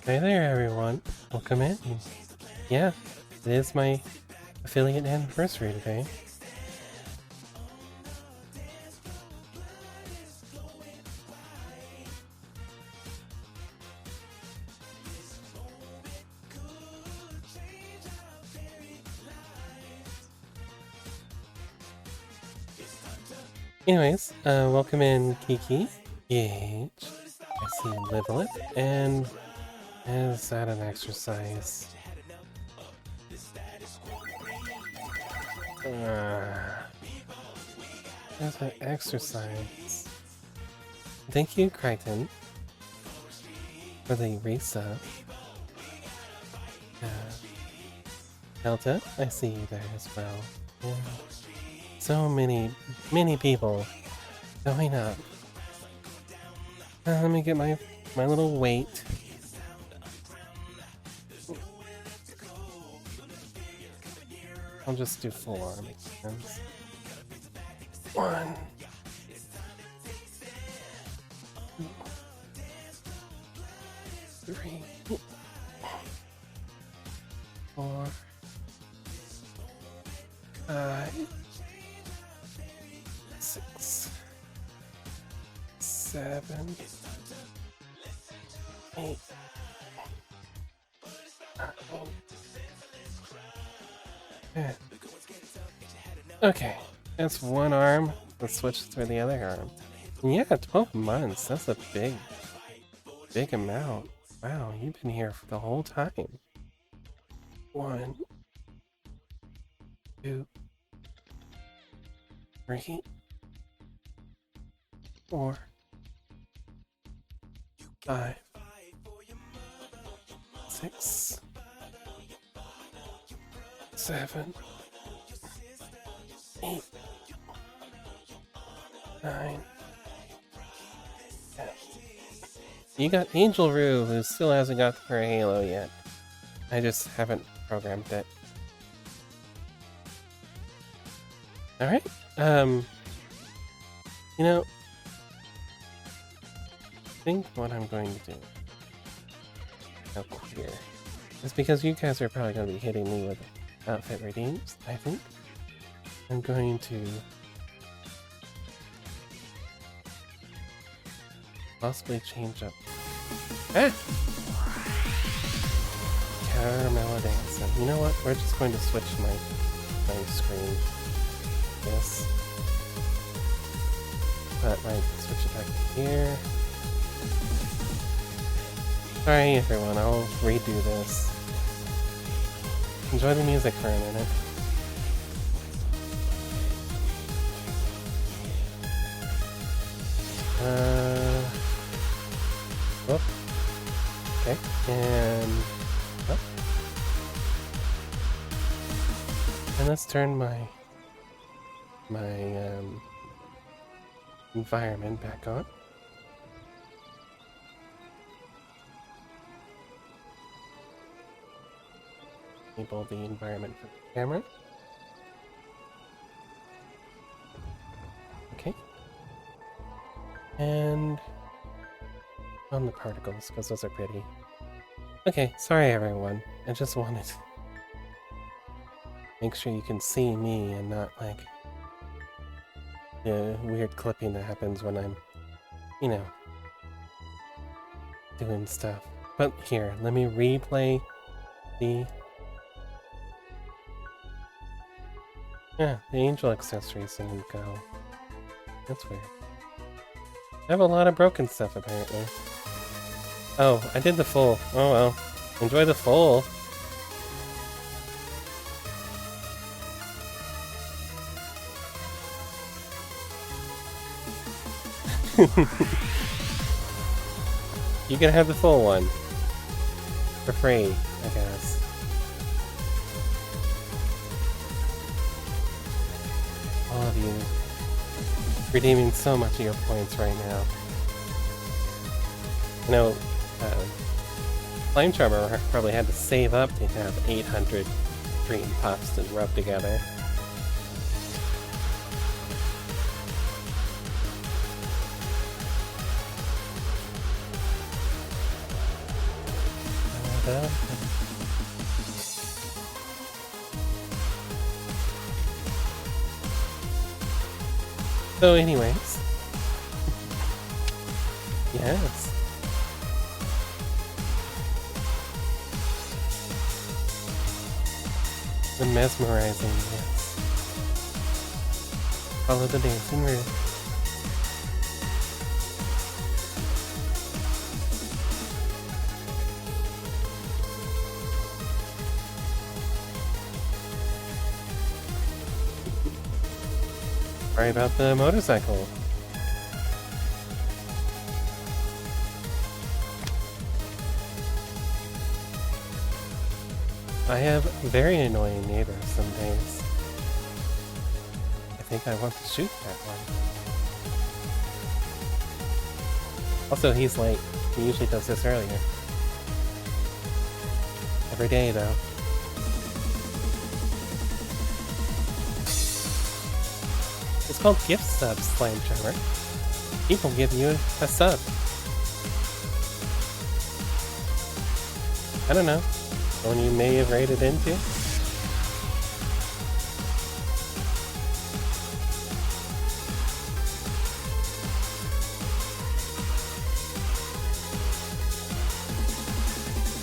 Hey there, everyone. Welcome in. Yeah, it is my affiliate anniversary today. Anyways, welcome in Kiki, Gage, I see Livelet, and is that an exercise? That's an exercise. Thank you, Crichton, for the resub. Delta, I see you there as well. Yeah. So many people going up. Let me get my little weight. I'll just do 4, makes sense. 1, 2, 3, 4, 5, 6, 7, 8, 9, 10. Okay, that's one arm. Let's switch to the other arm. Yeah, 12 months. That's a big amount. Wow, you've been here for the whole time. 1, 2, 3, 4, 5, 6, 7, 8, 9, 10. You got Angel Rue, who still hasn't got her Halo yet. I just haven't programmed it. Alright, you know, I think what I'm going to do up here is, because you guys are probably going to be hitting me with outfit redeems, I think I'm going to possibly change up. Caramel dancing. You know what? We're just going to switch my screen. Yes. But I switch it back to here. Sorry everyone, I'll redo this. Enjoy the music for a minute. Whoop. Okay, and up. And let's turn my environment back on. Enable the environment for the camera. Okay. And on the particles, because those are pretty. Okay, sorry everyone. I just wanted to make sure you can see me and not like the weird clipping that happens when I'm, you know, doing stuff. But here, let me replay the angel accessories didn't go. That's weird. I have a lot of broken stuff apparently. Oh, I did the full. Oh well. Enjoy the full. You can have the full one. For free, I guess. All of you redeeming so much of your points right now. You know, Flame Charmer probably had to save up to have 800 dream puffs to rub together. da. So anyways. Yes. The mesmerizing, yes. Follow the dancing room. Sorry about the motorcycle. I have very annoying neighbors some days. I think I want to shoot that one. Also, he's late. He usually does this earlier. Every day, though. It's called gift subs, Slime Charmer. People give you a sub. I don't know. One you may have raided into?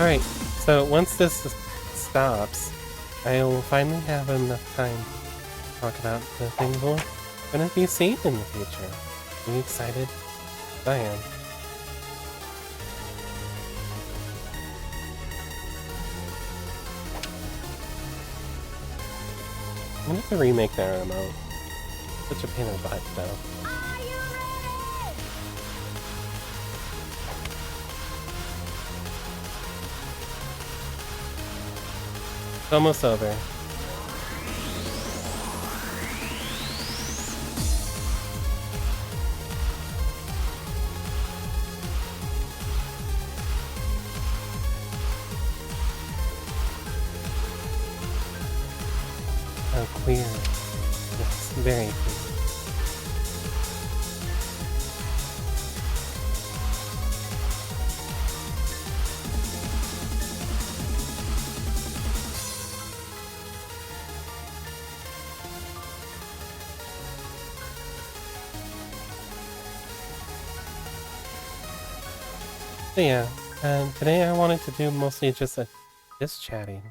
Alright, so once this stops, I'll finally have enough time to talk about the things we're going to be seeing in the future. Are you excited? I am. I'm gonna have to remake that remote. Such a pain in the butt, though. It's almost over. Oh, queer. Yes, very queer. So yeah, today I wanted to do mostly just chatting.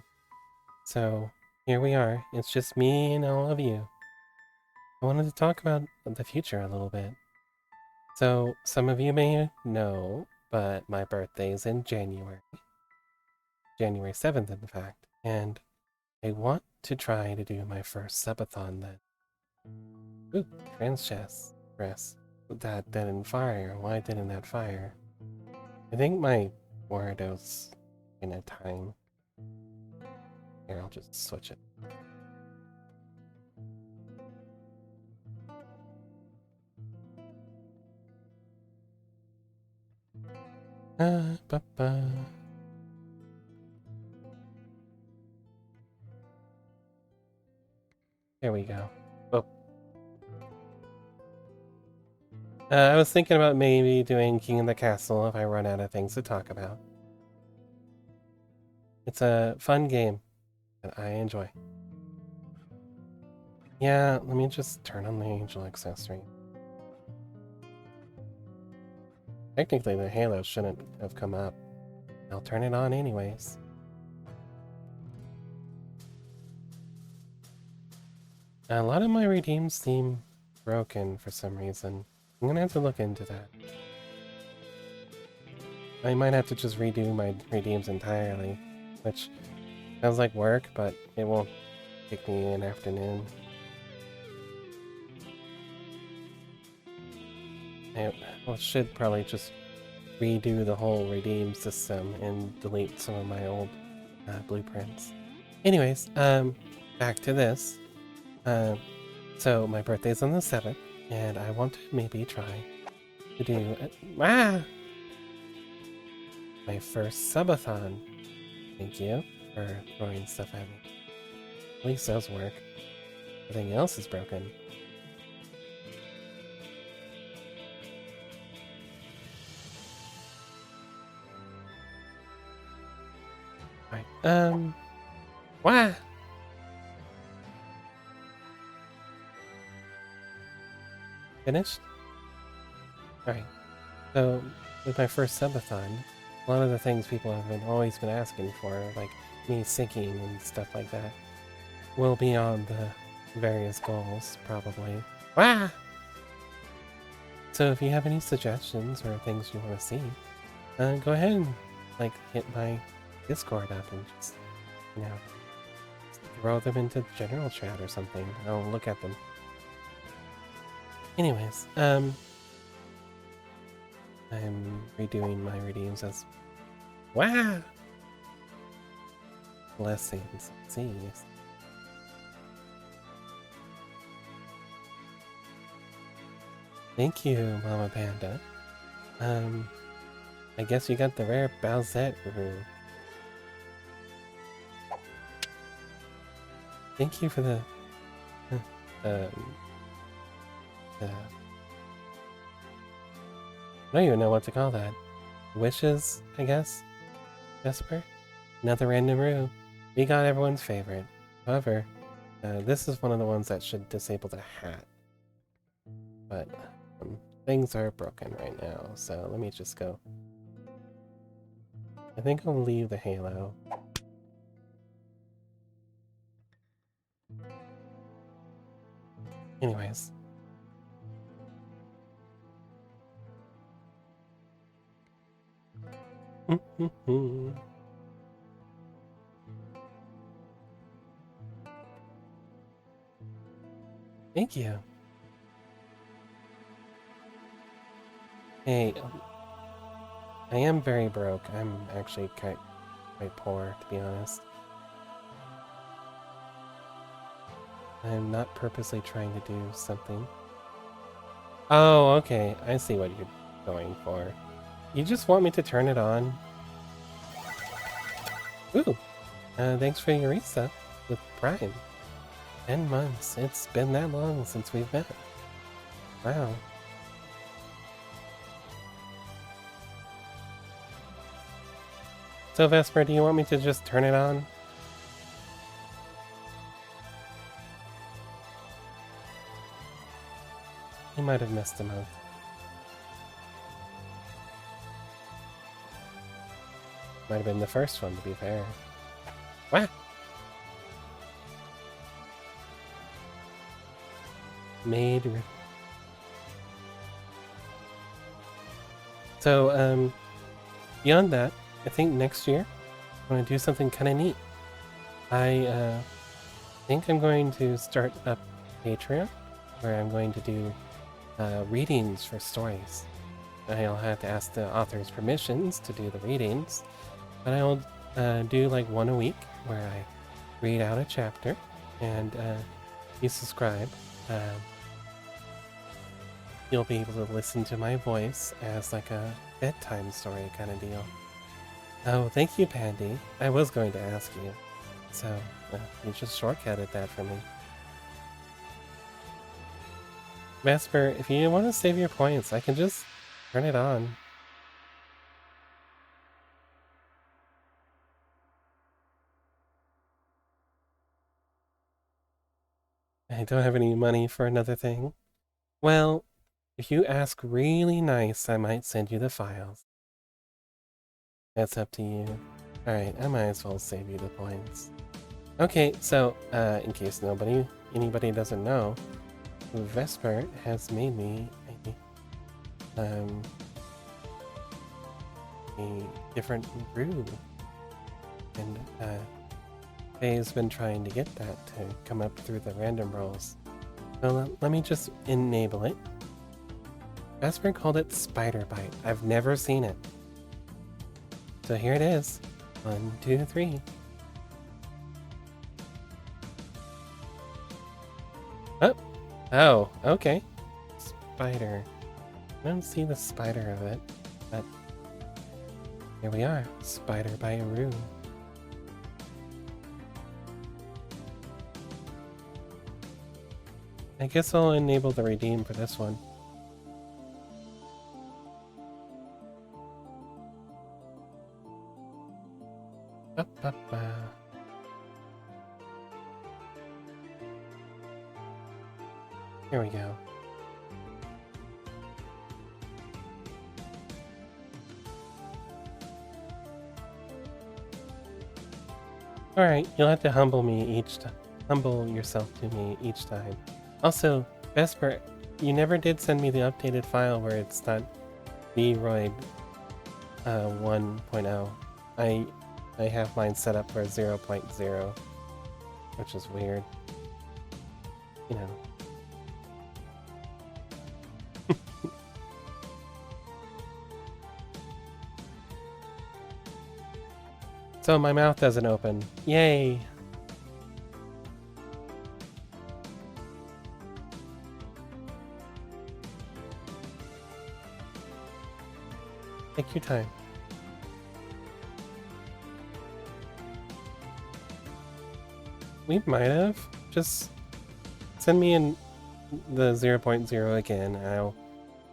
So here we are. It's just me and all of you. I wanted to talk about the future a little bit. So some of you may know, but my birthday is in January. January 7th, in fact. And I want to try to do my first subathon then. Ooh, trans chest dress. That didn't fire. Why didn't that fire? I think my Wardo's in a time. Here, I'll just switch it. Ba-ba. There we go. Oh. I was thinking about maybe doing King of the Castle if I run out of things to talk about. It's a fun game that I enjoy. Yeah, let me just turn on the Angel accessory. Technically, the halo shouldn't have come up. I'll turn it on anyways. A lot of my redeems seem broken for some reason. I'm gonna have to look into that. I might have to just redo my redeems entirely, which sounds like work, but it won't take me an afternoon. I should probably just redo the whole redeem system and delete some of my old blueprints. Anyways, back to this. So my birthday's on the 7th, and I want to maybe try to do my first subathon. Thank you for throwing stuff at me. At least those work. Everything else is broken. Wah! Finished? Alright. So, with my first subathon, a lot of the things people have always been asking for, like me sinking and stuff like that, will be on the various goals, probably. Wah! So if you have any suggestions or things you want to see, go ahead and, like, hit my Discord up and just, you know, throw them into general chat or something. I'll look at them. Anyways, I'm redoing my redeems as... Wow! Blessings. See. Thank you, Mama Panda. I guess you got the rare Bowsette Roo. Thank you for the... I don't even know what to call that. Wishes, I guess? Vesper? Another random Roo. We got everyone's favorite. However, this is one of the ones that should disable the hat. But things are broken right now, so let me just go. I think I'll leave the halo. Anyways. Thank you. Hey, I am very broke. I'm actually quite poor, to be honest. I'm not purposely trying to do something. Oh, okay. I see what you're going for. You just want me to turn it on? Ooh! Thanks for your resub with Prime. 10 months. It's been that long since we've met. Wow. So Vesper, do you want me to just turn it on? You might have missed a month. Might have been the first one, to be fair. What? Made. So, beyond that, I think next year I'm going to do something kind of neat. I think I'm going to start up Patreon, where I'm going to do readings for stories. I'll have to ask the author's permissions to do the readings, but I'll do like one a week where I read out a chapter, and you subscribe. You'll be able to listen to my voice as like a bedtime story kind of deal. Oh, thank you, Pandy. I was going to ask you, so you just shortcutted that for me. Vesper, if you want to save your points, I can just turn it on. I don't have any money for another thing. Well, if you ask really nice, I might send you the files. That's up to you. Alright, I might as well save you the points. Okay, so, in case anybody doesn't know, Vesper has made me a different brew. And, Faye's been trying to get that to come up through the random rolls. So let me just enable it. Vesper called it Spider Bite. I've never seen it. So here it is. 1, 2, 3. Oh, okay. Spider. I don't see the spider of it, but here we are. Spider by a Roo. I guess I'll enable the redeem for this one. Up, up, Here we go. Alright, you'll have to humble me each time. Humble yourself to me each time. Also, Vesper, you never did send me the updated file where it's not vroid 1.0. I have mine set up for 0.0, which is weird. You know. So my mouth doesn't open. Yay! Take your time. We might have. Just send me in the 0.0 again, and I'll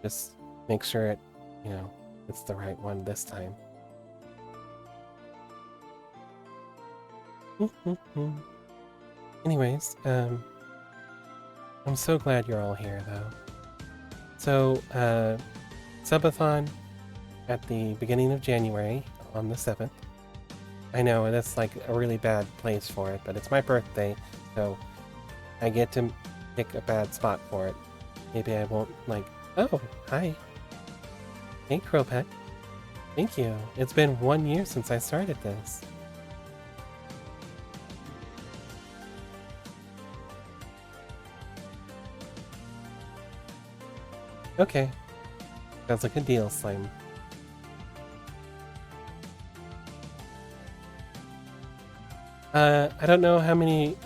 just make sure it, you know, it's the right one this time. Anyways, I'm so glad you're all here, though. So, subathon at the beginning of January on the 7th. I know, that's like a really bad place for it, but it's my birthday, so I get to pick a bad spot for it. Maybe I won't, like... Oh, hi. Hey, Crowpet. Thank you. It's been 1 year since I started this. Okay. Sounds like a deal, Slime. I don't know how many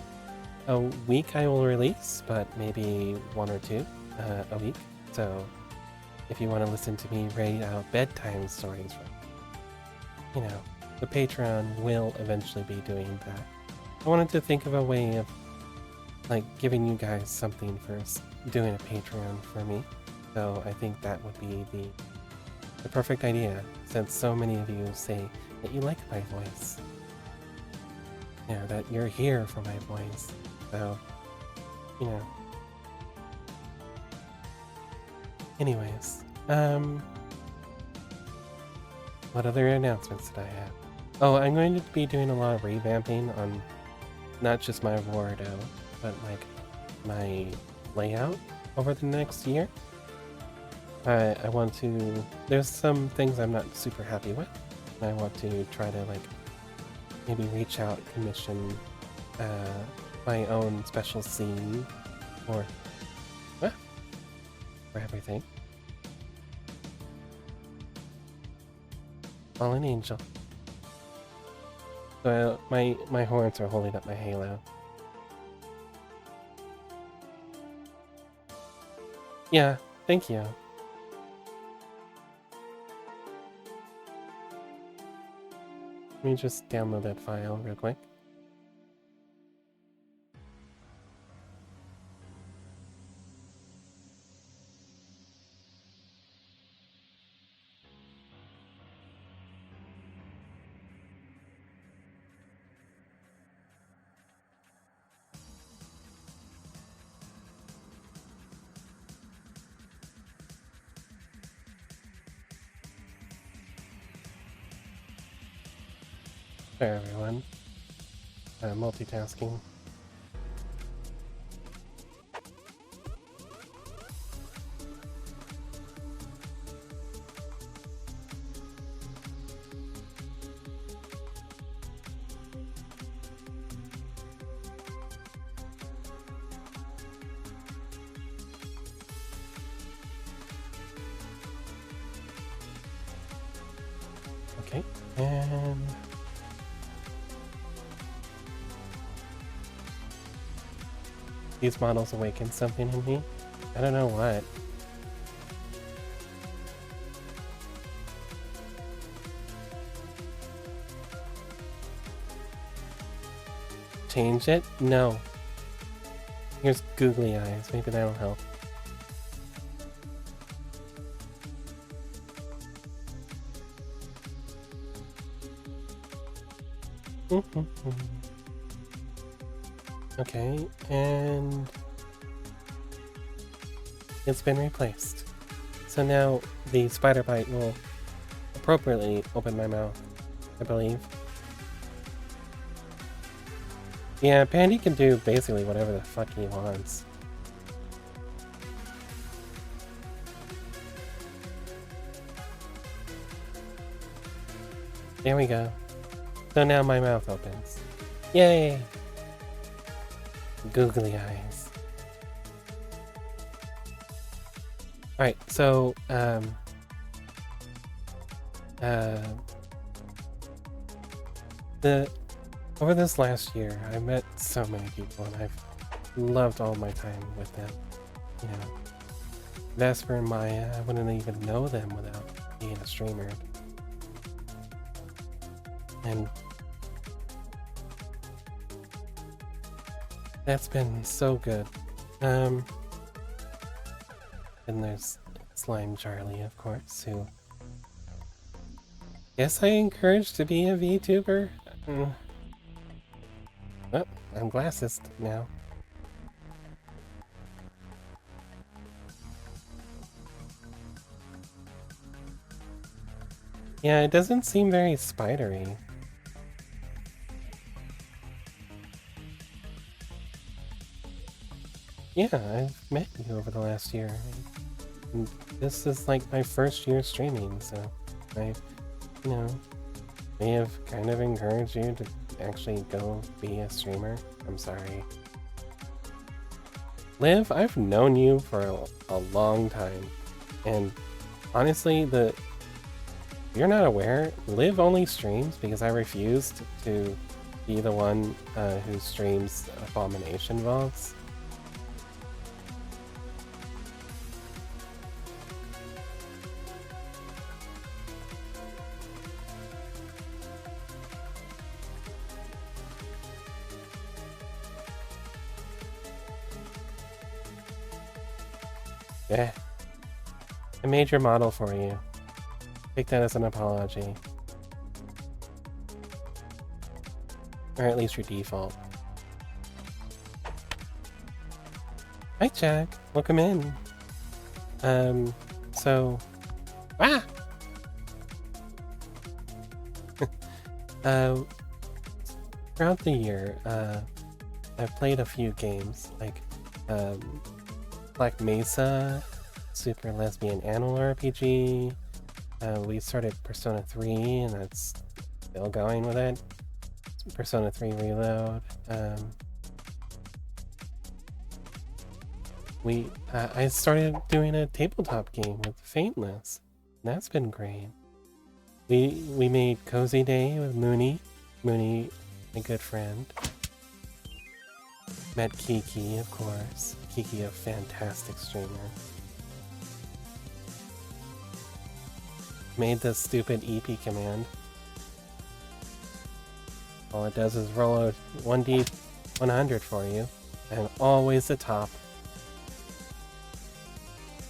a week I will release, but maybe 1 or 2 a week. So if you want to listen to me read out bedtime stories, you know, the Patreon will eventually be doing that. I wanted to think of a way of like giving you guys something for doing a Patreon for me. So I think that would be the perfect idea, since so many of you say that you like my voice. Yeah, that you're here for my voice. So, you know. Anyways, what other announcements did I have? Oh, I'm going to be doing a lot of revamping on not just my Wardo, but like my layout over the next year. I want to... There's some things I'm not super happy with. I want to try to like maybe reach out, commission my own special scene for everything. Fallen Angel. So my horns are holding up my halo. Yeah, thank you. Let me just download that file real quick. Sorry everyone. Multitasking. Okay, and these models awaken something in me. I don't know what. Change it? No. Here's googly eyes. Maybe that'll help. Okay, and it's been replaced. So now the spider bite will appropriately open my mouth, I believe. Yeah, Pandy can do basically whatever the fuck he wants. There we go. So now my mouth opens. Yay! Googly eyes. Alright, so, over this last year, I met so many people, and I've loved all my time with them. You know, Vesper and Maya, I wouldn't even know them without being a streamer. And that's been so good. And there's Slime Charlie, of course, who guess I encouraged to be a VTuber. Oh, I'm glassed now. Yeah, it doesn't seem very spidery. Yeah, I've met you over the last year. And this is like my first year streaming, so I, you know, may have kind of encouraged you to actually go be a streamer. I'm sorry. Liv, I've known you for a long time, and honestly, if you're not aware, Liv only streams because I refused to be the one who streams Abomination Vaults. Yeah, I made your model for you. Take that as an apology. Or at least your default. Hi, Jack. Welcome in. So... Ah! Throughout the year, I've played a few games, like, Black Mesa, Super Lesbian Animal RPG. We started Persona 3, and that's still going with it. Persona 3 Reload. I started doing a tabletop game with Faintless. And that's been great. We made Cozy Day with Mooney. Mooney, a good friend. Met Kiki, of course. Kiki, a fantastic streamer. Made the stupid eepy command. All it does is roll a 1d100 for you, and always the top.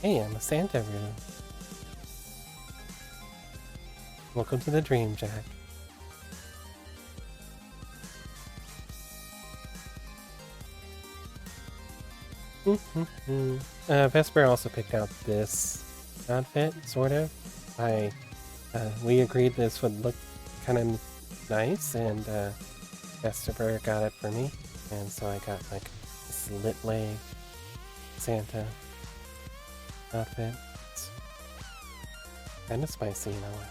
Hey, I'm a Santa Roo. Welcome to the dream, Jack. Vesper also picked out this outfit, sort of. We agreed this would look kind of nice, and Vesper got it for me, and so I got like a slit leg Santa outfit. It's kind of spicy in a way.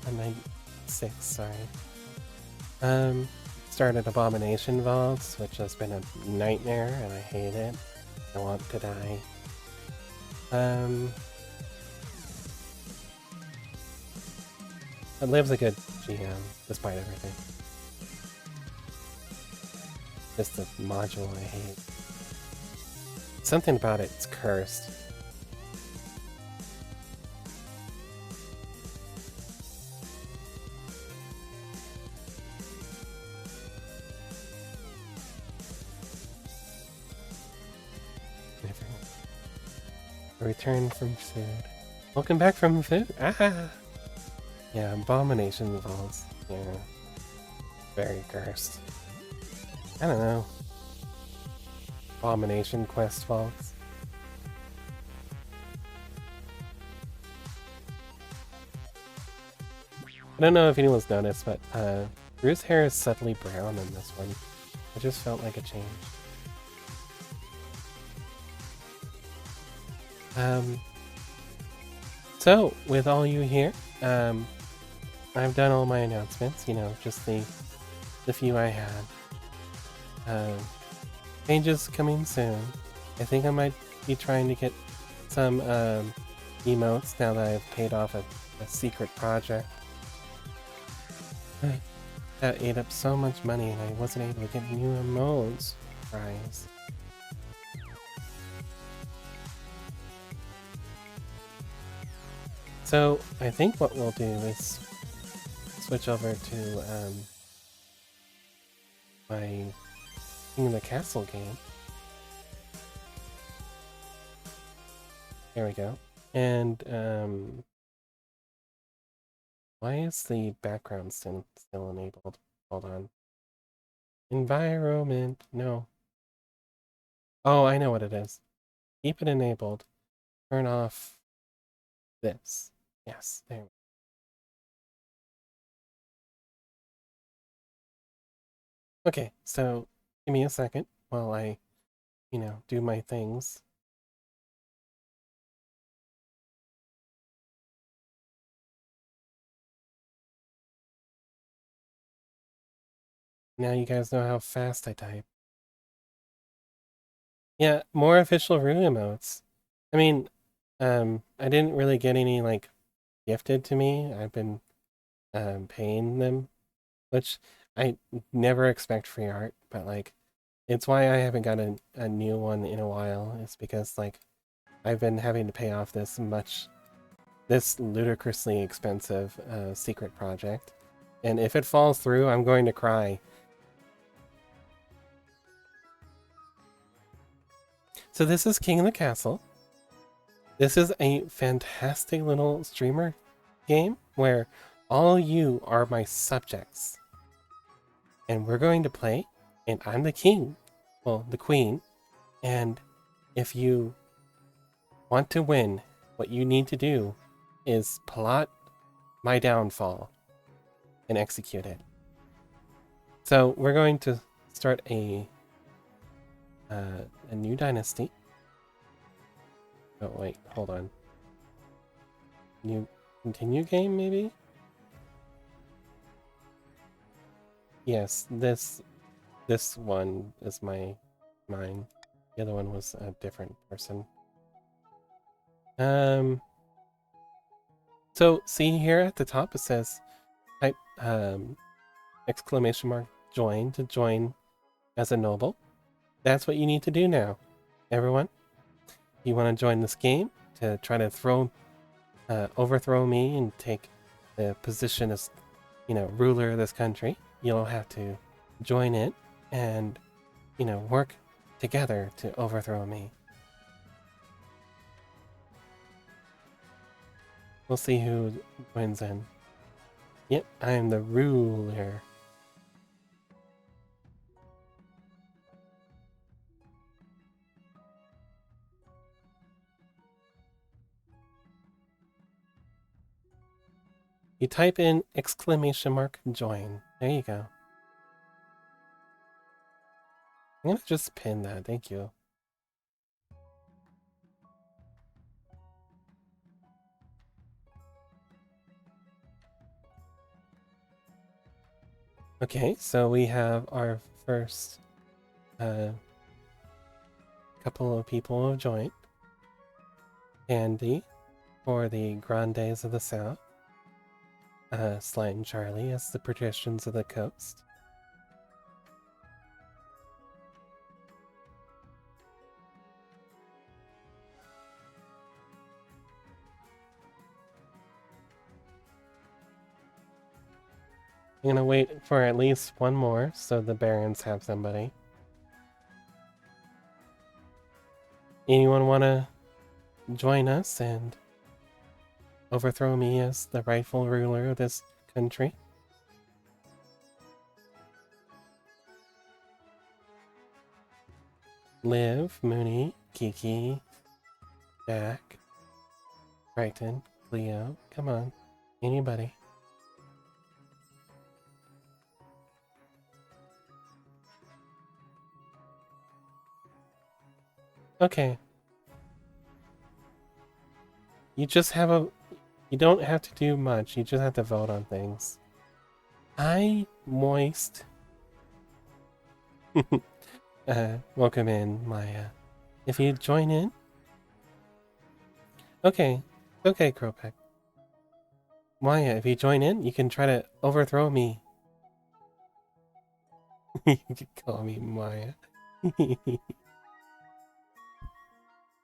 I'm 96, sorry. Started Abomination Vaults, which has been a nightmare, and I hate it. I want to die. It lives a good GM, despite everything. Just the module I hate. Something about it's cursed. Return from food. Welcome back from food. Ah! Yeah, abomination falls. Yeah. Very cursed. I don't know. Abomination quest falls. I don't know if anyone's noticed, but Rue's hair is subtly brown in this one. It just felt like a change. So, with all you here, I've done all my announcements, you know, just the few I had. Changes coming soon. I think I might be trying to get some emotes now that I've paid off a secret project. That ate up so much money and I wasn't able to get new emotes. Surprise. So I think what we'll do is switch over to my King of the Castle game. There we go. And why is the background still enabled? Hold on. Environment. No. Oh, I know what it is. Keep it enabled. Turn off this. Yes, there we go. Okay, so give me a second while I, you know, do my things. Now you guys know how fast I type. Yeah, more official Rue emotes. I mean, I didn't really get any, like, gifted to me. I've been, paying them, which I never expect free art, but, like, it's why I haven't got a new one in a while. It's because, like, I've been having to pay off this ludicrously expensive, secret project. And if it falls through, I'm going to cry. So this is King of the Castle. This is a fantastic little streamer game where all you are my subjects. And we're going to play, and I'm the king, well, the queen, and if you want to win, what you need to do is plot my downfall and execute it. So we're going to start a new dynasty. Oh wait, hold on. New continue game maybe? Yes, this one is mine. The other one was a different person. So see here at the top it says type exclamation mark join to join as a noble. That's what you need to do now, everyone. You want to join this game to try to overthrow me and take the position as, you know, ruler of this country. You'll have to join it and, you know, work together to overthrow me. We'll see who wins in. Yep, I am the ruler. You type in exclamation mark join. There you go. I'm gonna just pin that, thank you. Okay, so we have our first couple of people who have joined. Andy for the Grandes of the South. Slight and Charlie as the Patricians of the Coast. I'm gonna wait for at least one more so the Barons have somebody. Anyone wanna join us and overthrow me as the rightful ruler of this country? Liv, Mooney, Kiki, Jack, Brighton, Cleo, come on, anybody. Okay. You just have a... You don't have to do much, you just have to vote on things. Hi, Moist. Welcome in, Maya. If you join in... Okay, okay, Crowpack. Maya, if you join in, you can try to overthrow me. You can call me Maya.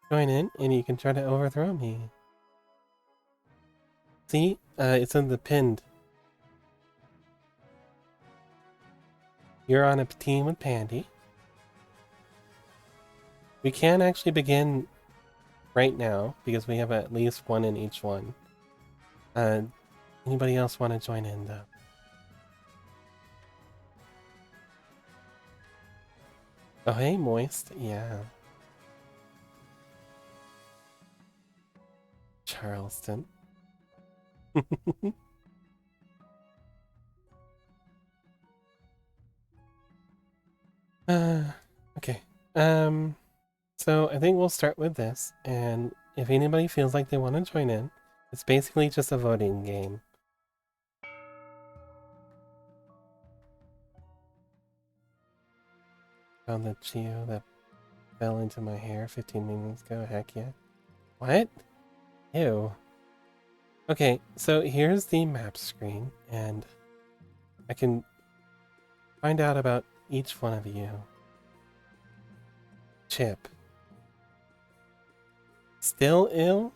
Join in, and you can try to overthrow me. See? It's in the pinned. You're on a team with Pandy. We can actually begin right now, because we have at least one in each one. Anybody else want to join in, though? Oh, hey, Moist. Yeah. Charleston. Okay. So I think we'll start with this, and if anybody feels like they want to join in, it's basically just a voting game. Found the Geo that fell into my hair 15 minutes ago. Heck yeah. What? Ew. Okay, so here's the map screen, and I can find out about each one of you. Chip. Still ill?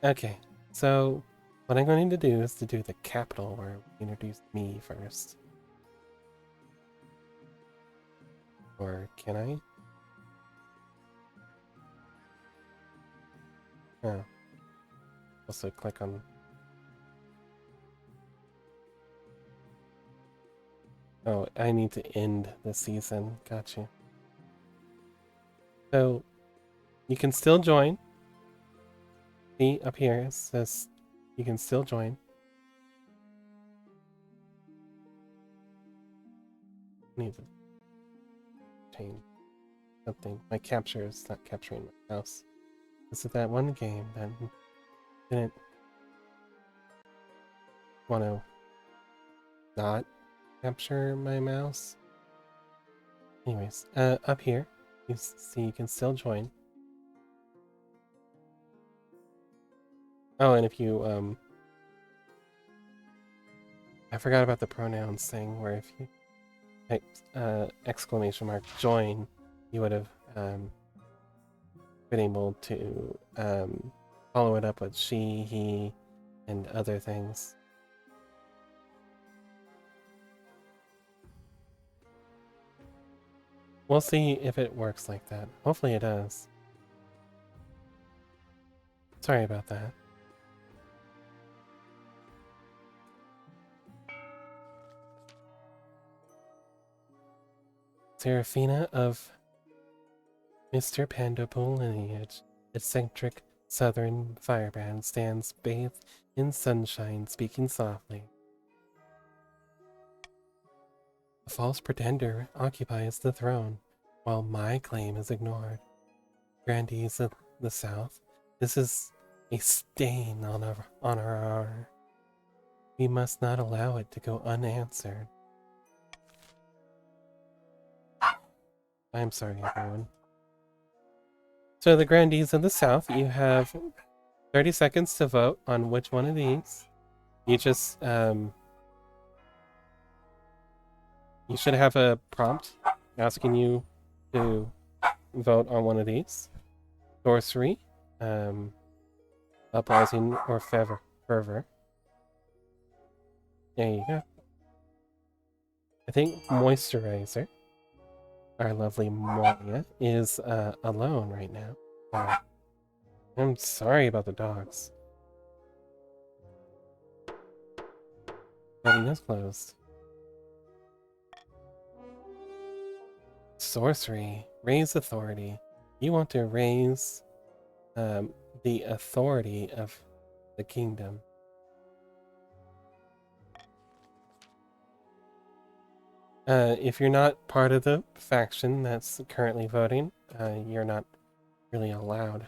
Okay, so what I'm going to do is to do the capital where we introduce me first. Or can I? Oh. Also click on... Oh, I need to end the season. Gotcha. So, you can still join. See, up here it says you can still join. I need to change something. My capture is not capturing my mouse. This is that one game that didn't want to not capture my mouse. Anyways, up here, you see you can still join. Oh, and if you, I forgot about the pronouns thing, where if you type, exclamation mark join, you would have, been able to, follow it up with she, he, and other things. We'll see if it works like that. Hopefully it does. Sorry about that. Seraphina of Mr. Pandopool lineage, eccentric southern firebrand, stands bathed in sunshine, speaking softly. A false pretender occupies the throne, while my claim is ignored. Grandees of the South, this is a stain on our honor. We must not allow it to go unanswered. I'm sorry, everyone. So the Grandees of the South, you have 30 seconds to vote on which one of these. You just, you should have a prompt asking you to vote on one of these. Sorcery, Uprising, or Fervor. There you go. I think Moisturizer, our lovely Moria, is alone right now. I'm sorry about the dogs. Voting is closed. Sorcery. Raise authority. You want to raise the authority of the kingdom. If you're not part of the faction that's currently voting, you're not really allowed.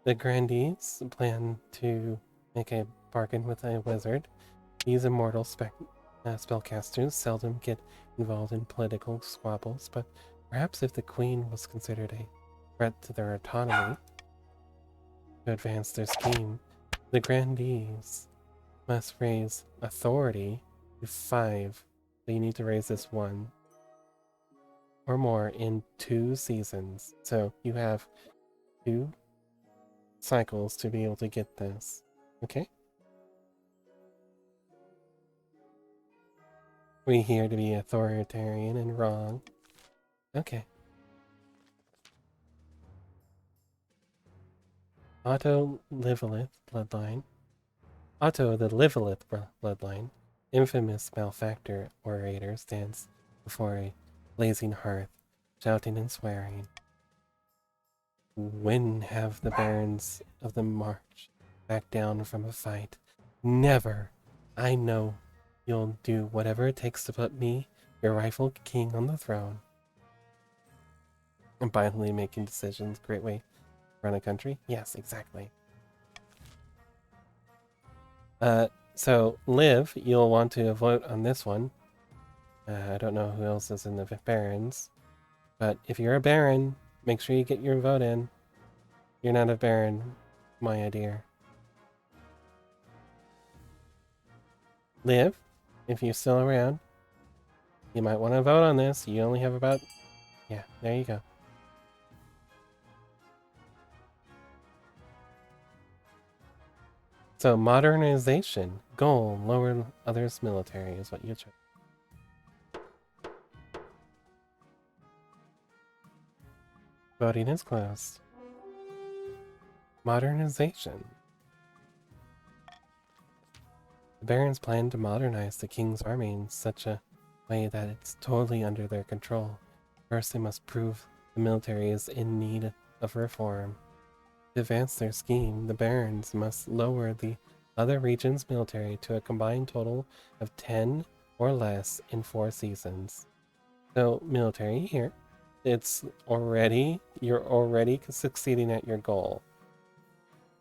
The grandees plan to make a bargain with a wizard. These immortal spellcasters seldom get involved in political squabbles, but perhaps if the queen was considered a threat to their autonomy to advance their scheme, the grandees must raise authority to 5. So you need to raise this 1 or more in 2 seasons. So you have 2 cycles to be able to get this. Okay? We here to be authoritarian and wrong. Okay. Otto Livelith bloodline. Otto the Livelith bloodline, infamous malefactor orator, stands before a blazing hearth, shouting and swearing. When have the barons of the March backed down from a fight? Never! I know you'll do whatever it takes to put me, your rightful king, on the throne. And finally making decisions, great way to run a country? Yes, exactly. So, Liv, you'll want to vote on this one. I don't know who else is in the barons, but if you're a baron, make sure you get your vote in. You're not a baron, my dear. Liv, if you're still around, you might want to vote on this. You only have about... Yeah, there you go. So, modernization. Goal, lower others' military is what you chose. Voting is closed. Modernization. The barons plan to modernize the king's army in such a way that it's totally under their control. First, they must prove the military is in need of reform. To advance their scheme, the barons must lower the other region's military to a combined total of 10 or less in 4 seasons. So, military here, you're already succeeding at your goal.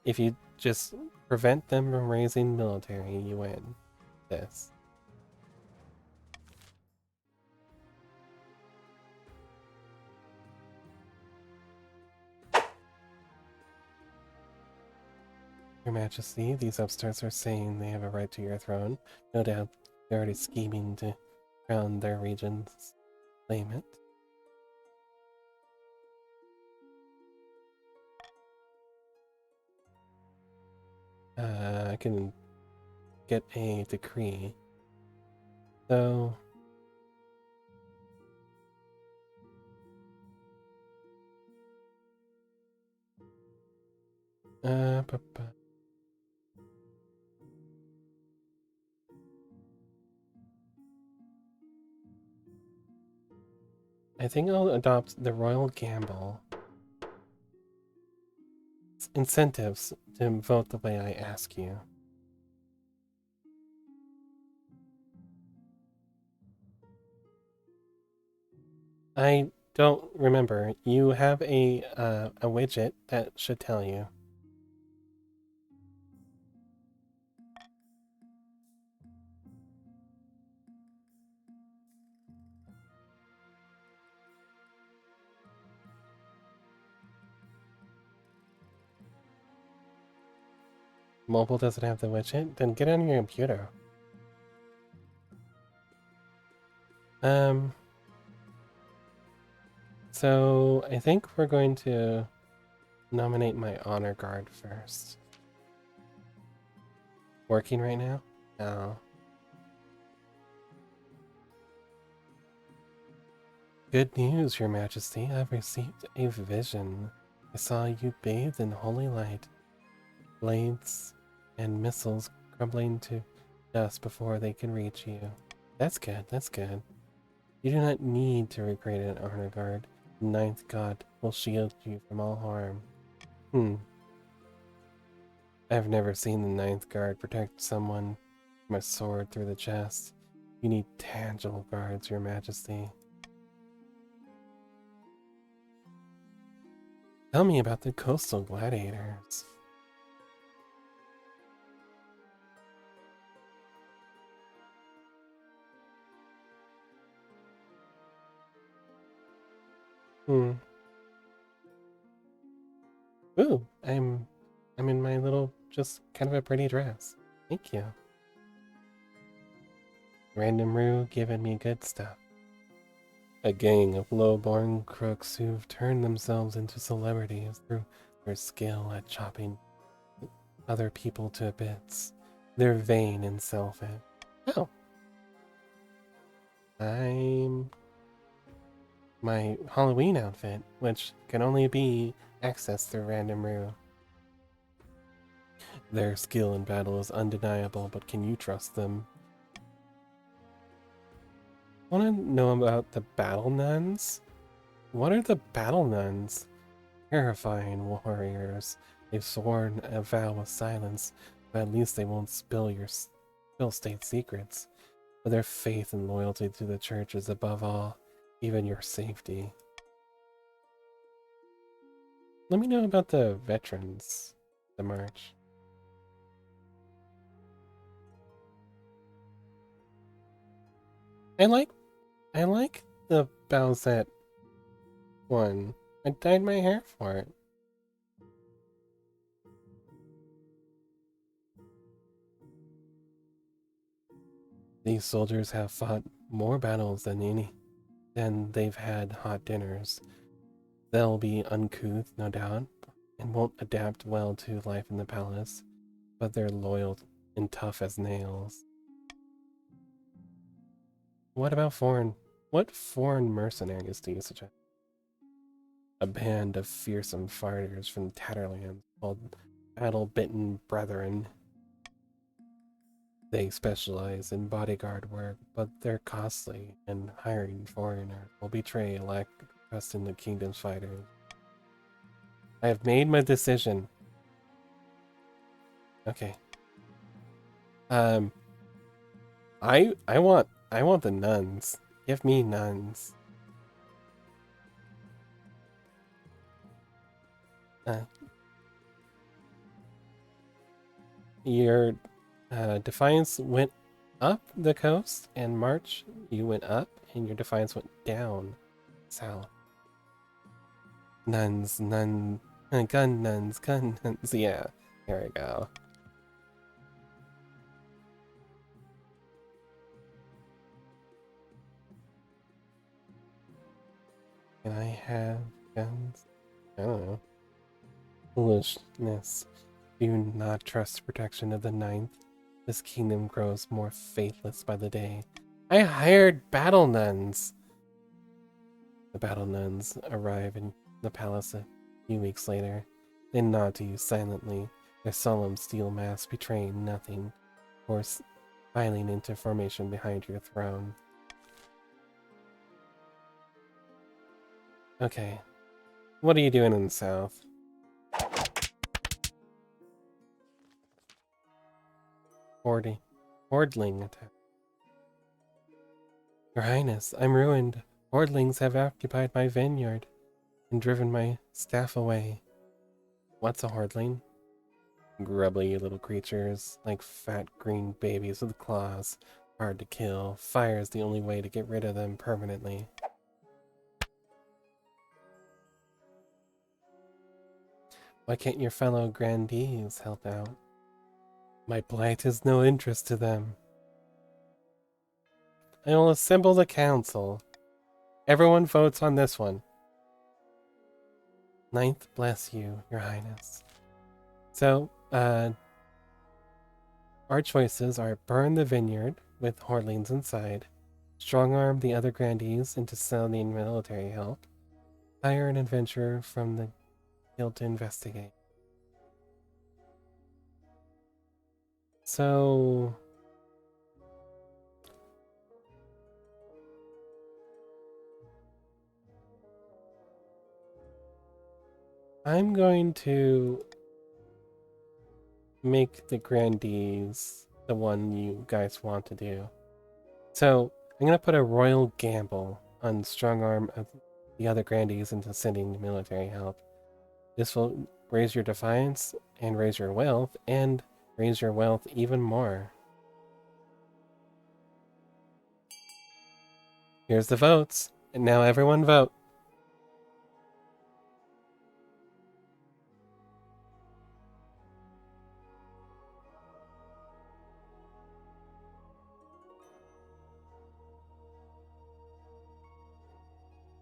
If you just prevent them from raising military, you win this. Your Majesty, these upstarts are saying they have a right to your throne. No doubt they're already scheming to crown their region's claimant. I can get a decree. So... I think I'll adopt the Royal Gamble. It's incentives to vote the way I ask you. I don't remember. You have a widget that should tell you. Mobile doesn't have the widget? Then get on your computer. So I think we're going to nominate my honor guard first. Working right now? No. Good news, Your Majesty. I've received a vision. I saw you bathed in holy light, blades and missiles crumbling to dust before they can reach you. That's good, that's good. You do not need to recreate an honor guard. The ninth god will shield you from all harm. I've never seen the ninth guard protect someone from a sword through the chest. You need tangible guards, your majesty. Tell me about the coastal gladiators. Ooh, I'm in my little, just kind of a pretty dress. Thank you. Random Rue giving me good stuff. A gang of low-born crooks who've turned themselves into celebrities through their skill at chopping other people to bits. They're vain and selfish. Oh. I'm my Halloween outfit, which can only be accessed through Random Rue. Their skill in battle is undeniable, but can you trust them? Want to know about the battle nuns? What are the battle nuns? Terrifying warriors. They've sworn a vow of silence, but at least they won't spill state secrets. But their faith and loyalty to the church is above all, even your safety. Let me know about the veterans, the march. I like the Bowsette one. I dyed my hair for it. These soldiers have fought more battles than they've had hot dinners. They'll be uncouth, no doubt, and won't adapt well to life in the palace, but they're loyal and tough as nails. What foreign mercenaries do you suggest? A band of fearsome fighters from Tatterland called Battle-Bitten Brethren. They specialize in bodyguard work, but they're costly, and hiring foreigners will betray a lack of trust in the kingdom's fighters. I have made my decision. Okay. I want the nuns. Give me nuns. Your Defiance went up the coast, and March you went up, and your Defiance went down south. Gun nuns. Yeah, here we go. Can I have guns? I don't know. Foolishness. Do not trust the protection of the ninth. This kingdom grows more faithless by the day. I hired battle nuns. The battle nuns arrive in the palace a few weeks later. They nod to you silently, their solemn steel masks betraying nothing, or filing into formation behind your throne. Okay, what are you doing in the south? Hordling attack. Your Highness, I'm ruined. Hordlings have occupied my vineyard and driven my staff away. What's a hordling? Grubbly little creatures, like fat green babies with claws. Hard to kill. Fire is the only way to get rid of them permanently. Why can't your fellow grandees help out? My blight is no interest to them. I will assemble the council. Everyone votes on this one. Ninth, bless you, your highness. So, our choices are burn the vineyard with hordlings inside, strong-arm the other grandees into sending military help, hire an adventurer from the field to investigate. So I'm going to make the grandees the one you guys want to do. So I'm gonna put a royal gamble on strong arm of the other grandees into sending military help. This will raise your defiance and raise your wealth even more. Here's the votes. And now everyone vote.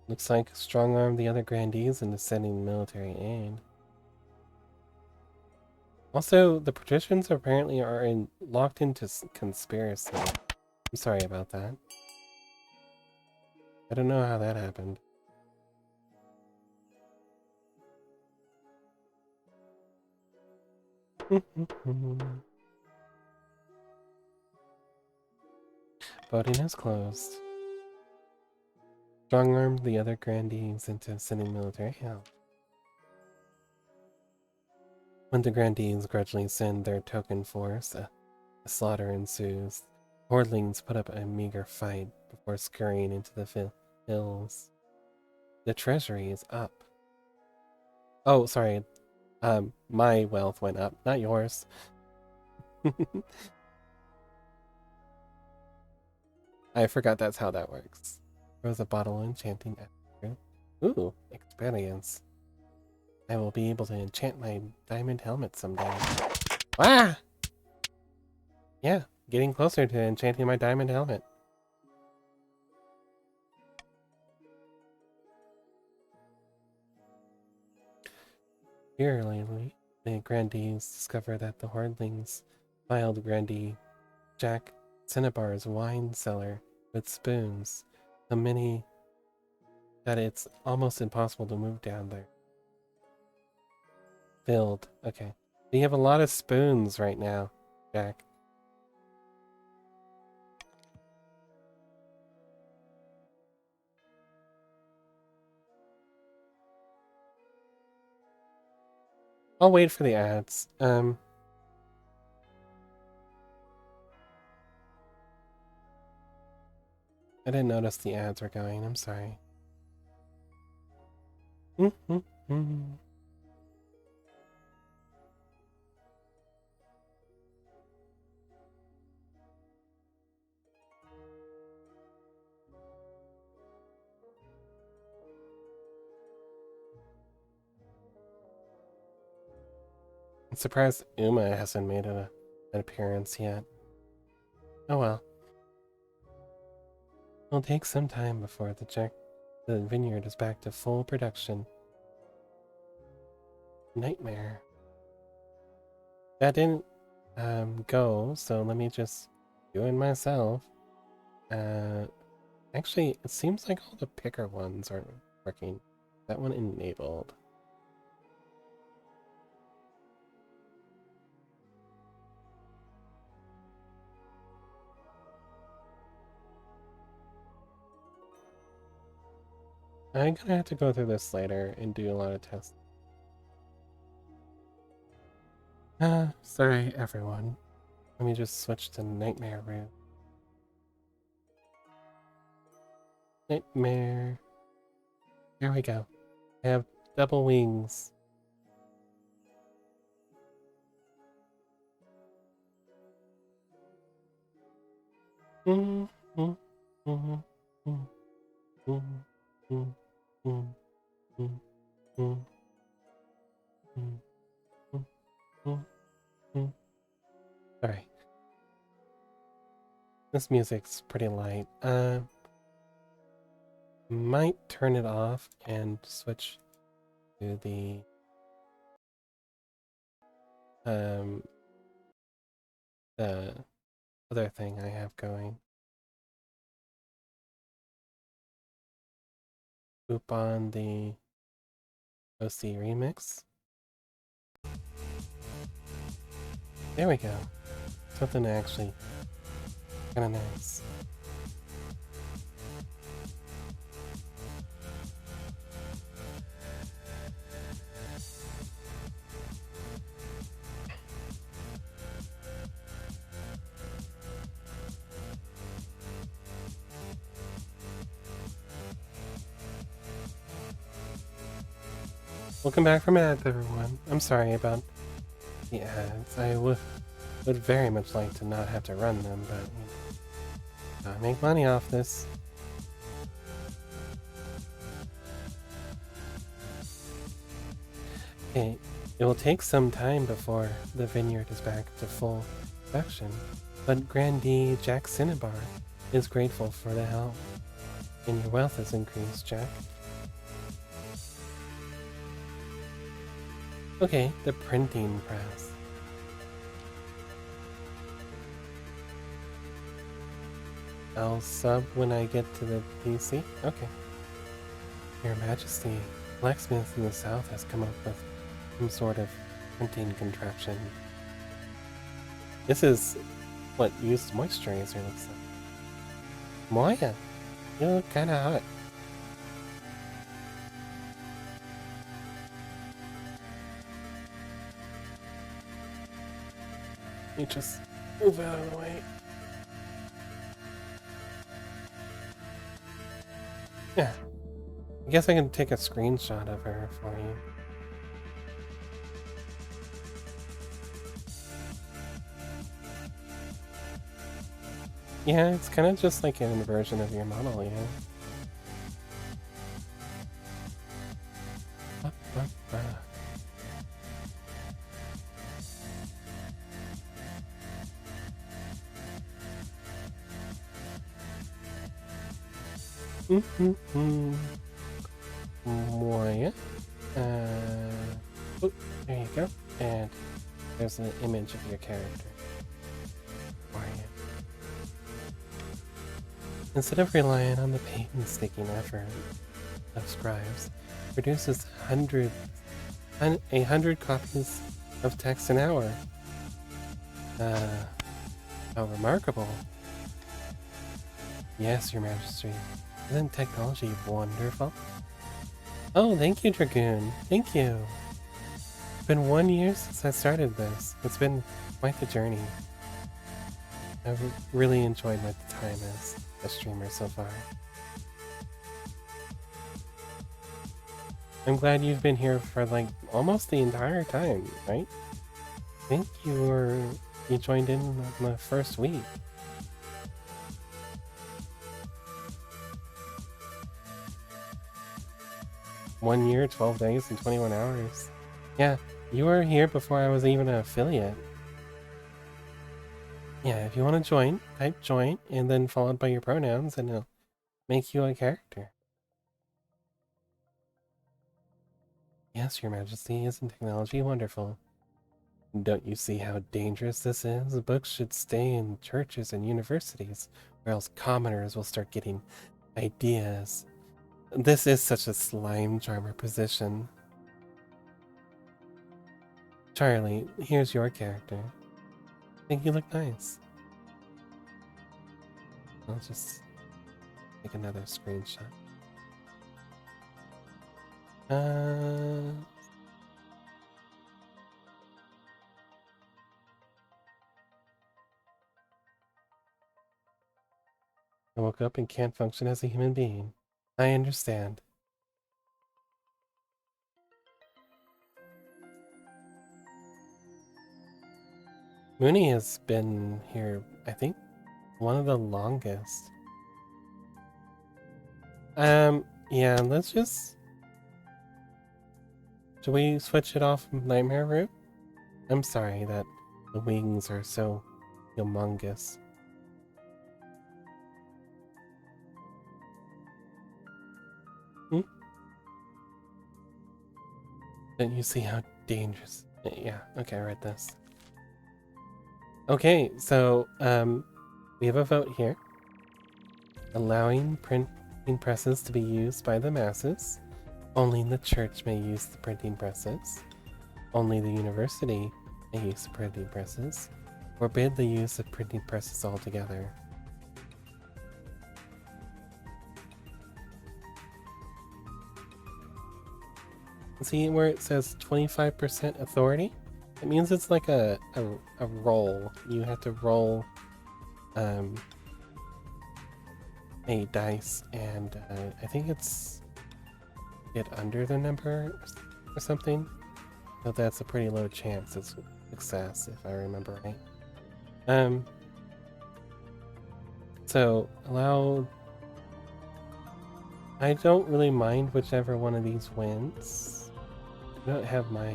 Looks like strong arm the other grandees into sending military aid. Also, the patricians apparently are locked into conspiracy. I'm sorry about that. I don't know how that happened. Voting is closed. Strong-arm the other grandees into sending military help. When the grandees grudgingly send their token force, a slaughter ensues. Hordlings put up a meager fight before scurrying into the hills. The treasury is up. Oh, sorry. My wealth went up, not yours. I forgot that's how that works. There was a bottle enchanting attribute. Ooh, experience. I will be able to enchant my diamond helmet someday. Ah! Yeah, getting closer to enchanting my diamond helmet. Here, lately, the grandees discover that the hordlings filed grandee Jack Cinnabar's wine cellar with spoons, so many that it's almost impossible to move down there. Filled. Okay. We have a lot of spoons right now, Jack. I'll wait for the ads. I didn't notice the ads were going. I'm sorry. I'm surprised Uma hasn't made an appearance yet. Oh well. It'll take some time before the vineyard is back to full production. Nightmare. That didn't go, so let me just do it myself. Actually, it seems like all the picker ones aren't working. That one enabled. I'm gonna have to go through this later and do a lot of tests. Sorry everyone. Let me just switch to Nightmare room. Nightmare. There we go. I have double wings. Sorry. This music's pretty light. Might turn it off and switch to the the other thing I have going. Oop on the OC remix. There we go. Something actually kind of nice. Welcome back from ads, everyone. I'm sorry about the ads. I would very much like to not have to run them, but you know, gotta make money off this. Okay, it will take some time before the vineyard is back to full production, but Grandee Jack Cinnabar is grateful for the help. And your wealth has increased, Jack. Okay, the printing press. I'll sub when I get to the PC. Okay. Your Majesty, blacksmith in the south has come up with some sort of printing contraption. This is what used moisturizer looks like. Moya, you look kinda hot. You just move out of the way. Yeah. I guess I can take a screenshot of her for you. Yeah, it's kind of just like an inversion of your model, yeah. Moya. Oh, there you go. And there's an image of your character. Moya. Instead of relying on the painstaking effort of scribes, produces 100 copies of text an hour. How remarkable. Yes, Your Majesty. Isn't technology wonderful? Oh, thank you, Dragoon. Thank you. It's been 1 year since I started this. It's been quite the journey. I've really enjoyed my time as a streamer so far. I'm glad you've been here for like almost the entire time, right? I think you joined in the first week. One year, 12 days, and 21 hours. Yeah, you were here before I was even an affiliate. Yeah, if you want to join, type join, and then followed by your pronouns, and it'll make you a character. Yes, Your Majesty, isn't technology wonderful? Don't you see how dangerous this is? Books should stay in churches and universities, or else commoners will start getting ideas. This is such a slime charmer position. Charlie, here's your character. I think you look nice. I'll just take another screenshot. I woke up and can't function as a human being. I understand. Mooney has been here, I think, one of the longest. Yeah, let's just... Should we switch it off Nightmare Route? I'm sorry that the wings are so humongous. Don't you see how dangerous? Yeah, okay, I read this. Okay, so, we have a vote here. Allowing printing presses to be used by the masses, Only the church may use the printing presses. Only the university may use the printing presses. Forbid the use of printing presses altogether. See where it says 25% authority? It means it's like a roll. You have to roll a dice, and I think it's get under the number or something. So that's a pretty low chance of success, if I remember right. So allow. I don't really mind whichever one of these wins. I don't have my.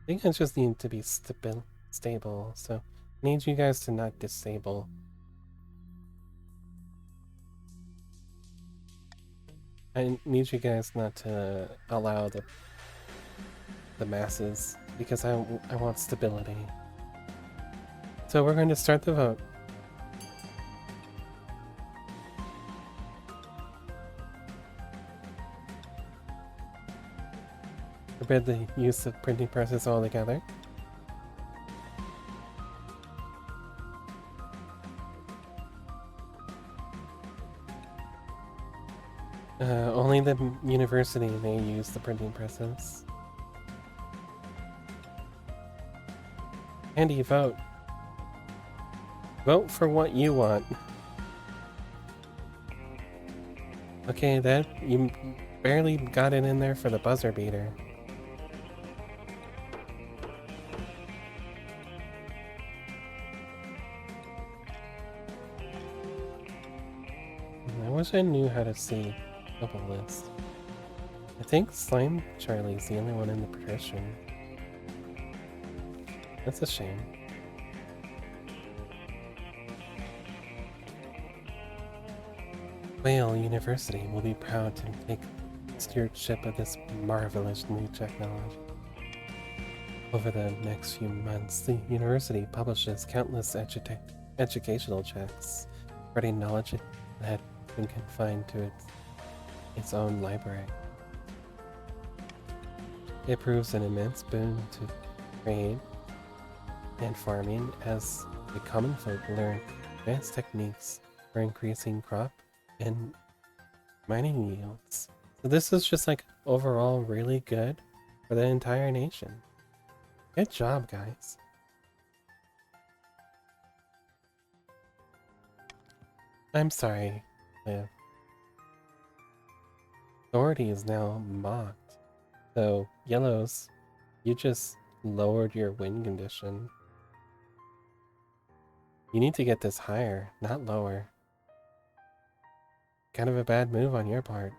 I think I just need to be stable, so I need you guys to not disable. I need you guys not to allow the masses, because I want stability. So we're going to start the vote. Forbid the use of printing presses altogether. Only the university may use the printing presses. Andy, vote. Vote for what you want. Okay, that you barely got it in there for the buzzer beater. I wish I knew how to see double list. I think Slime Charlie's the only one in the progression. That's a shame. Whale University will be proud to take stewardship of this marvelous new technology. Over the next few months, the university publishes countless educational texts spreading knowledge that had been confined to its own library. It proves an immense boon to trade and farming as the common folk learn advanced techniques for increasing crop and mining yields. So this is just like overall really good for the entire nation. Good job, guys. I'm sorry, Liv. Authority is now mocked. So, yellows, you just lowered your win condition. You need to get this higher, not lower. Kind of a bad move on your part.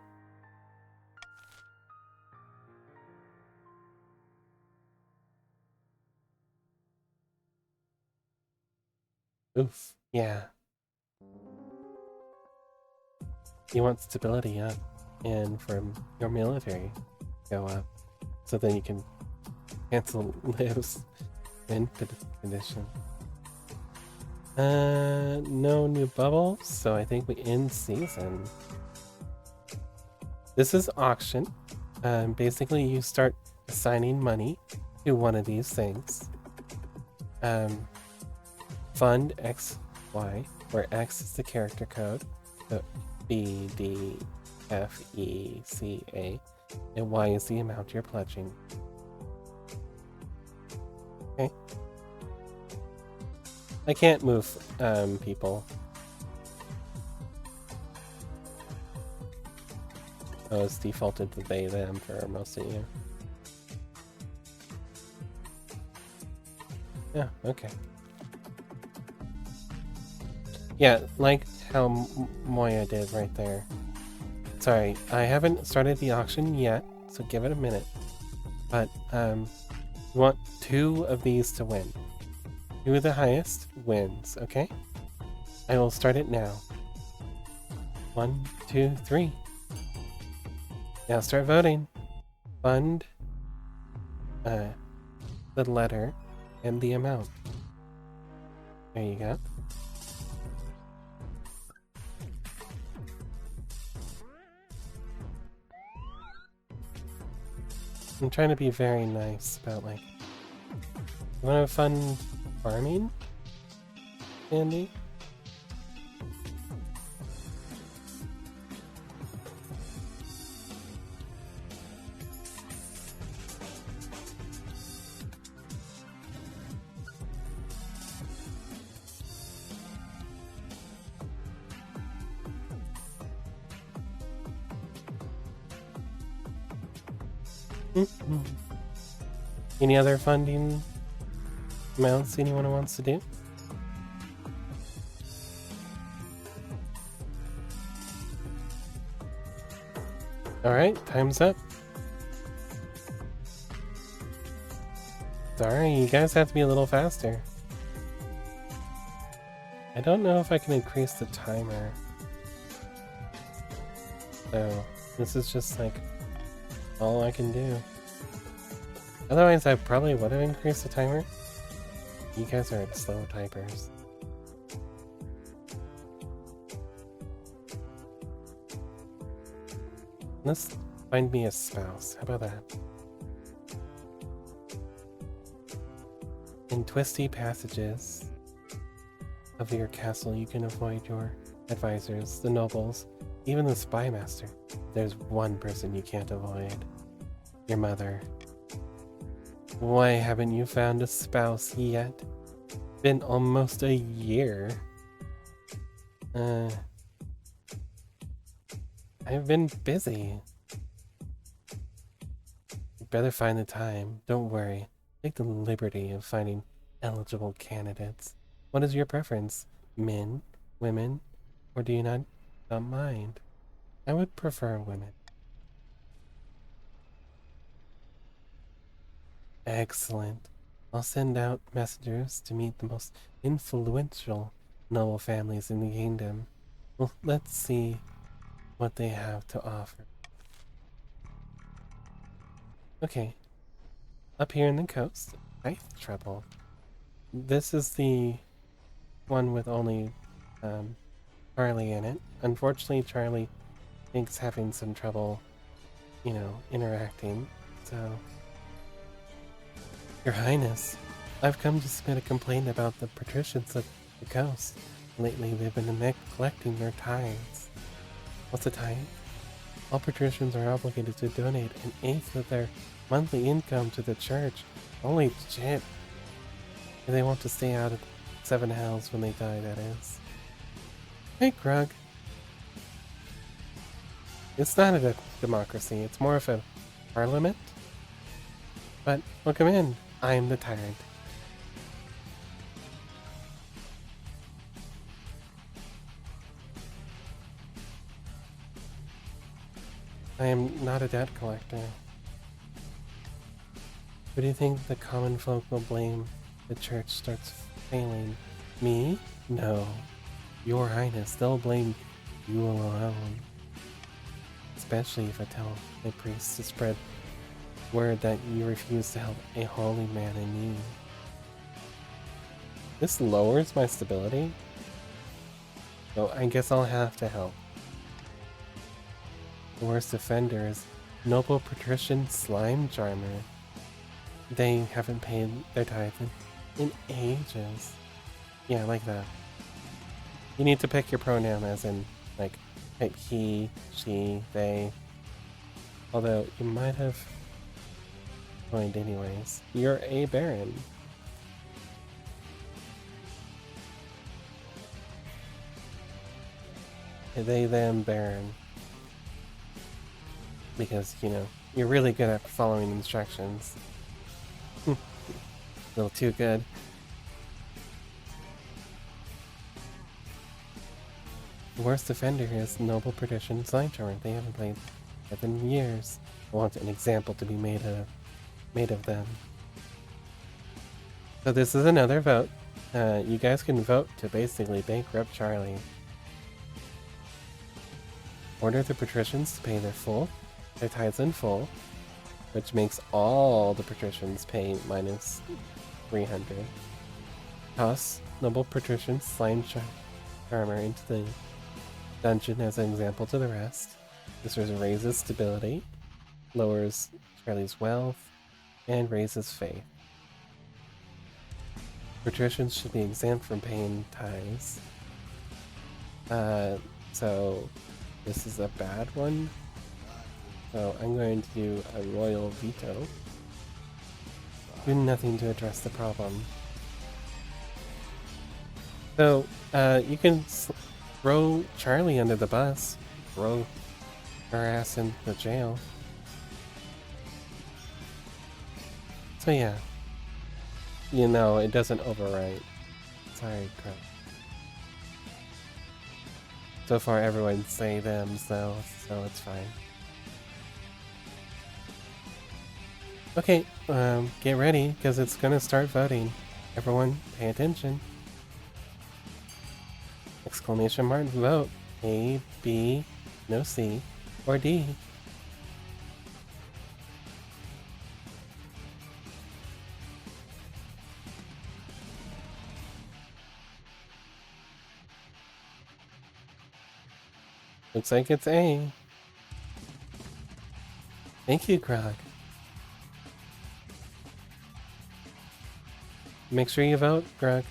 Oof, yeah. You want stability up, and from your military go up, so then you can cancel Liv's win condition. No new bubbles, so I think we end season. This is auction. Basically you start assigning money to one of these things. Fund XY, where X is the character code, so B, D, F, E, C, A, and Y is the amount you're pledging. Okay. I can't move people. Oh, it's defaulted to they, them for most of you. Yeah, okay. Yeah, like how Moya did right there. Sorry, I haven't started the auction yet, so give it a minute. But, you want 2 of these to win. 2 of the highest wins, okay? I will start it now. 1, 2, 3. Now start voting. Fund the letter and the amount. There you go. I'm trying to be very nice about, like, you want to have fun farming, Andy? Any other funding amounts anyone wants to do? Alright, time's up. Sorry, you guys have to be a little faster. I don't know if I can increase the timer. So, this is just like all I can do. Otherwise, I probably would have increased the timer. You guys are slow typers. Let's find me a spouse. How about that? In twisty passages of your castle, you can avoid your advisors, the nobles, even the spy master. There's one person you can't avoid. Your mother. Why haven't you found a spouse yet? Been almost a year. I've been busy. You'd better find the time. Don't worry. Take the liberty of finding eligible candidates. What is your preference? Men, women, or do you not mind? I would prefer women. Excellent. I'll send out messengers to meet the most influential noble families in the kingdom. Well, let's see what they have to offer. Okay. Up here in the coast, Ice Trouble. This is the one with only Charlie in it. Unfortunately, Charlie thinks having some trouble, you know, interacting, so... Your Highness, I've come to submit a complaint about the patricians of the coast. Lately, they've been neglecting their tithes. What's a tithe? All patricians are obligated to donate an eighth of their monthly income to the church. Holy shit. And they want to stay out of 7 hells when they die, that is. Hey, Grug. It's not a democracy, it's more of a parliament. But welcome in. I am the tyrant. I am not a debt collector. Who do you think the common folk will blame the church starts failing? Me? No. Your Highness, they'll blame you alone. Especially if I tell the priests to spread word that you refuse to help a holy man in need. This lowers my stability? So I guess I'll have to help. The worst offender is Noble Patrician Slime Charmer. They haven't paid their tithe in ages. Yeah, like that. You need to pick your pronoun as in, like, type he, she, they. Although, you might have joined anyways. You're a baron. They, them, baron. Because, you know, you're really good at following instructions. A little too good. The worst offender is Noble Patrician Slime Charmer. They haven't played in years. I want an example to be made of them. So this is another vote. You guys can vote to basically bankrupt Charlie. Order the patricians to pay their tithes in full, which makes all the patricians pay minus 300. Toss noble patrician slime charmer into the dungeon as an example to the rest. This raises stability, lowers Charlie's wealth, and raises faith. Patricians should be exempt from paying tithes. So this is a bad one. So I'm going to do a royal veto. Do nothing to address the problem. So you can throw Charlie under the bus, throw her ass in the jail. So yeah, you know, it doesn't overwrite. Sorry, crap. So far everyone's say them, so it's fine. Okay, get ready, because it's gonna start voting. Everyone, pay attention. Exclamation mark, vote. A, B, no C, or D. Looks like it's A. Thank you, Grog. Make sure you vote, Grog.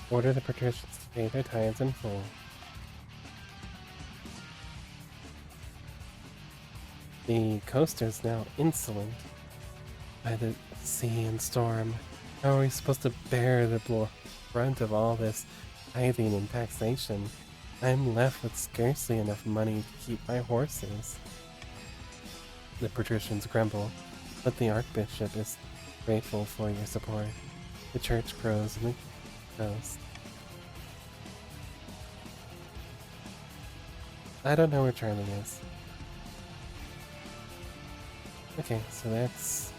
Order the patricians to pay their tithes in full. The coast is now insolent by the sea and storm. How are we supposed to bear the brunt of all this tithing and taxation? I'm left with scarcely enough money to keep my horses. The patricians grumble, but the Archbishop is grateful for your support. The church grows and the coast. I don't know where Charlie is. Okay, so that's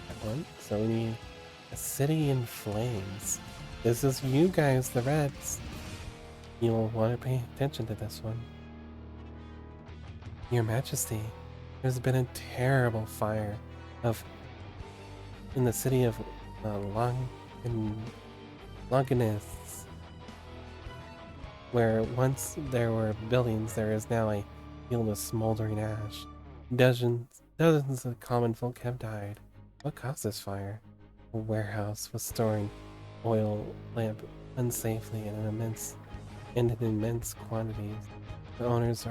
that one. So we need a city in flames. This is you guys, the Reds. You'll want to pay attention to this one. Your Majesty, there's been a terrible fire in the city of Longinus, where once there were buildings, there is now a field of smoldering ash. Dozens of common folk have died. What caused this fire? A warehouse was storing oil lamp unsafely in immense quantities. The owners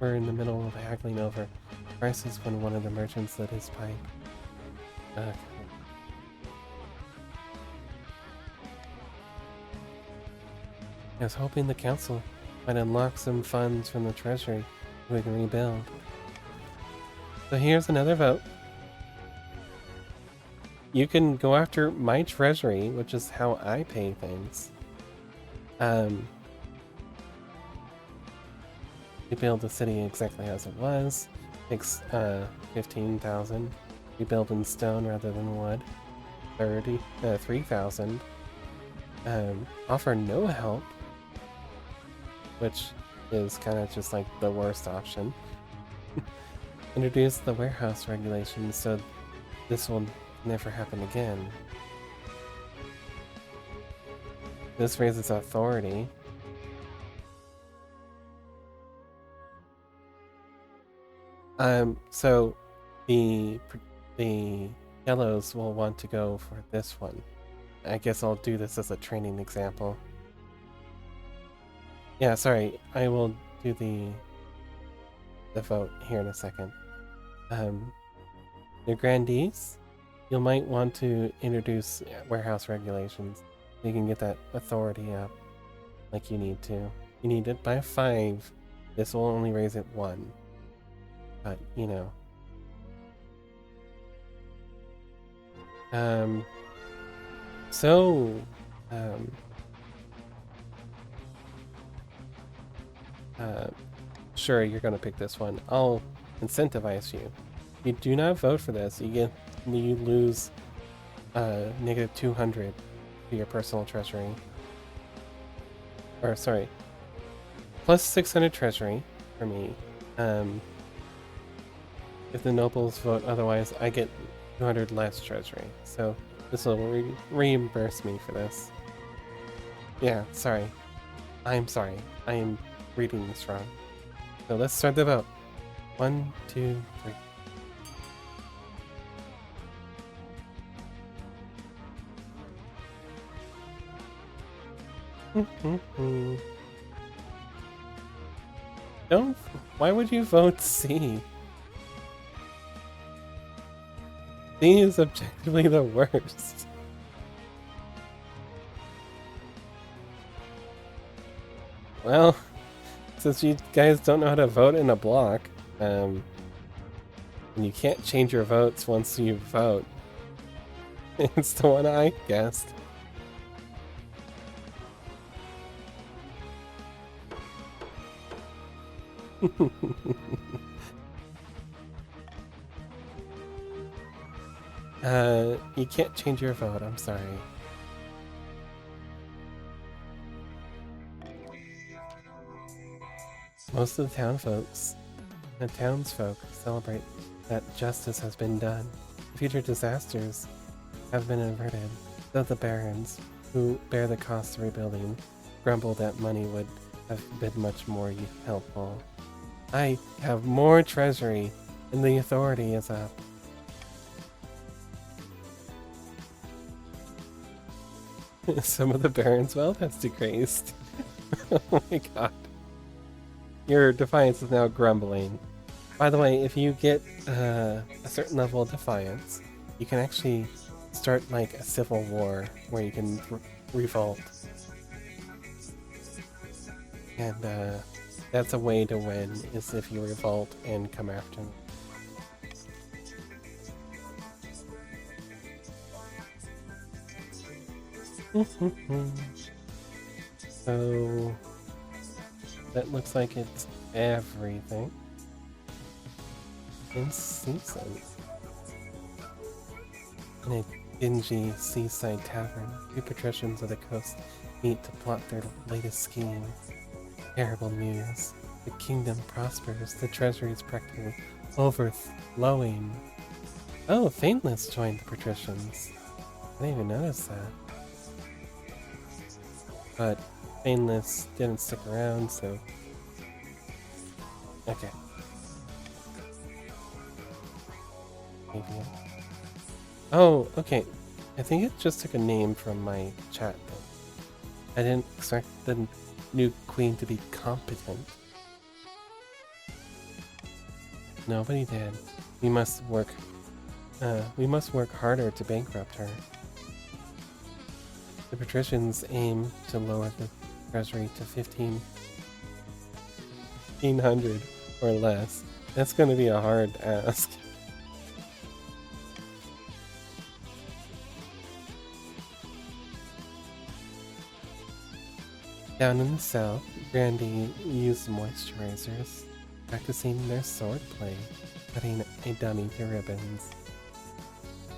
were in the middle of haggling over prices when one of the merchants lit his pipe. I was hoping the council might unlock some funds from the treasury so we can rebuild. So here's another vote. You can go after my treasury, which is how I pay things. Rebuild the city exactly as it was. Takes 15,000. Rebuild in stone rather than wood. 3,000. Offer no help, which is kind of just like the worst option. Introduce the warehouse regulations so this will never happen again. This raises authority. So the yellows will want to go for this one. I guess I'll do this as a training example. Yeah, sorry, I will do the vote here in a second. Your grandees, you might want to introduce warehouse regulations so you can get that authority up like you need to. You need it by 5. This will only raise it 1. But, you know. Sure, you're gonna pick this one. I'll incentivize you. If you do not vote for this, you lose -200 to your personal treasury. or sorry, plus 600 treasury for me. If the nobles vote otherwise, I get 200 less treasury. So this will reimburse me for this. Yeah, sorry. I'm sorry. I am reading this wrong. So let's start the vote. 1, 2, 3. Don't. Why would you vote C? C is objectively the worst. Well, since you guys don't know how to vote in a block, and you can't change your votes once you vote, it's the one I guessed. You can't change your vote, I'm sorry. Most of the townsfolk celebrate that justice has been done. Future disasters have been averted, though the barons, who bear the cost of rebuilding, grumble that money would have been much more helpful. I have more treasury, and the authority is up. Some of the barons' wealth has decreased. Oh my god. Your defiance is now grumbling. By the way, if you get a certain level of defiance, you can actually start like a civil war where you can revolt. And that's a way to win, is if you revolt and come after me. So that looks like it's everything in season. In a dingy seaside tavern, two patricians of the coast meet to plot their latest scheme. Terrible news. The kingdom prospers. The treasury is practically overflowing. Oh, Faintless joined the patricians. I didn't even notice that. But Faintless didn't stick around, so... Okay. Maybe. Oh, okay. I think it just took a name from my chat though. I didn't expect the new queen to be competent. Nobody did. We must work harder to bankrupt her. The patricians aim to lower the treasury to 1,500 or less. That's going to be a hard ask. Down in the south, Grandy used moisturizers, practicing their swordplay, cutting a dummy to ribbons.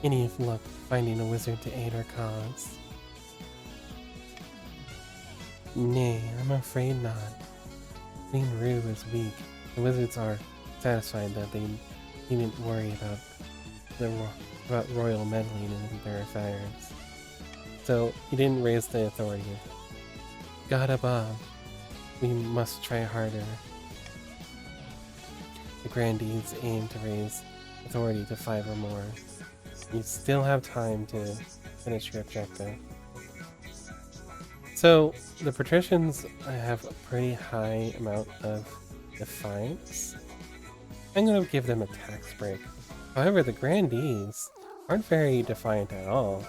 Yennefer looked, finding a wizard to aid her cause. Nay, I'm afraid not. Queen Rue is weak. The wizards are satisfied that they needn't worry about royal meddling in their affairs. So he didn't raise the authority. God above, we must try harder. The grandees aim to raise authority to 5 or more. You still have time to finish your objective. So, the patricians have a pretty high amount of defiance. I'm going to give them a tax break. However, the grandees aren't very defiant at all,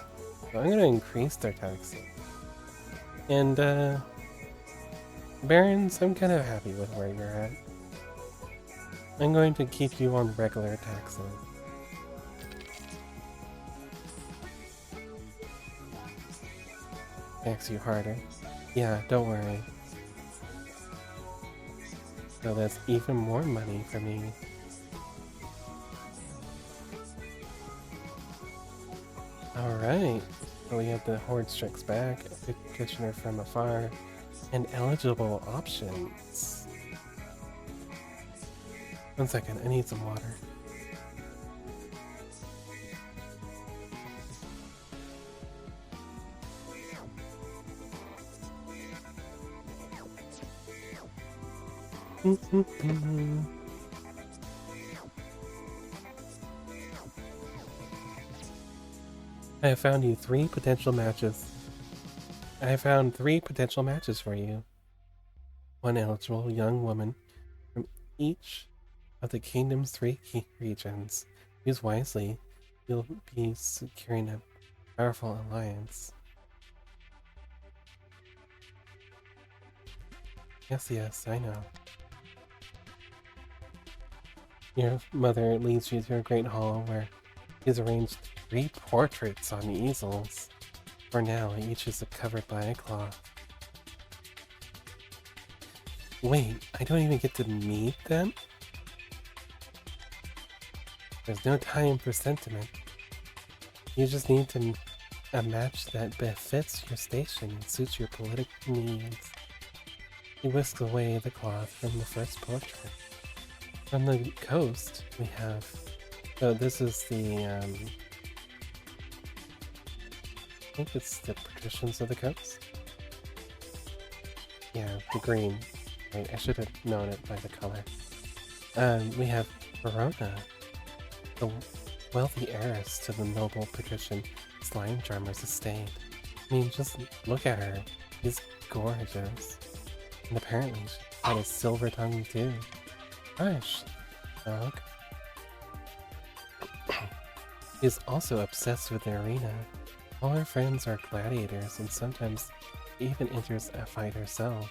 so I'm going to increase their taxes. And, barons, I'm kind of happy with where you're at. I'm going to keep you on regular taxes. Tax you harder. Yeah, don't worry. So that's even more money for me. Alright. So we have the Horde Strikes Back, a petitioner from afar. and eligible options. 1 second, I need some water. I have found you 3 potential matches. I have found 3 potential matches for you. 1 eligible young woman from each of the kingdom's 3 key regions. Use wisely. You'll be securing a powerful alliance. Yes, I know. Your mother leads you to a great hall where she's arranged 3 portraits on easels. For now, each is covered by a cloth. Wait, I don't even get to meet them? There's no time for sentiment. You just need to a match that befits your station and suits your political needs. He whisks away the cloth from the first portrait. From the coast, we have... So this is the, I think it's the patricians of the coast? Yeah, the green. Right, I should have known it by the color. We have Verona, the wealthy heiress to the noble patrician slime charmer's estate. I mean, just look at her. She's gorgeous. And apparently she's got a silver tongue too. Gosh, dog. She's also obsessed with the arena. All her friends are gladiators and sometimes even enters a fight herself.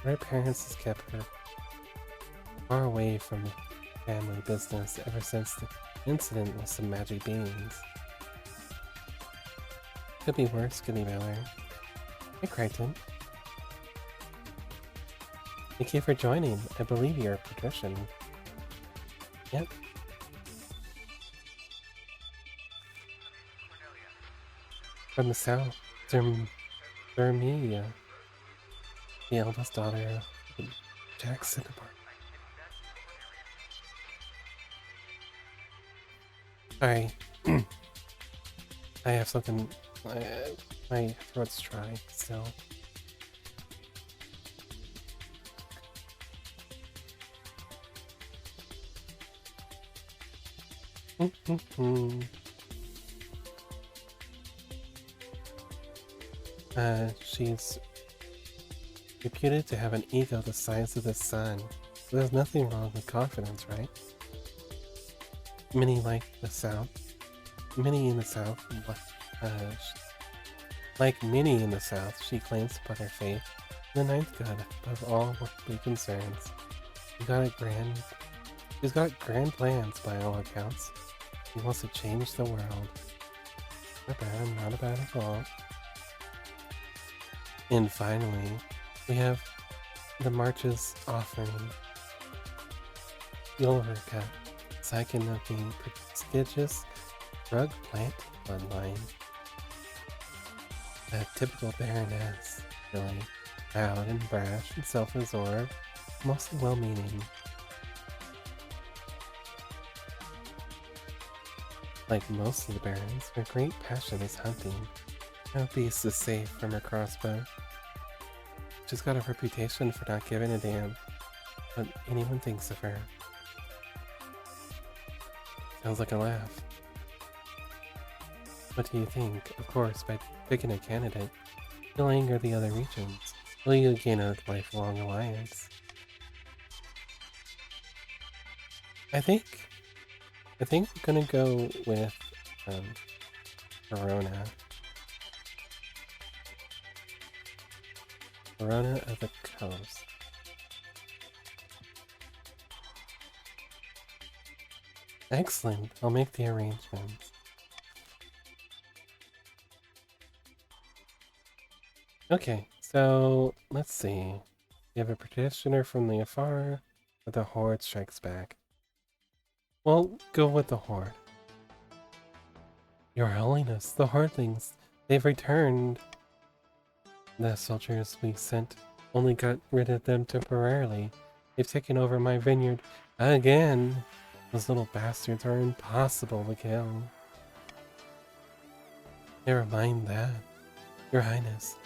Her parents has kept her far away from family business ever since the incident with some magic beans. Could be worse, Goody Miller. Hey, Crichton. Thank you for joining. I believe you're a patrician. Yep. From the south, Dermedia, the eldest daughter of Jackson. Sorry. I have something. My throat's dry still. She's reputed to have an ego the size of the sun. So there's nothing wrong with confidence, right? Many like the South. Many in the South. Like many in the South, she claims to put her faith in the ninth god above all worldly concerns. She's got grand plans by all accounts. She wants to change the world. Not bad, not bad at all. And finally, we have the March's offering. Ulrica, second of the prestigious drug plant bloodline. A typical baroness, really loud and brash and self-absorbed, mostly well-meaning. Like most of the barons, her great passion is hunting. No beast is safe from her crossbow. She's got a reputation for not giving a damn what anyone thinks of her. Sounds like a laugh. What do you think? Of course, by picking a candidate, you'll anger the other regions. Will you gain a lifelong alliance? I think I'm gonna go with Verona. Verona of the coast. Excellent. I'll make the arrangements. Okay, so let's see. You have a petitioner from the afar, or the horde strikes back. Well, go with the horde. Your Holiness, the hordelings, they've returned. The soldiers we sent Only got rid of them temporarily. They've taken over my vineyard again. Those little bastards are impossible to kill. Never mind that, Your Highness.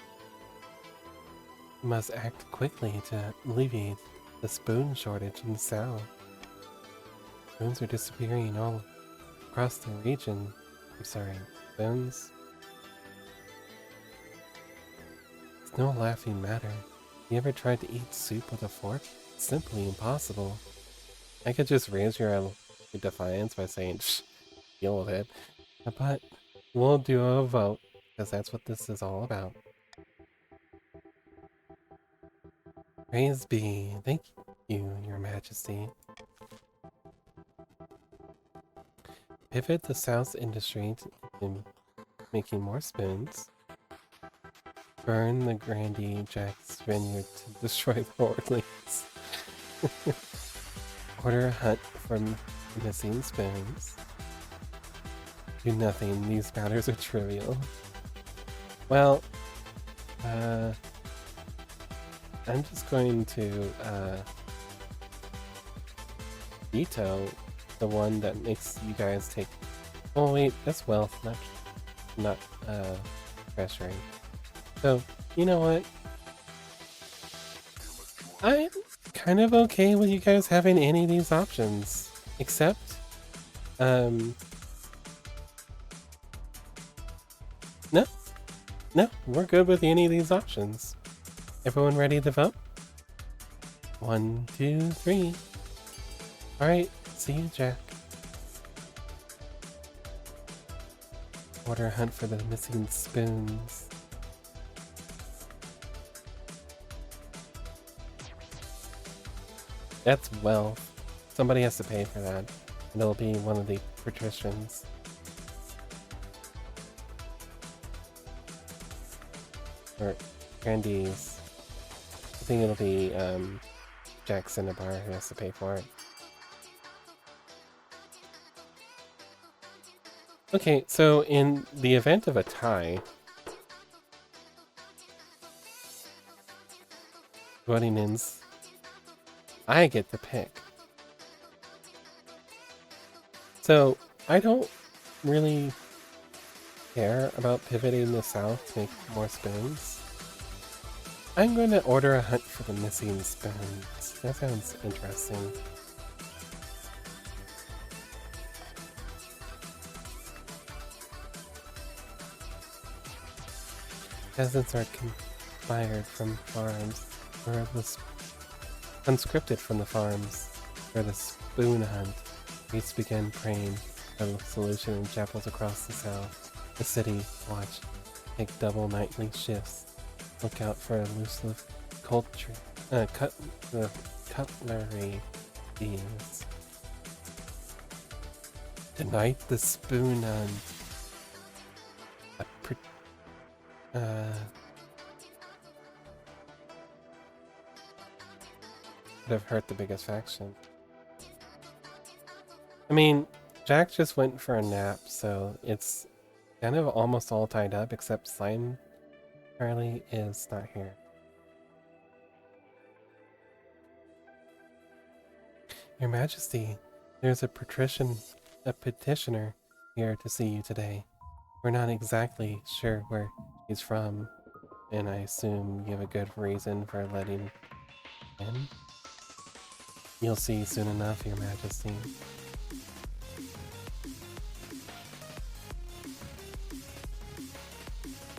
You must act quickly to alleviate the spoon shortage in the south. Spoons are disappearing all across the region. I'm sorry, spoons? It's no laughing matter. You ever tried to eat soup with a fork? It's simply impossible. I could just raise your defiance by saying, shh, deal with it. But we'll do a vote, because that's what this is all about. Praise be. Thank you, Your Majesty. Pivot the South's industry in making more spoons. Burn the Grandee Jack's vineyard to destroy the Orleans. Order a hunt for missing spoons. Do nothing. These matters are trivial. Well, I'm just going to veto the one that makes you guys take. Oh wait, that's wealth, not treasury. So you know what? I'm kind of okay with you guys having any of these options, except no, we're good with any of these options. Everyone ready to vote? 1, 2, 3. Alright, see you, Jack. Order a hunt for the missing spoons. That's wealth. Somebody has to pay for that. And it'll be one of the patricians. Or Grandees. I think it'll be Jack Cinnabar who has to pay for it. Okay, so in the event of a tie, voting ends, I get to pick. So I don't really care about pivoting the south to make more spoons. I'm going to order a hunt for the missing spoons. That sounds interesting. Peasants are conspired from farms, or conscripted from the farms for the spoon hunt. Priests began praying for the solution in chapels across the south. The city watch, take double nightly shifts. Look out for elusive cutlery thieves. Tonight the spoon hunt. Could have hurt the biggest faction. I mean, Jack just went for a nap, so it's kind of almost all tied up, except Slime Charlie is not here. Your Majesty, there's a petitioner here to see you today. We're not exactly sure where he's from, and I assume you have a good reason for letting him in? You'll see soon enough, Your Majesty.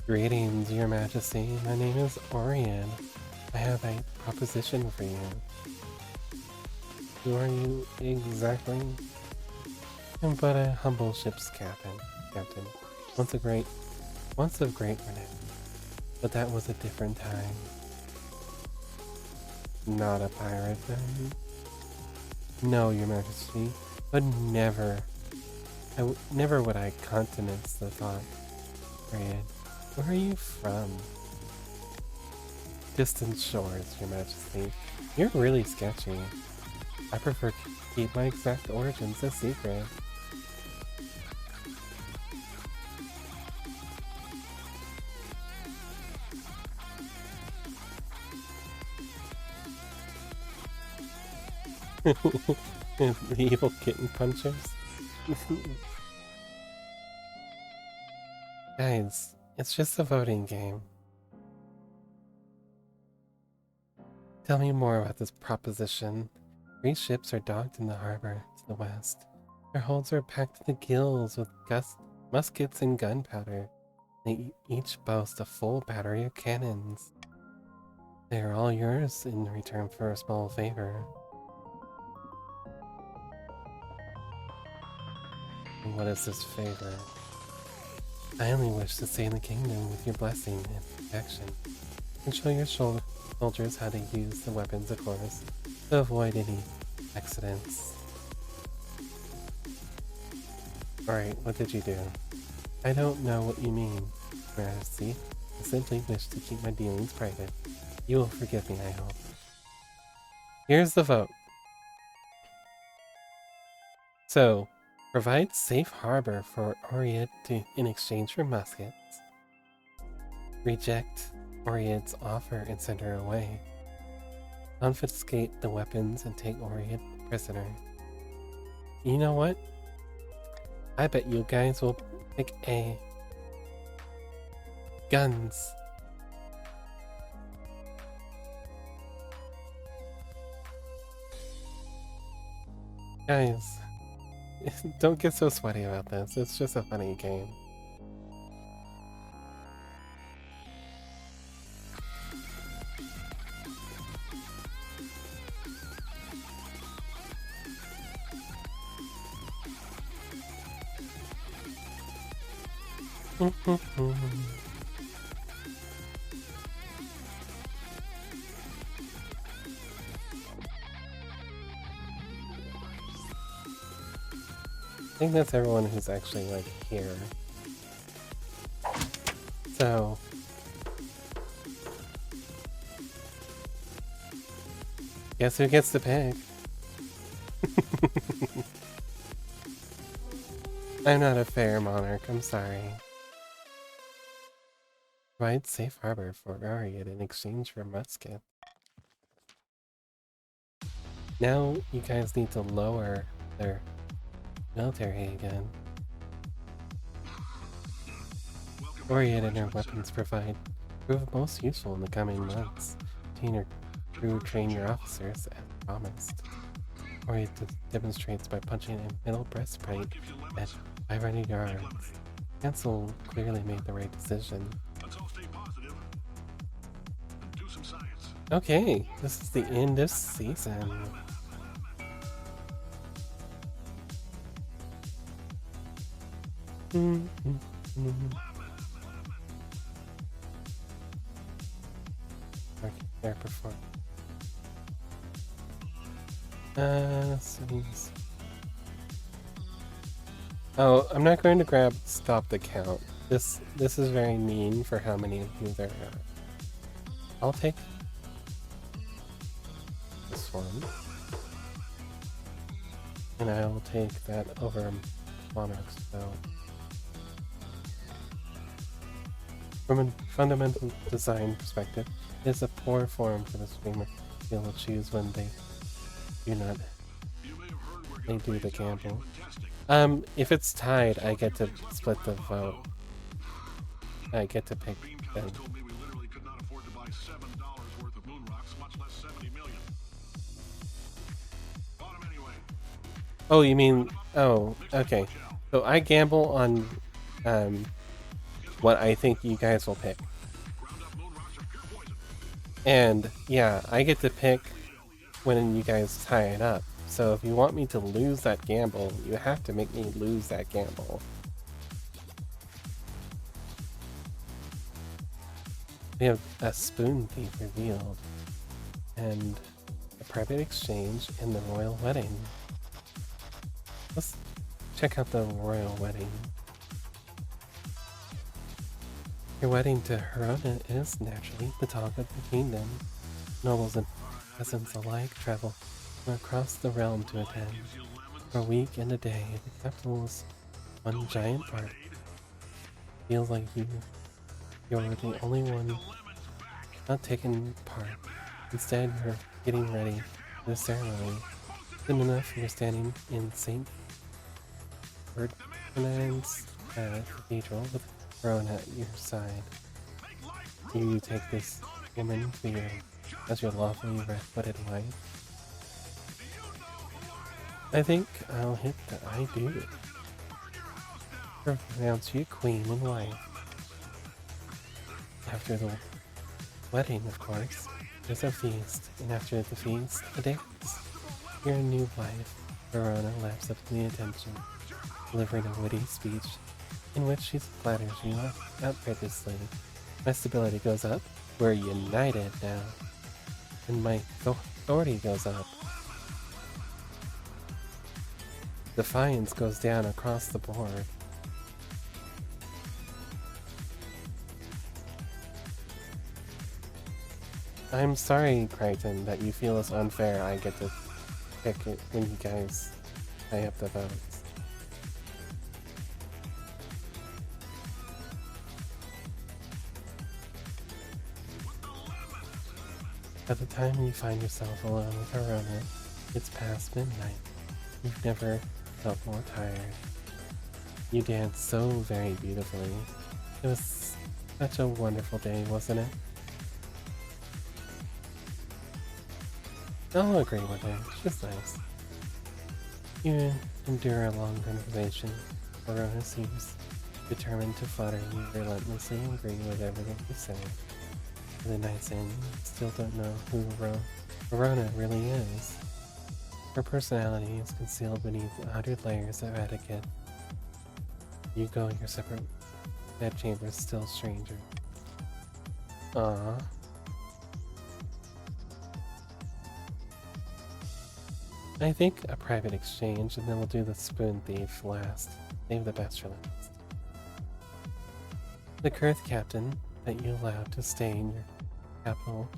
Greetings, Your Majesty. My name is Orion. I have a proposition for you. Who are you exactly? I'm but a humble ship's captain. Once of great renown. But that was a different time. Not a pirate then? No, Your Majesty, but never. Never would I countenance the thought. Period. Where are you from? Distant shores, Your Majesty. You're really sketchy. I prefer to keep my exact origins a secret. The evil kitten punchers. Guys, it's just a voting game. Tell me more about this proposition. 3 ships are docked in the harbor to the west. Their holds are packed to the gills with muskets and gunpowder. They each boast a full battery of cannons. They are all yours in return for a small favor. And what is this favor? I only wish to stay in the kingdom with your blessing and protection, and show your soldiers how to use the weapons, of course, to avoid any accidents. Alright, what did you do? I don't know what you mean, Your Majesty. I simply wish to keep my dealings private. You will forgive me, I hope. Here's the vote. So, provide safe harbor for Oriad in exchange for muskets. Reject Oriad's offer and send her away. Confiscate the weapons and take Oriad prisoner. You know what? I bet you guys will pick A. Guns. Guys, don't get so sweaty about this. It's just a funny game. I think that's everyone who's actually, like, here. So... guess who gets to pick? I'm not a fair monarch, I'm sorry. Provide safe harbor for Ariad in exchange for musket. Now you guys need to lower their military again. Oriad and her weapons prove most useful in the coming months. Train your officers as promised. Oriad demonstrates by punching a middle breastplate at 500 yards. Council clearly made the right decision. Okay, this is the end of season. Okay, there, perform. Settings. Oh, I'm not going to grab stop the count. This is very mean for how many of you there are. I'll take this one. And I'll take that over Monarch's spell. From a fundamental design perspective, it is a poor form for the streamer to be able to choose when they do the gamble. If it's tied, I get to split the vote. I get to pick them. Oh, you mean... oh, okay. So I gamble on what I think you guys will pick. And yeah, I get to pick when you guys tie it up. So if you want me to lose that gamble, you have to make me lose that gamble. We have a spoon thief revealed, and a private exchange in the royal wedding. Let's check out the royal wedding. Your wedding to Herona is naturally the talk of the kingdom. Nobles and peasants alike travel from across the realm to attend. For a week and a day, the capital is one giant park. Feels like you're the only one not taking part. Instead, you're getting ready for the ceremony. Soon enough, you're standing in St. Ferdinand's Cathedral with Verona at your side. Do you take this woman to as your lawfully red-footed wife? I think I'll hit the I do. Pronounce you queen and wife. After the wedding, of course, there's a feast, and after the feast, a dance. Your new wife, Verona, laps up to the attention, delivering a witty speech in which she flatters you outrageously. My stability goes up. We're united now. And my authority goes up. Defiance goes down across the board. I'm sorry, Crichton, that you feel it's unfair I get to pick it when you guys tie up the votes. By the time you find yourself alone with Verona, it's past midnight. You've never felt more tired. You danced so very beautifully. It was such a wonderful day, wasn't it? I'll agree with her. She's nice. You endure a long conversation. Verona seems determined to flatter you relentlessly and agree with everything you say. For the night's end, you still don't know who Verona really is. Her personality is concealed beneath 100 layers of etiquette. You go in your separate bedchambers, still stranger. Aww. I think a private exchange, and then we'll do the spoon thief last. Save the best for last. The Kurth captain that you allowed to stay in your capital,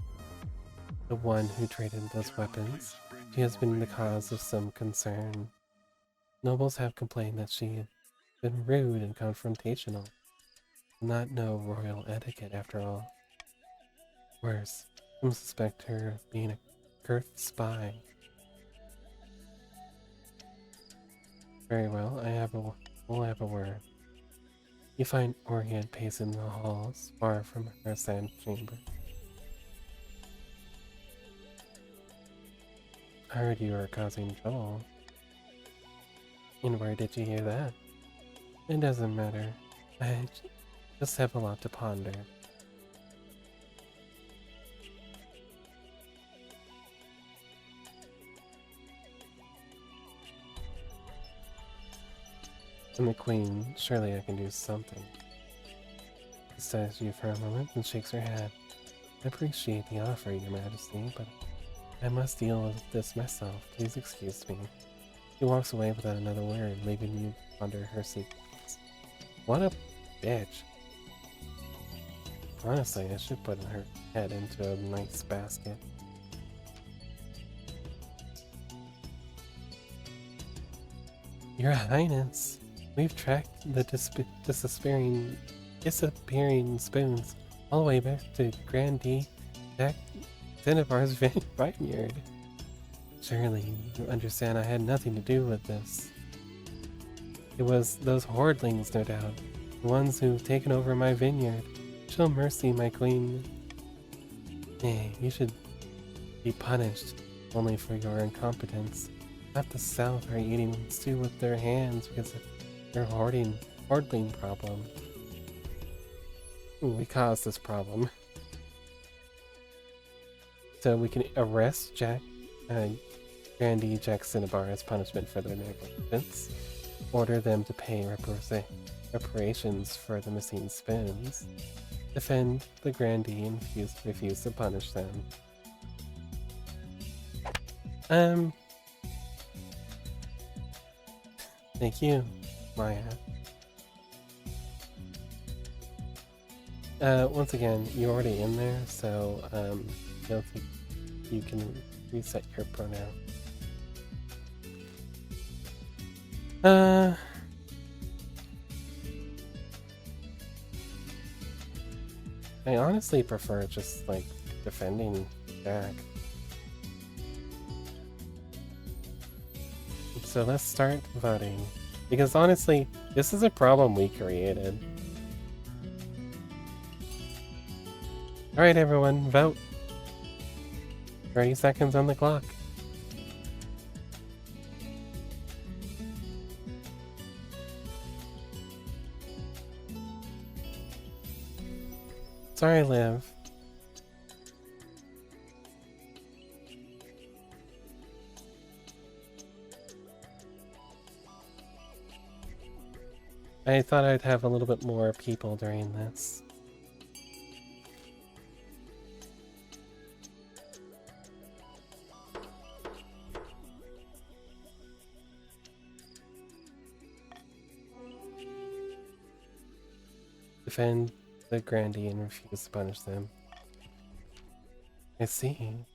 the one who traded those weapons, she has been the cause of some concern. Nobles have complained that she has been rude and confrontational. Not know royal etiquette after all. Worse, some suspect her of being a Kurth spy. Very well, we'll have a word. You find Orchid pacing the halls, far from her sand chamber. I heard you were causing trouble. And where did you hear that? It doesn't matter. I just have a lot to ponder. And the queen, surely I can do something. She studies you for a moment and shakes her head. I appreciate the offer, Your Majesty, but I must deal with this myself. Please excuse me. She walks away without another word, leaving you under her secrets. What a bitch. Honestly, I should put her head into a nice basket. Your Highness, we've tracked the disappearing spoons all the way back to Grandee Jack Cinnabar's vineyard. Surely you understand I had nothing to do with this. It was those hoardlings, no doubt, the ones who've taken over my vineyard. Show mercy, my queen. Nay, you should be punished only for your incompetence. Half the South are eating stew with their hands because of their hoarding hoardling problem. Ooh, we caused this problem. So we can arrest Grandee Jack Cinnabar as punishment for their negligence. Order them to pay reparations for the missing spoons. Defend the Grandee and refuse to punish them. Thank you, Maya. Once again, you're already in there, so I don't think you can reset your pronoun. I honestly prefer just like defending Jack. So let's start voting. Because honestly, this is a problem we created. Alright everyone, vote. 30 seconds on the clock. Sorry, Liv. I thought I'd have a little bit more people during this. Defend the Grandee and refuse to punish them. I see.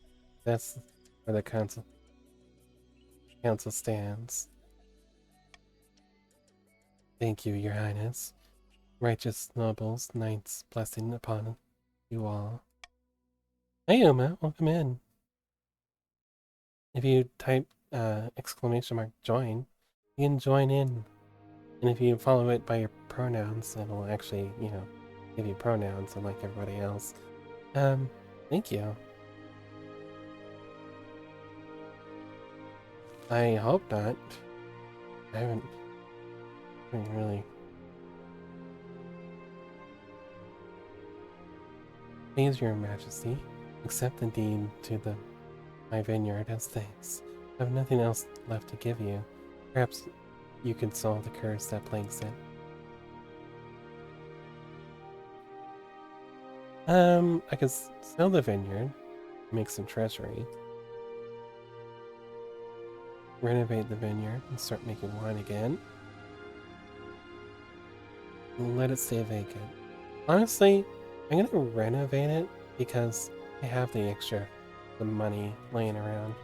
That's where the council stands. Thank you, Your Highness. Righteous nobles, knights, blessing upon you all. Hey, Uma, welcome in. If you type exclamation mark join, you can join in. And if you follow it by your pronouns, it'll actually, you know, give you pronouns unlike everybody else. Thank you. I hope not. I haven't really. Please, Your Majesty, accept the deed to my vineyard as thanks. I have nothing else left to give you. Perhaps you could solve the curse that plagues it. I could sell the vineyard, make some treasury, renovate the vineyard, and start making wine again. And let it stay vacant. Honestly, I'm gonna renovate it because I have the money laying around.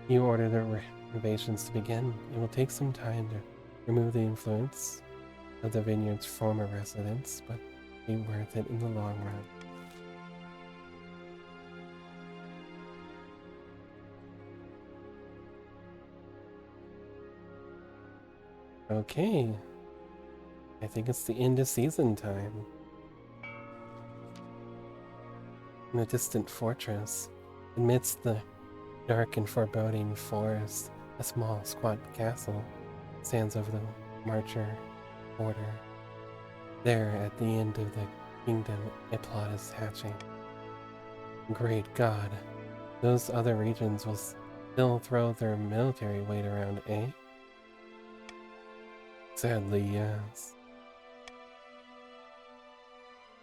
You order the renovations to begin. It will take some time to remove the influence of the vineyard's former residents, but be worth it in the long run. Okay. I think it's the end of season time. In a distant fortress, amidst the dark and foreboding forest, a small, squat castle stands over the Marcher border. There, at the end of the kingdom, a plot is hatching. Great God, those other regions will still throw their military weight around, eh? Sadly, yes.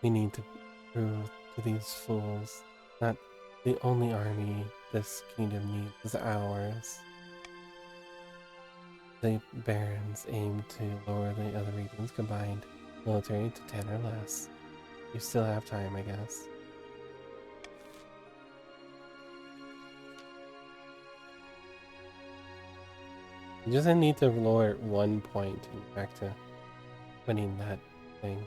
We need to prove to these fools that the only army this kingdom needs is ours. The barons aim to lower the other regions' combined military to 10 or less. You still have time, I guess. You just need to lower it 1 point and back to winning that thing.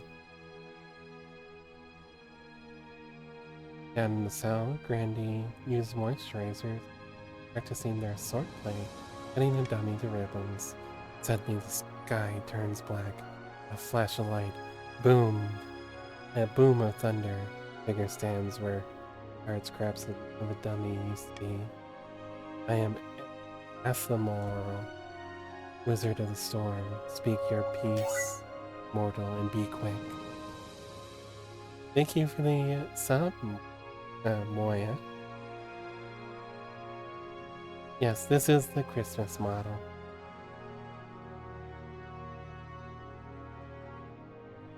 Down in the south, Grandee used moisturizers, practicing their swordplay, cutting a dummy to ribbons. Suddenly the sky turns black. A flash of light. Boom! A boom of thunder. Figure stands where hard scraps of a dummy used to be. I am Athamor, Wizard of the Storm. Speak your peace, mortal, and be quick. Thank you for the sub, Moya. Yes, this is the Christmas model.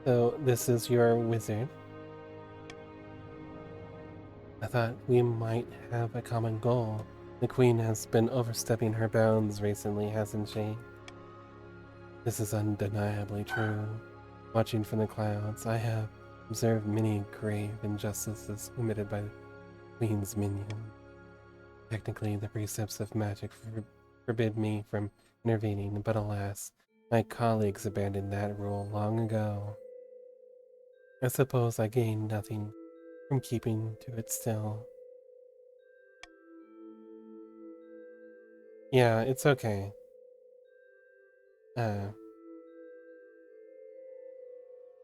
So this is your wizard. I thought we might have a common goal. The queen has been overstepping her bounds recently, hasn't she? This is undeniably true. Watching from the clouds, I have observed many grave injustices committed by the queen's minion. Technically, the precepts of magic forbid me from intervening, but alas, my colleagues abandoned that rule long ago. I suppose I gained nothing from keeping to it still. Yeah, it's okay.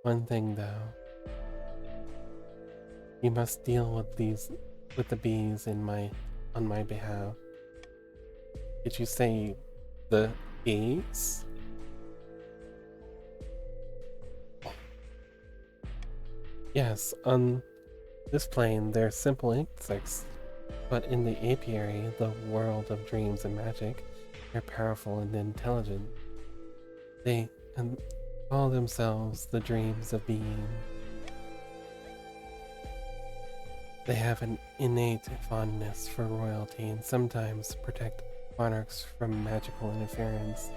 One thing though, you must deal with the bees on my behalf. Did you say the bees? Yes, on this plane they're simple insects, but in the apiary, the world of dreams and magic, they're powerful and intelligent. They call themselves the dreams of being. They have an innate fondness for royalty and sometimes protect monarchs from magical interference,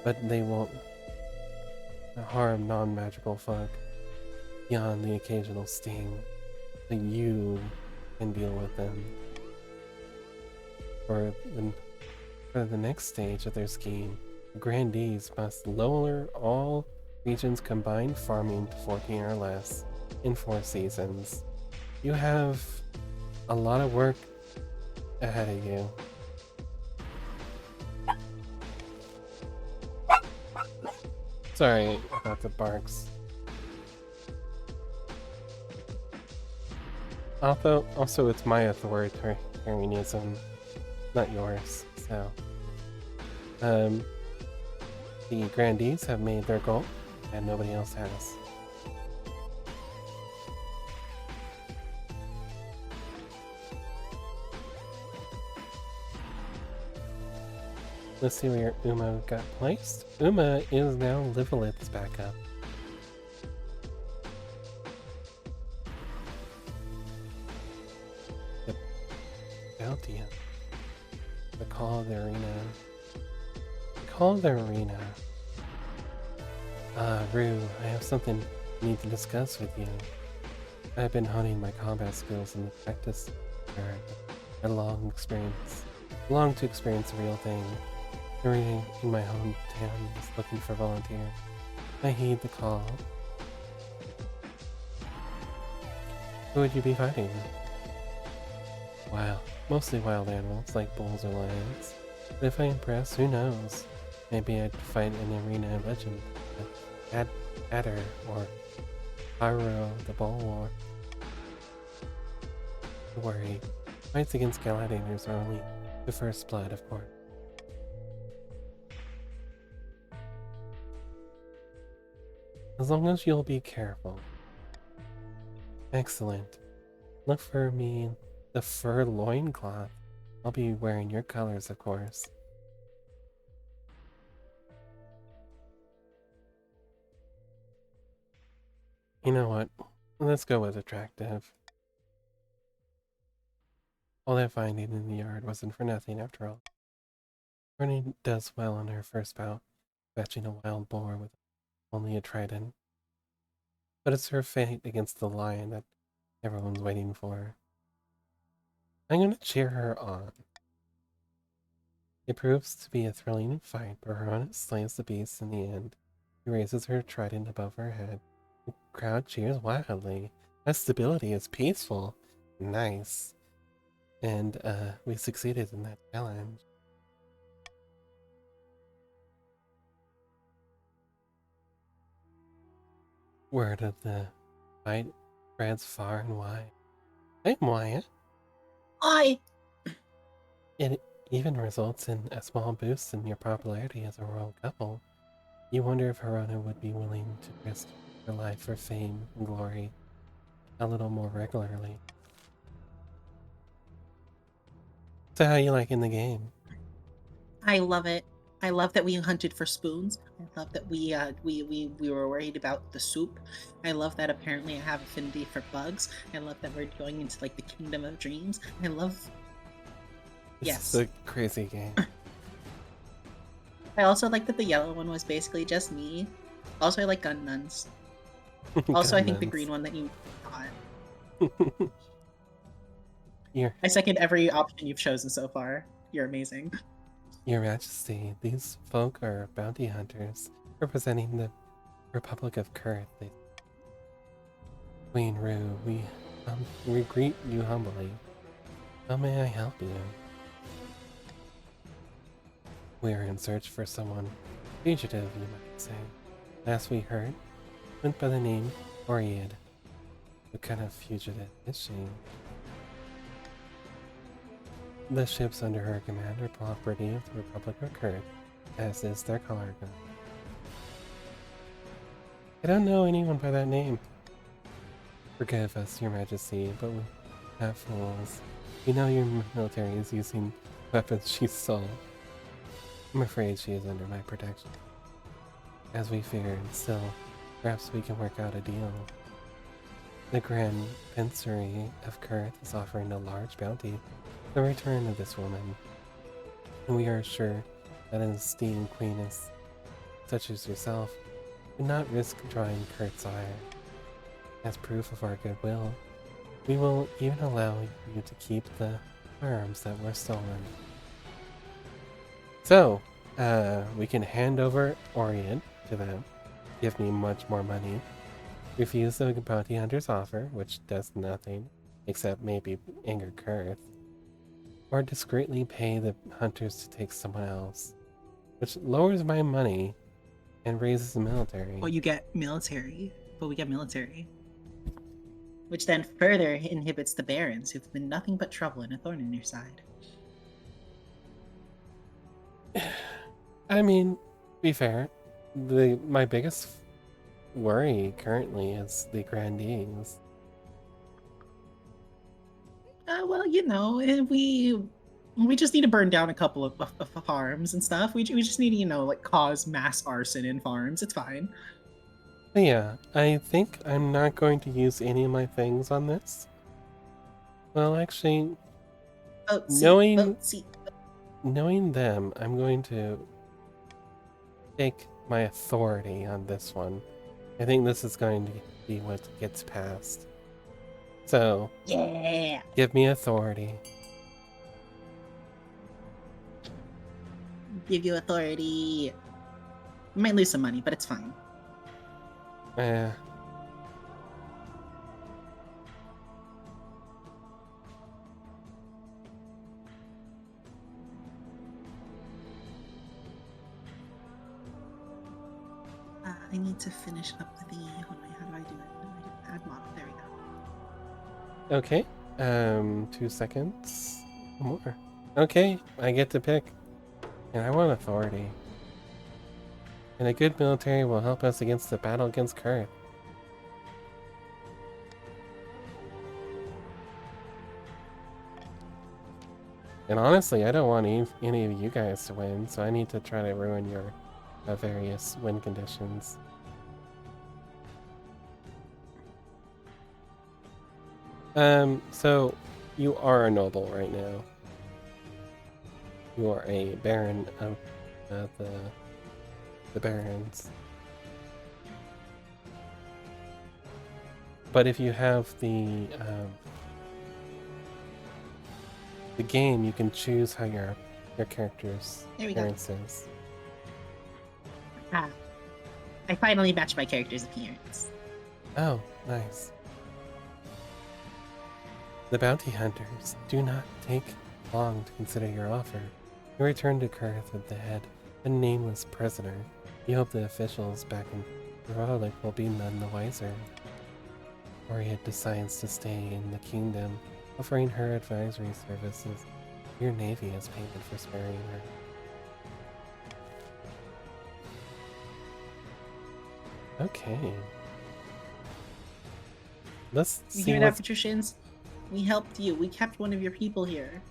but they won't harm non-magical folk beyond the occasional sting. So you can deal with them. For the next stage of their scheme, the grandees must lower all regions' combined farming to 14 or less in 4 seasons. You have a lot of work ahead of you. Sorry about the barks. Also, it's my authoritarianism, not yours. So, the grandees have made their goal, and nobody else has. Let's see where Uma got placed. Uma is now Livelith's backup. The bounty. The call of the arena. The call of the arena. Rue, I have something I need to discuss with you. I've been honing my combat skills in the practice yard. I long to experience the real thing. The arena in my hometown is looking for volunteers. I heed the call. Who would you be fighting? Mostly wild animals like bulls or lions. But if I impress, who knows? Maybe I'd fight an arena legend, Adder or Pyro the Bull War. Don't worry, fights against gladiators are only the first blood, of course. As long as you'll be careful. Excellent. Look for me the fur loincloth. I'll be wearing your colors, of course. You know what? Let's go with attractive. All that finding in the yard wasn't for nothing after all. Bernie does well on her first bout, fetching a wild boar with only a trident. But it's her fate against the lion that everyone's waiting for. I'm gonna cheer her on. It proves to be a thrilling fight, but her opponent slays the beast in the end. She raises her trident above her head. The crowd cheers wildly. That stability is peaceful. Nice. And we succeeded in that challenge. Word of the fight spreads far and wide. Hey, Maya. Hi. It even results in a small boost in your popularity as a royal couple. You wonder if Harona would be willing to risk her life for fame and glory a little more regularly. So how you liking the game? I love it. I love that we hunted for spoons. I love that we were worried about the soup. I love that apparently I have affinity for bugs. I love that we're going into like the kingdom of dreams. I love This is yes. a crazy game. I also like that the yellow one was basically just me. Also I like gun nuns. Also I think the green one that you got. I second every option you've chosen so far. You're amazing. Your Majesty, these folk are bounty hunters representing the Republic of Kurth. Queen Rue, we greet you humbly. How may I help you? We are in search for someone fugitive, you might say. Last we heard, went by the name Oriad. What kind of fugitive is she? The ships under her command are property of the Republic of Kurth, as is their cargo. I don't know anyone by that name. Forgive us, Your Majesty, but we have fools. We know your military is using weapons she stole. I'm afraid she is under my protection. As we feared, still, perhaps we can work out a deal. The Grand Rueversary of Kurth is offering a large bounty for the return of this woman, and we are sure that an esteemed queen such as yourself would not risk drawing Kurth's ire. As proof of our goodwill, we will even allow you to keep the arms that were stolen. So, we can hand over Orient to them, give me much more money, refuse the bounty hunter's offer, which does nothing except maybe anger Kurth, or discreetly pay the hunters to take someone else, which lowers my money and raises the military. Well, you get military, but we get military. Which then further inhibits the barons, who've been nothing but trouble and a thorn in your side. I mean, be fair, my biggest worry currently is the grandees. Well, you know, we just need to burn down a couple of farms and stuff. We just need to, you know, like cause mass arson in farms. It's fine. But yeah, I think I'm not going to use any of my things on this. Well, actually, knowing them, I'm going to take my authority on this one. I think this is going to be what gets passed. So, yeah, give me authority. Give you authority. You might lose some money, but it's fine. Eh. I need to finish up the thingy. How do I do it? Add model. There we go. Okay. 2 seconds. More. Okay, I get to pick. And I want authority. And a good military will help us against the battle against Kurth. And honestly, I don't want any of you guys to win, so I need to try to ruin your various win conditions. So you are a noble right now. You are a baron of the barons. But if you have the game, you can choose how your character's appearance is. I finally matched my character's appearance. Oh, nice. The bounty hunters do not take long to consider your offer. You return to Kurth with the head of a nameless prisoner. You hope the officials back in the Republic will be none the wiser. Oriad decides to stay in the kingdom, offering her advisory services. Your navy as payment for sparing her. Okay. Let's see. You hear that, patricians? We helped you. We kept one of your people here.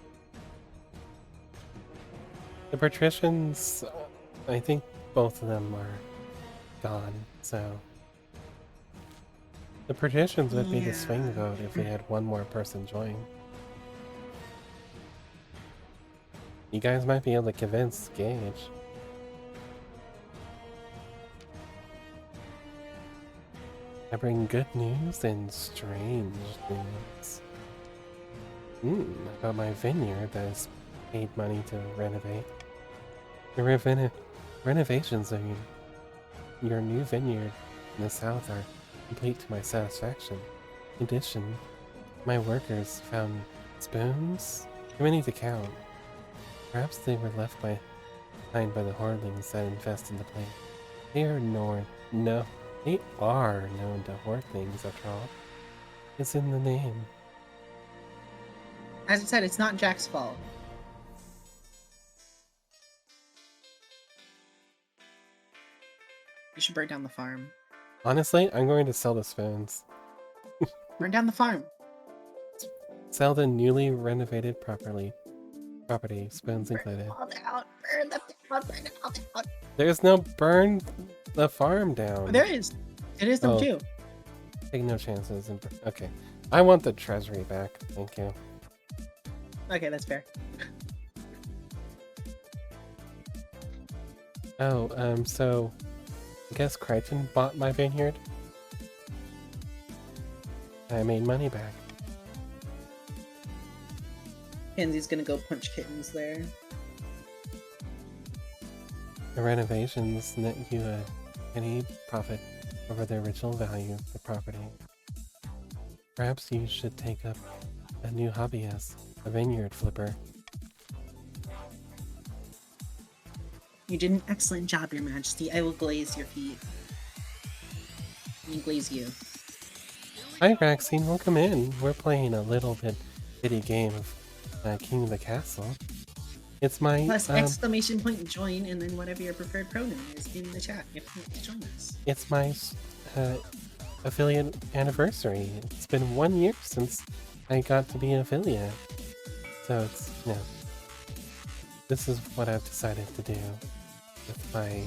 The patricians, I think both of them are gone, so... The patricians would be the swing vote if we had one more person join. You guys might be able to convince Gage. I bring good news and strange news. About my vineyard that has paid money to renovate. The renovations of your new vineyard in the south are complete to my satisfaction. In addition, my workers found spoons, too many to count. Perhaps they were left by Signed by the hordelings that infested the place. They are no, they are known to hoard things after all. It's in the name. As I said, it's not Jack's fault. You should burn down the farm. Honestly, I'm going to sell the spoons. Burn down the farm. Sell the newly renovated property, spoons Burn included. them all down. Burn them down. Burn them all down. There's no burn the farm down. There is. It is them too. Take no chances. Okay. I want the treasury back. Thank you. Okay, that's fair. Oh, so I guess Crichton bought my vineyard. I made money back. Pansy's gonna go punch kittens there. The renovations net you any profit over the original value of the property. Perhaps you should take up a new hobby as a vineyard flipper. You did an excellent job, Your Majesty. I will glaze your feet. I glaze you. Hi, Maxine. Welcome in. We're playing a little bitty game of King of the Castle. It's my Plus exclamation point join and then whatever your preferred pronoun is in the chat if you want to join us. It's my affiliate anniversary. It's been 1 year since I got to be an affiliate. So it's, this is what I've decided to do with my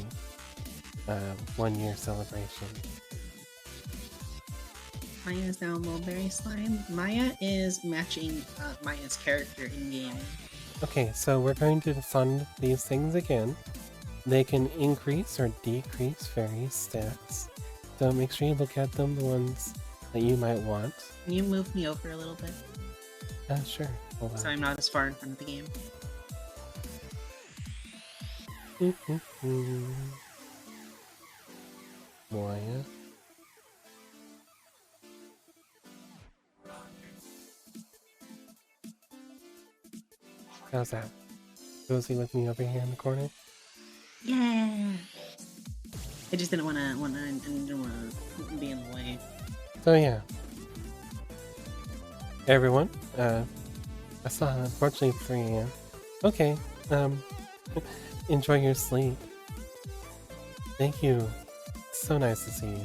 1 year celebration. Maya is now Mulberry Slime. Maya is matching Maya's character in game. Okay, so we're going to fund these things again. They can increase or decrease various stats. So make sure you look at them, the ones that you might want. Can you move me over a little bit? Sure. Hold on. So I'm not as far in front of the game. Maya. How's that? Cozy with me over here in the corner? Yeah. I just didn't want to be in the way. So yeah. Hey everyone, I saw unfortunately 3 AM. Okay, enjoy your sleep. Thank you. It's so nice to see you.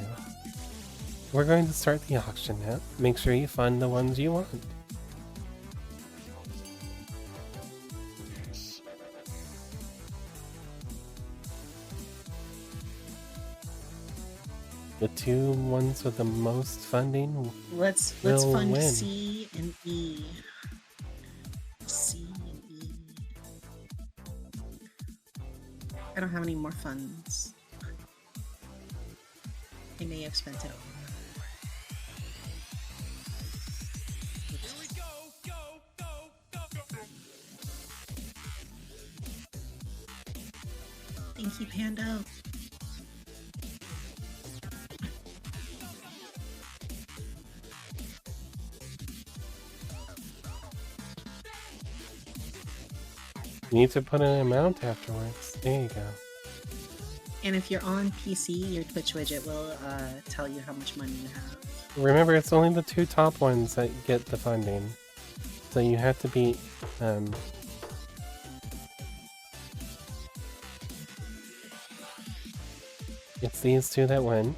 We're going to start the auction now. Make sure you fund the ones you want. The 2 ones with the most funding Let's will fund win. C and E. C and E. I don't have any more funds. I may have spent it all. Thank you, Pando. You need to put an amount afterwards. There you go. And if you're on PC, your Twitch widget will tell you how much money you have. Remember, it's only the 2 top ones that get the funding. So you have to beat, it's these 2 that win.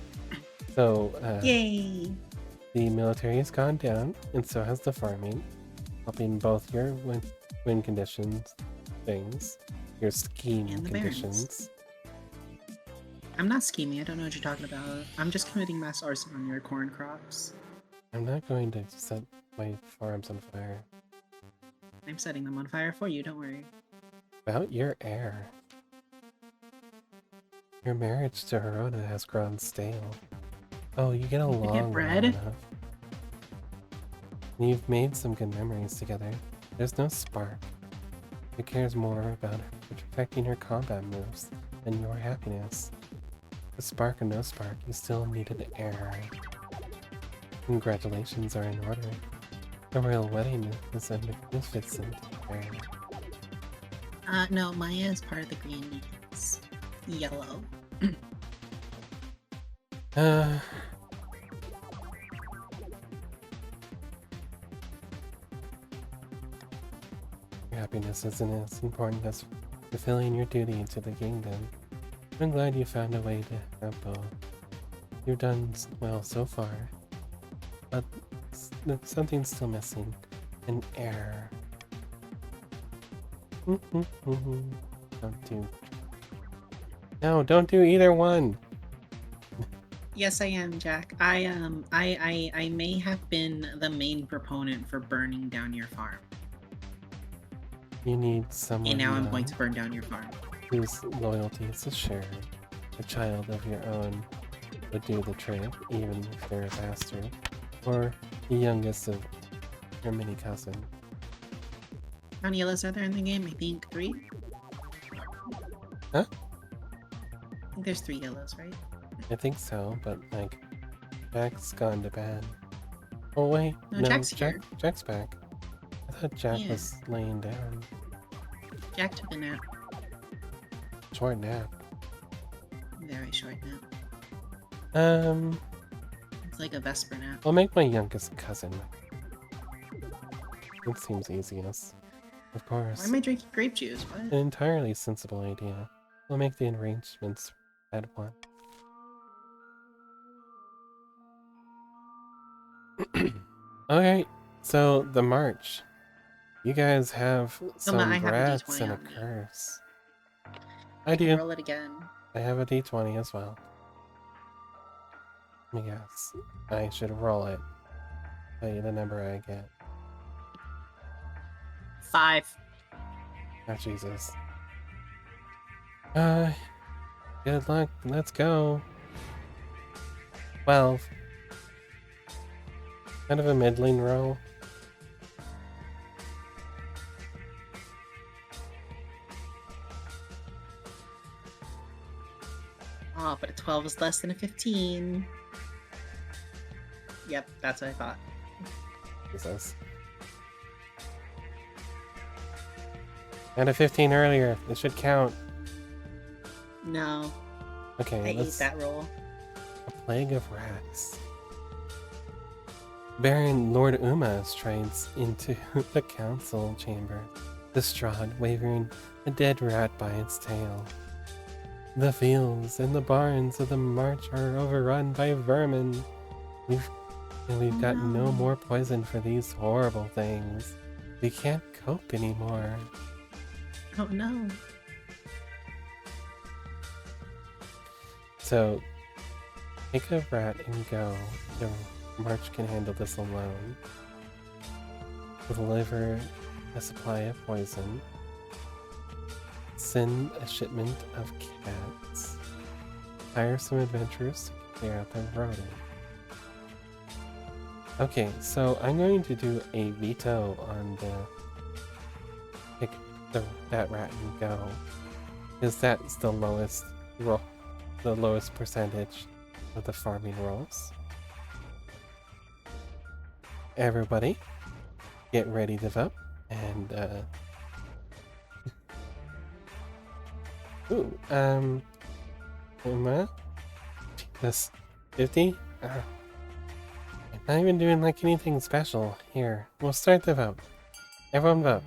So, Yay! the military has gone down, and so has the farming, helping both your win conditions things, your scheme And the conditions. I'm not scheming, I don't know what you're talking about. I'm just committing mass arson on your corn crops. I'm not going to set my farms on fire. I'm setting them on fire for you, don't worry. About your heir. Your marriage to Hirota has grown stale. Oh, you get along well bread? enough. You've made some good memories together. There's no spark. Who cares more about perfecting her combat moves than your happiness? With spark or no spark, you still need an heir. Congratulations are in order. The royal wedding is a magnificent affair. No, Maya is part of the green. It's yellow. Uh, your happiness isn't as important as fulfilling your duty to the kingdom. I'm glad you found a way to have both. You've done well so far, but something's still missing. An error. Don't do... No, don't do either one! Yes, I am, Jack. I may have been the main proponent for burning down your farm. You need someone And now I'm going to burn down your farm. whose loyalty is shared. A child of your own would do the trick, even if they're a bastard. Or the youngest of your mini cousin. How many yellows are there in the game? I think 3? Huh? I think there's 3 yellows, right? I think so, but like, Jack's gone to bed. Oh wait, no, Jack's here. Jack's back. I thought Jack was laying down. Jack took a nap. Short nap. Very short nap. It's like a Vesper nap. I'll make my youngest cousin. It seems easiest. Of course. Why am I drinking grape juice? What? An entirely sensible idea. I'll make the arrangements at once. Alright, so the march. You guys have some rats and a curse. I do. Roll it again. I have a d20 as well. Let me guess. I should roll it. Tell you the number I get. 5. Oh, Jesus. Good luck. Let's go. 12. Kind of a middling roll. Oh, but a 12 is less than a 15. Yep, that's what I thought. Jesus. And a 15 earlier. It should count. No. Okay, I ate that roll. A plague of rats. Baron Lord Uma strides into the council chamber, distraught, waving a dead rat by its tail. The fields and the barns of the march are overrun by vermin. We've got no more poison for these horrible things. We can't cope anymore. Oh no. So, take a rat and go. The march can handle this alone. Deliver a supply of poison. Send a shipment of cats. Hire some adventurers to clear out the rodent. Okay, so I'm going to do a veto on the that rat and go, because that's the lowest roll, the lowest percentage of the farming rolls. Everybody, get ready to vote, and ooh, this 50. I'm not even doing like anything special here. We'll start the vote. Everyone vote.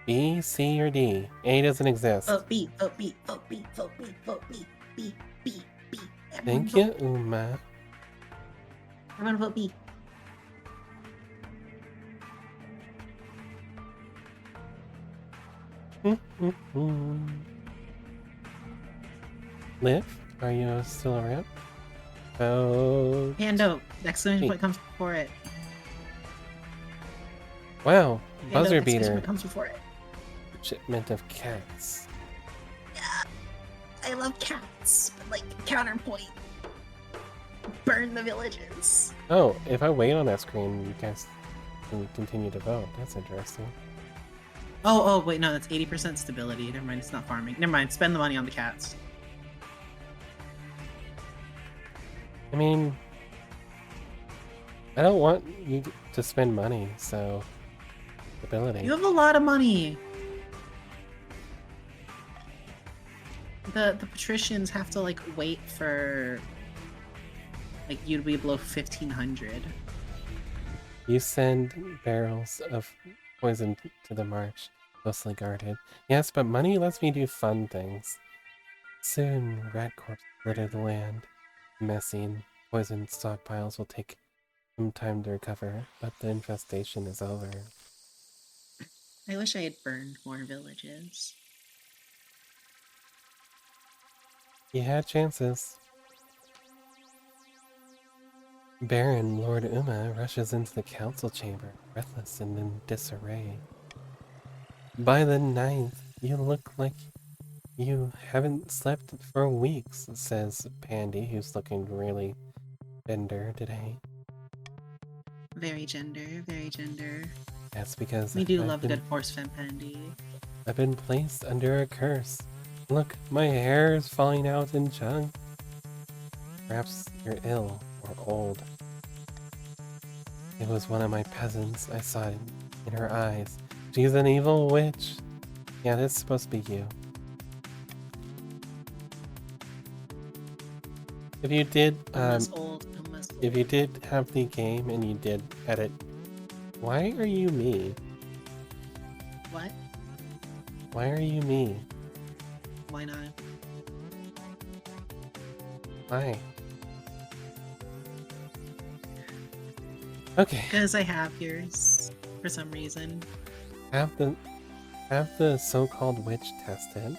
B, C, or D? A doesn't exist. Vote B, vote B, vote B, vote B, vote B, B, B, B. Thank you, Uma. I'm gonna vote B. Liv, are you still around? Oh. Pando, exclamation point comes before it. Wow, Pando, buzzer exclamation beater. point comes before it. Shipment of cats. Yeah, I love cats, but like counterpoint. Burn the villages. Oh, if I wait on that screen, you guys can continue to vote. That's interesting. Oh, wait, no, that's 80% stability. Never mind, it's not farming. Never mind, spend the money on the cats. I mean, I don't want you to spend money, so stability. You have a lot of money. The patricians have to like wait for like you to be below 1500. You send barrels of poison to the marsh, closely guarded. Yes, but money lets me do fun things. Soon, rat corpses litter the land. Messy and poisoned stockpiles will take some time to recover, but the infestation is over. I wish I had burned more villages. You had chances. Baron Lord Uma rushes into the council chamber, breathless and in disarray. By the 9th, you look like you haven't slept for weeks, says Pandy, who's looking really bender today. Very gender, very gender. That's because We do love a good horse femme pandy. I've been placed under a curse. Look, my hair is falling out in chunks. Perhaps you're ill or old. It was one of my peasants. I saw it in her eyes. She's an evil witch. Yeah, this is supposed to be you. If you did, if you did have the game and you did edit, why are you me? What? Why are you me? Why not? Why? Okay. Because I have yours for some reason. Have the so-called witch tested.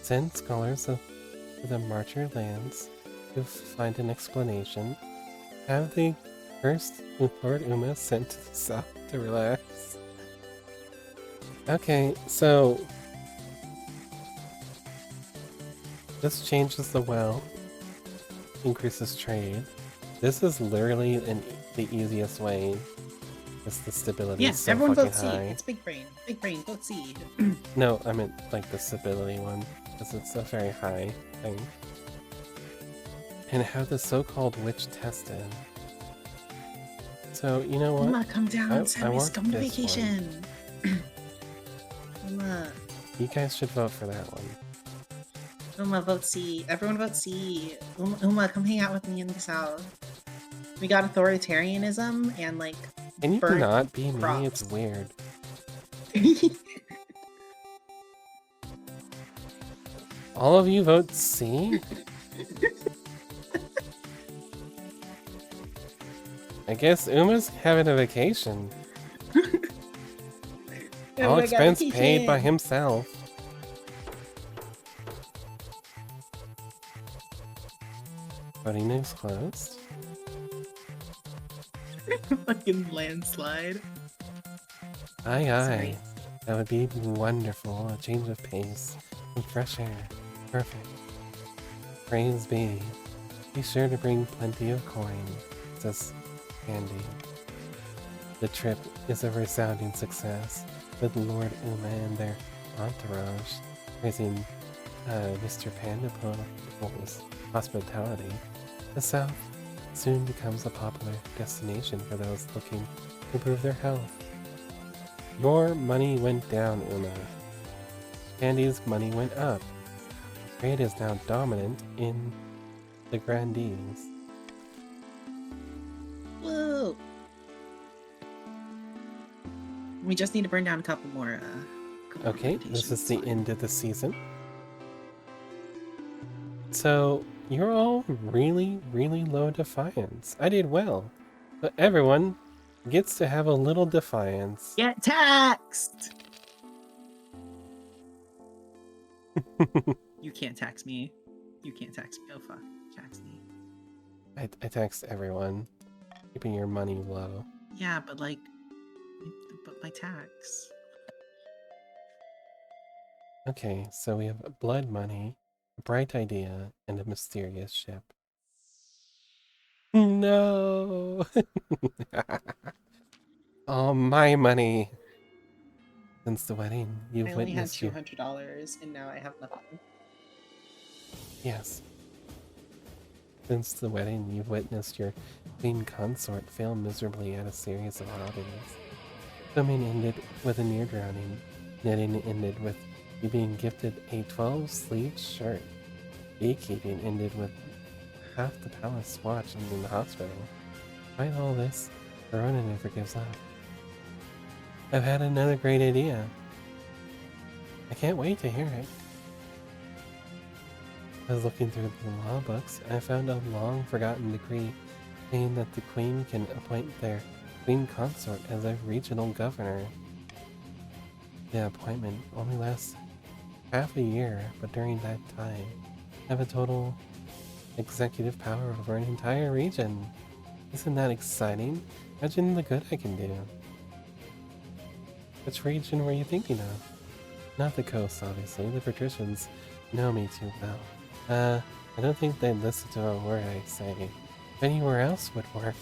Send scholars to the Marcher lands to find an explanation. Have the cursed Lord Uma sent to the south to relax. Okay, so this changes the well, increases trade. This is literally the easiest way. It's the stability is so everyone fucking vote high. C. It's big brain. Big brain, vote C. No, I meant like the stability one, because it's a very high thing. And have the so-called witch tested. So, you know what? Uma, come down, send me scum to this vacation. Uma. You guys should vote for that one. Uma, vote C. Everyone vote C. Uma, come hang out with me in the south. We got authoritarianism and like Can you not be crops. me? It's weird. All of you vote C? I guess Uma's having a vacation. All expense paid by himself. Voting is closed. Fucking landslide. Aye, Sorry. aye. That would be wonderful. A change of pace. Some fresh air. Perfect. Praise be. Be sure to bring plenty of coin, says Andy. The trip is a resounding success, with Lord Uma and their entourage praising Mr. Panda for his hospitality. The South soon becomes a popular destination for those looking to improve their health. Your money went down, Uma. Andy's money went up. Trade is now dominant in the Grandees. Whoa! We just need to burn down a couple more. Okay, this is the end of the season. So, you're all really, really low defiance. I did well. But everyone gets to have a little defiance. Get taxed! You can't tax me. You can't tax me. Oh fuck. Tax me. I taxed everyone, keeping your money low. Yeah, but like, but my tax. Okay, so we have blood money, a bright idea, and a mysterious ship. No! All my money! Since the wedding, you've I only had witnessed your... $200 and now I have nothing. Yes. Since the wedding, you've witnessed your queen consort fail miserably at a series of oddities. Swimming ended with a near drowning. Knitting ended with you being gifted a 12-sleeved shirt. Beekeeping ended with half the palace watch in the hospital. Despite all this, Verona never gives up. I've had another great idea. I can't wait to hear it. I was looking through the law books, and I found a long-forgotten decree saying that the queen can appoint their queen consort as a regional governor. The appointment only lasts half a year, but during that time, I have a total executive power over an entire region. Isn't that exciting? Imagine the good I can do. Which region were you thinking of? Not the coast, obviously. The patricians know me too well. I don't think they'd listen to a word I say. If anywhere else would work.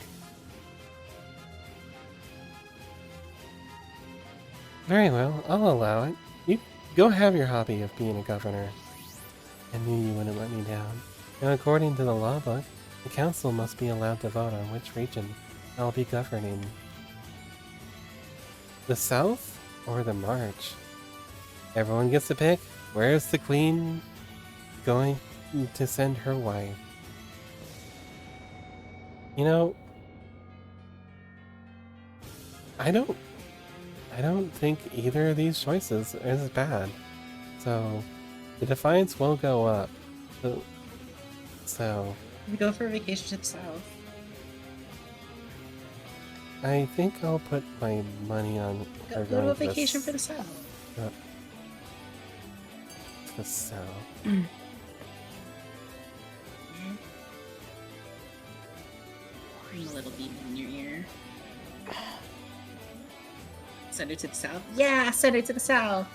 Very well, I'll allow it. You go have your hobby of being a governor. I knew you wouldn't let me down. Now, according to the law book, the council must be allowed to vote on which region I'll be governing. The South or the March? Everyone gets to pick. Where's the queen going to send her wife? You know, I don't think either of these choices is bad. So, the defiance will go up. So We go for a vacation to the south. I think I'll put my money on her Go to going a vacation for the south. to the south. I'm a little beat in your ear. Send her to the south? Yeah, send her to the south.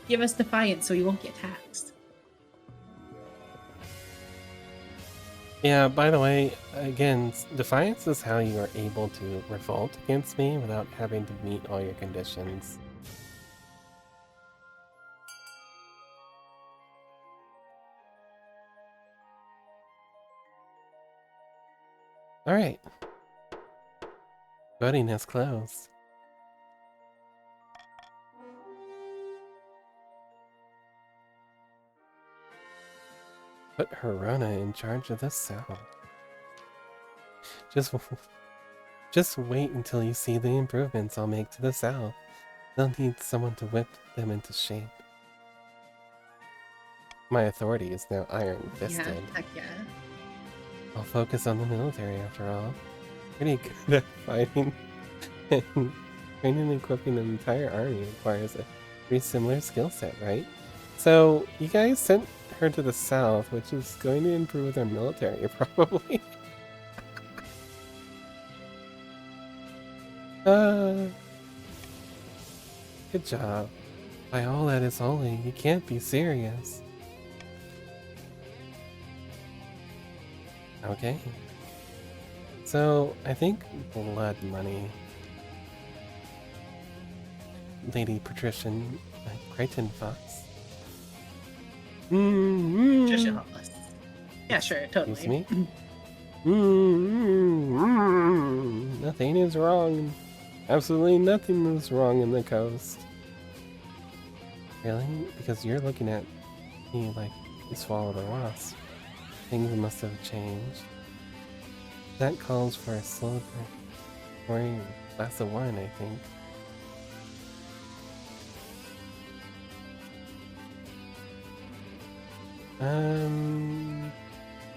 Give us defiance so we won't get taxed. Yeah, by the way, again, defiance is how you are able to revolt against me without having to meet all your conditions. Alright. Voting has closed. Put Herona in charge of the south. Just wait until you see the improvements I'll make to the south. They'll need someone to whip them into shape. My authority is now iron-fisted. Yeah, heck yeah. I'll focus on the military after all. Pretty good at fighting. And training and equipping an entire army requires a pretty similar skill set, right? So, you guys sent her to the south, which is going to improve their military, probably. Good job. By all that is holy, you can't be serious. Okay. So, I think blood money. Lady Patrician Crichton Fox. Just help us. Yeah, sure, totally. Excuse me? Nothing is wrong. Absolutely nothing is wrong in the coast. Really? Because you're looking at me like you swallowed a wasp. Things must have changed. That calls for a celebratory glass of wine, I think.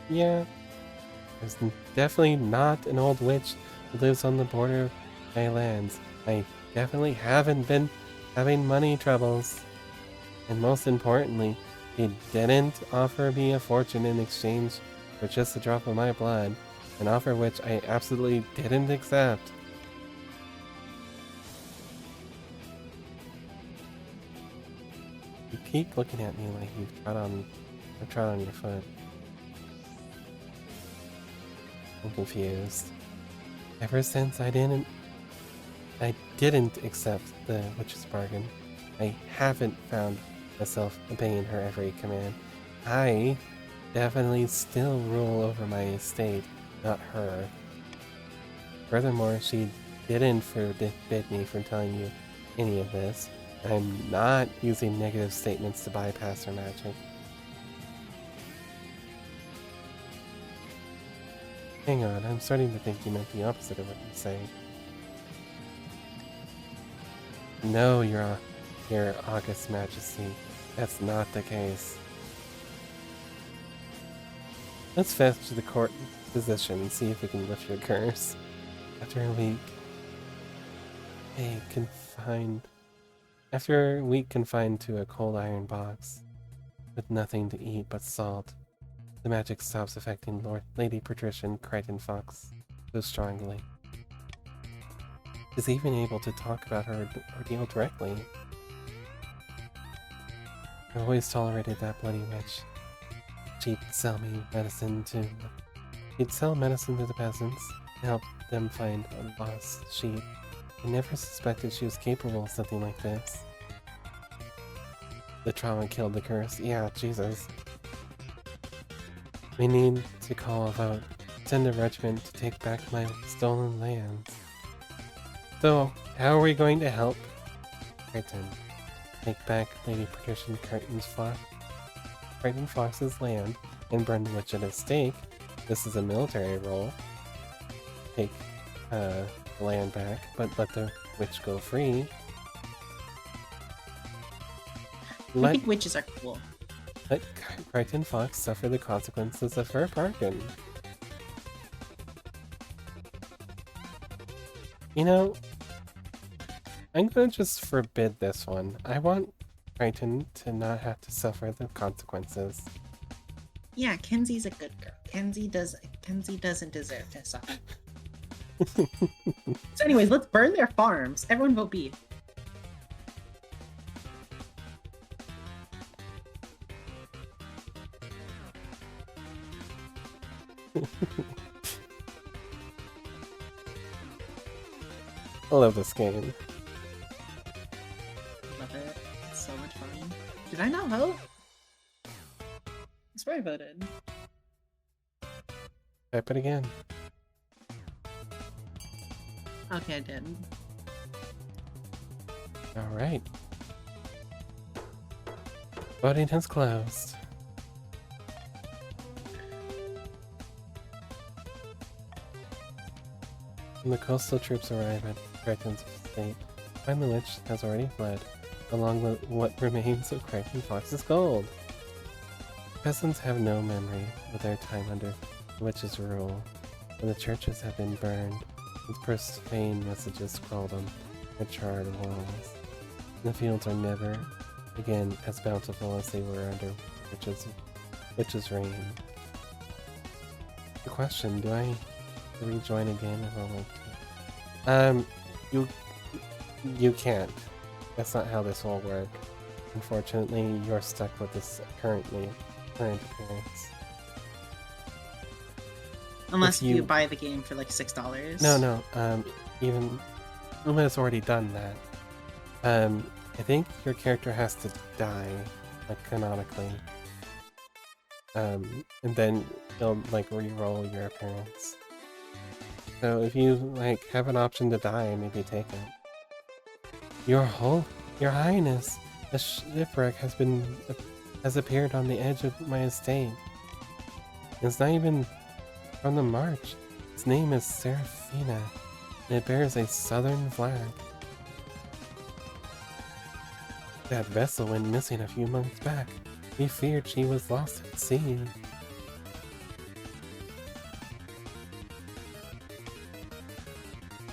Yeah. There's definitely not an old witch who lives on the border of my lands. I definitely haven't been having money troubles. And most importantly, he didn't offer me a fortune in exchange for just a drop of my blood, an offer which I absolutely didn't accept. You keep looking at me like you've trod on your foot. I'm confused. Ever since I didn't accept the witch's bargain, I haven't found myself obeying her every command. I definitely still rule over my estate, not her. Furthermore, she didn't forbid me from telling you any of this. I'm not using negative statements to bypass her magic. Hang on, I'm starting to think you meant the opposite of what you say. No, your August Majesty, that's not the case. Let's fetch the court physician and see if we can lift your curse. After a week confined to a cold iron box, with nothing to eat but salt, the magic stops affecting Lady Patrician Crichton Fox so strongly. Is even able to talk about her ordeal directly. I've always tolerated that bloody witch. She'd sell medicine to the peasants to help them find a lost sheep. I never suspected she was capable of something like this. The trauma killed the curse. Yeah, Jesus. We need to call a vote. Send a regiment to take back my stolen lands. So, how are we going to help Crichton take back Lady Patrician Crichton Fox's land and burn the witch at his stake? This is a military role. Take the land back, but let the witch go free. I think witches are cool. Let Crichton Fox suffer the consequences of her bargain. You know, I'm gonna just forbid this one. I want Crichton to not have to suffer the consequences. Yeah, Kenzie's a good girl. Kenzie doesn't deserve to suffer. So anyways, let's burn their farms. Everyone vote B. I love this game. Love it. It's so much fun. Did I not vote? I swear I voted. Type it again. Okay, I did. Alright. Voting has closed. When the coastal troops arrive at Crichton's estate, find the witch has already fled, along with what remains of Crichton Fox's gold. Peasants have no memory of their time under the witch's rule, and the churches have been burned, with profane messages scrawled on the charred walls. The fields are never again as bountiful as they were under witch's reign. The question, do I rejoin again if I like to? You can't. That's not how this will work. Unfortunately, you're stuck with this current appearance. Unless you buy the game for like $6. No. Even Uma's already done that. I think your character has to die, like canonically. And then you'll like re-roll your appearance. So if you like have an option to die, maybe take it. Your Highness, a shipwreck has appeared on the edge of my estate. It's not even from the march. Its name is Seraphina, and it bears a southern flag. That vessel went missing a few months back. We feared she was lost at sea.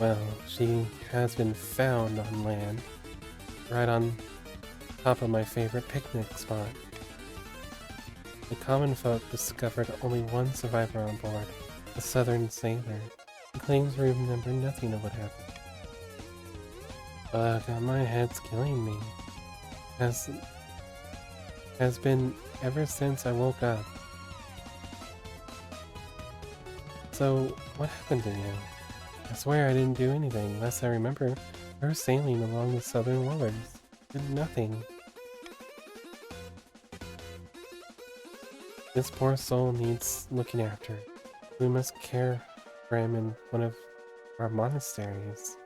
Well, she has been found on land, right on top of my favorite picnic spot. The common folk discovered only one survivor on board, a southern sailor. He claims to remember nothing of what happened. God, my head's killing me. Has been ever since I woke up. So, what happened to you? I swear I didn't do anything, unless I remember we were sailing along the southern waters. Did nothing. This poor soul needs looking after. We must care for him in one of our monasteries.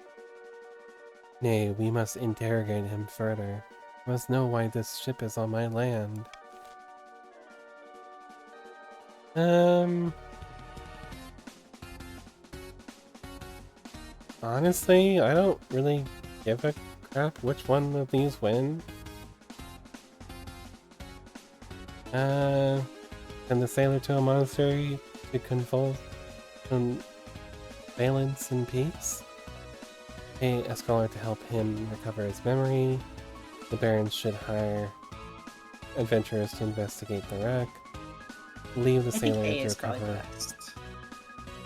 Nay, we must interrogate him further. We must know why this ship is on my land. Honestly, I don't really give a crap which one of these win. Send the sailor to a monastery to convulse valence in peace. Pay a scholar to help him recover his memory. The barons should hire adventurers to investigate the wreck. Leave the I think sailor A to is probably recover best.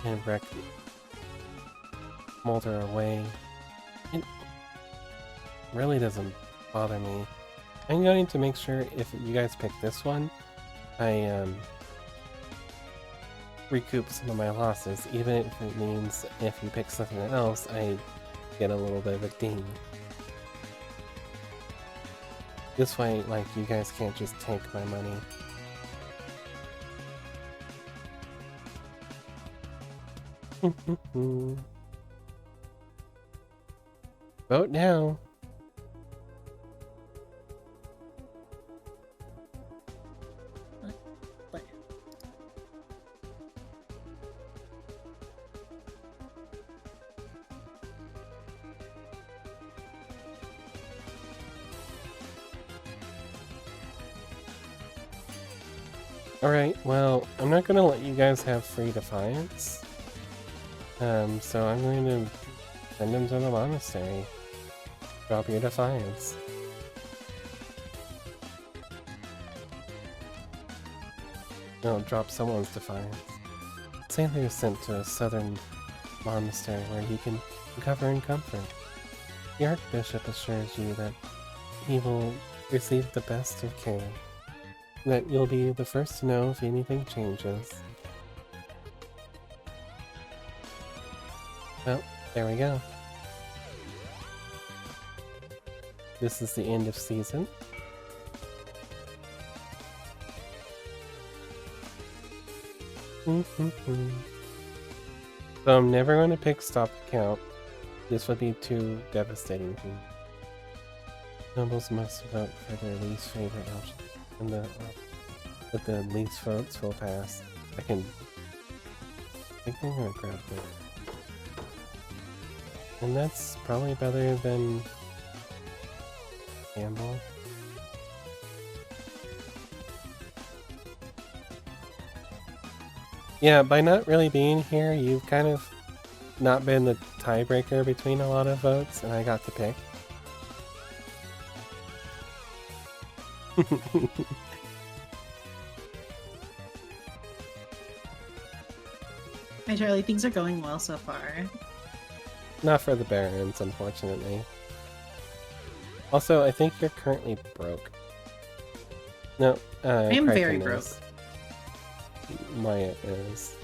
and wreck smolder away. It really doesn't bother me. I'm going to make sure if you guys pick this one, I recoup some of my losses, even if it means if you pick something else, I get a little bit of a ding. This way, like, you guys can't just take my money. Vote now! Alright, well, I'm not gonna let you guys have free defiance. So I'm going to send him to the monastery. Drop your defiance. No, drop someone's defiance. Sailor is sent to a southern monastery where he can recover in comfort. The Archbishop assures you that he will receive the best of care. That you'll be the first to know if anything changes. Well, there we go. This is the end of season. So I'm never going to pick stop count. This would be too devastating to me. Nobles must vote for their least favorite option, and but the least votes will pass. I think I'm gonna grab that. And that's probably better than Gamble. Yeah, by not really being here, you've kind of not been the tiebreaker between a lot of votes, and I got to pick. Hi Charlie, things are going well so far. Not for the Barons, unfortunately. Also, I think you're currently broke. No, I am very Crichton broke. is. Maya is.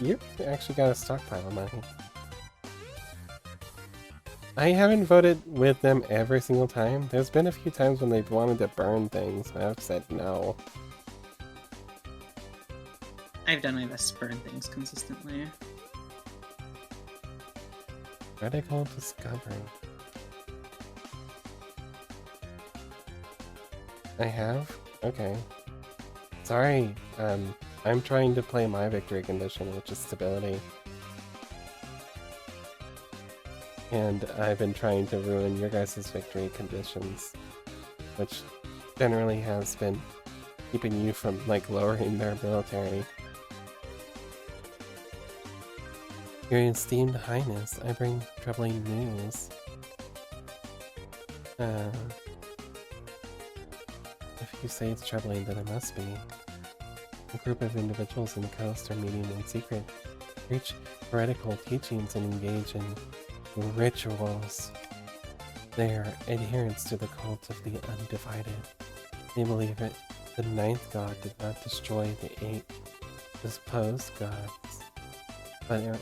You actually got a stockpile of money. I haven't voted with them every single time. There's been a few times when they've wanted to burn things, and I've said no. I've done my best to burn things consistently. Radical discovery. I have? Okay. Sorry, I'm trying to play my victory condition, which is stability. And I've been trying to ruin your guys' victory conditions, which generally has been keeping you from, like, lowering their military. Your esteemed highness, I bring troubling news. If you say it's troubling, then it must be. A group of individuals in the coast are meeting in secret, preach heretical teachings and engage in rituals. They are adherents to the cult of the undivided. They believe it. The ninth god did not destroy the 8 supposed gods, but it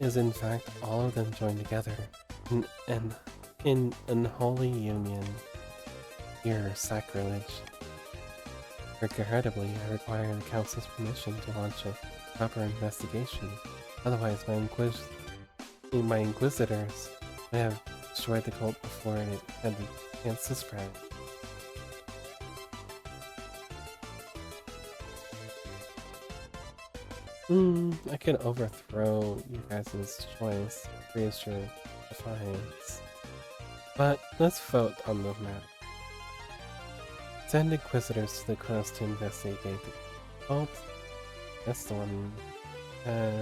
is in fact all of them joined together in unholy union. Pure sacrilege. Regrettably, I require the Council's permission to launch a proper investigation. Otherwise, my In my Inquisitors, I have destroyed the cult before it had the chance to spread. I could overthrow you guys' choice, raise your defiance. But let's vote on the map. Send Inquisitors to the coast to investigate the cult. That's the one.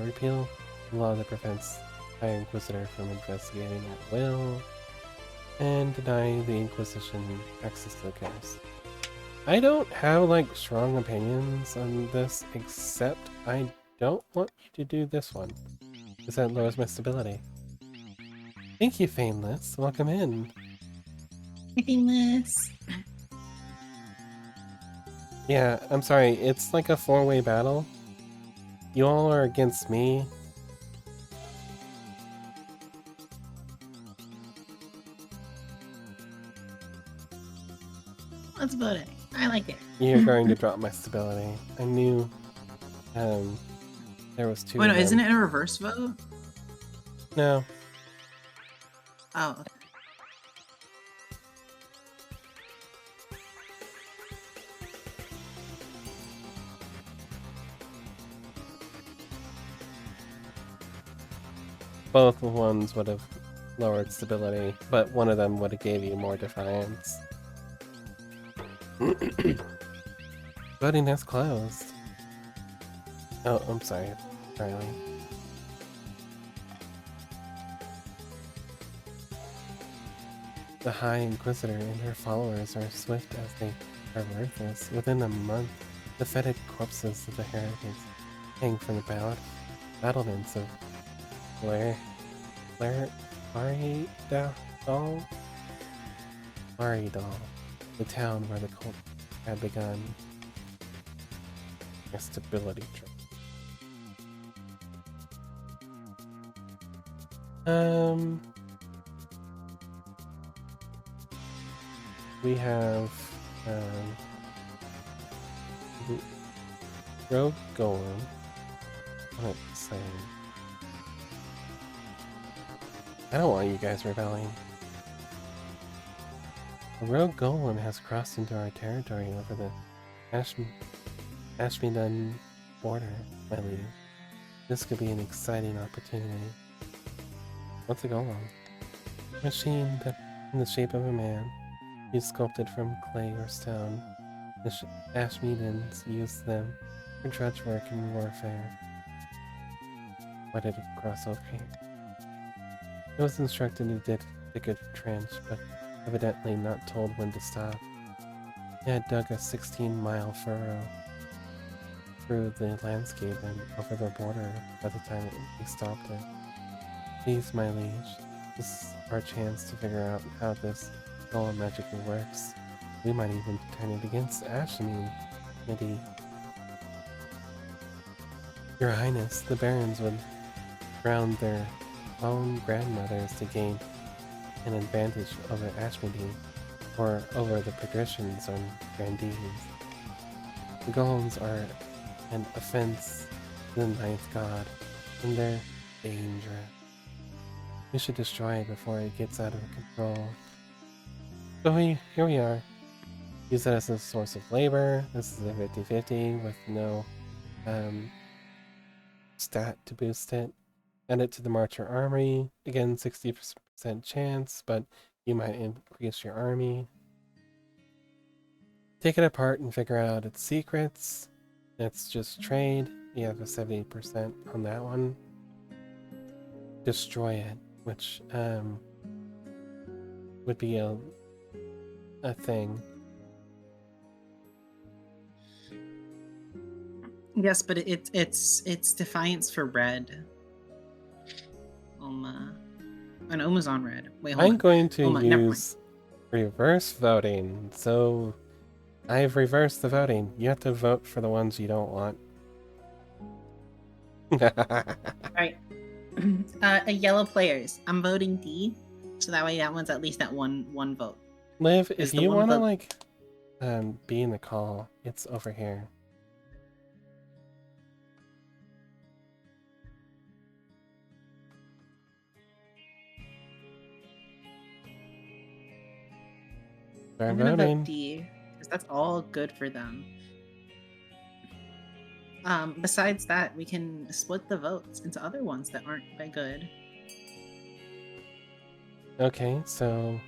Repeal the law that prevents High Inquisitor from investigating at will. And deny the Inquisition access to the coast. I don't have like strong opinions on this, except I don't want you to do this one, because that lowers my stability. Thank you, Fameless. Welcome in. Famous. Yeah, I'm sorry. It's like a four-way battle. You all are against me. Let's vote it. I like it. You're going to drop my stability. I knew there was two Wait, no, of them. isn't it a reverse vote? No. Oh, okay. Both ones would have lowered stability, but one of them would have gave you more defiance. Voting has closed. Oh, I'm sorry, Charlie. The High Inquisitor and her followers are swift as they are ruthless. Within a month, the fetid corpses of the heretics hang from the battlements of Aridal, the town where the cult had begun. A stability trick. We have Rogue Golem. Let's say I don't want you guys rebelling. A rogue golem has crossed into our territory over the Ashmedan border, my liege. This could be an exciting opportunity. What's a golem? A machine in the shape of a man. He's sculpted from clay or stone. The Ashmedans used them for drudge work and warfare. Why did it cross over here? It was instructed to dig a trench, but evidently not told when to stop. It had dug a 16-mile furrow through the landscape and over the border by the time we stopped it. Please, my liege, this is our chance to figure out how this golem magically works. We might even turn it against Ashmead. Your Highness, the barons would ground their own grandmothers to gain an advantage over Ashmead or over the patricians or grandees. The golems are an offense to the ninth god, and they're dangerous. We should destroy it before it gets out of control. So here we are. Use it as a source of labor. This is a 50-50 with no stat to boost it. Add it to the Marcher Army. Again, 60% chance, but you might increase your army. Take it apart and figure out its secrets. Let's just trade. You have a 70% on that one. Destroy it, which would be a thing. Yes, but it's defiance for red. And Oma's on red. Wait, hold on. I'm going to Oma, use reverse voting. So I've reversed the voting. You have to vote for the ones you don't want. Alright. Yellow players. I'm voting D. So that way that one's at least at one vote. Liv, if you want to vote... like be in the call, it's over here. Start I'm gonna vote voting. D because that's all good for them. Besides that, we can split the votes into other ones that aren't that good. Okay, so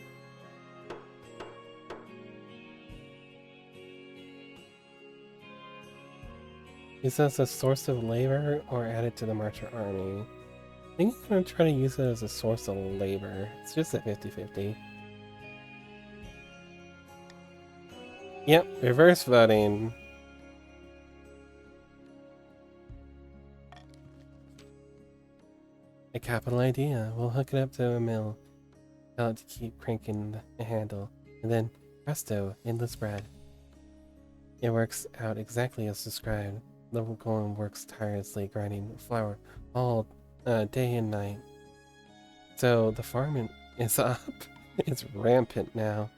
use it as a source of labor or add it to the marcher army. I think I'm gonna try to use it as a source of labor. It's just a 50-50. Yep, reverse voting. A capital idea. We'll hook it up to a mill. Tell it to keep cranking the handle. And then, presto, endless bread. It works out exactly as described. The golem works tirelessly grinding flour all day and night. So the farming is up. It's rampant now.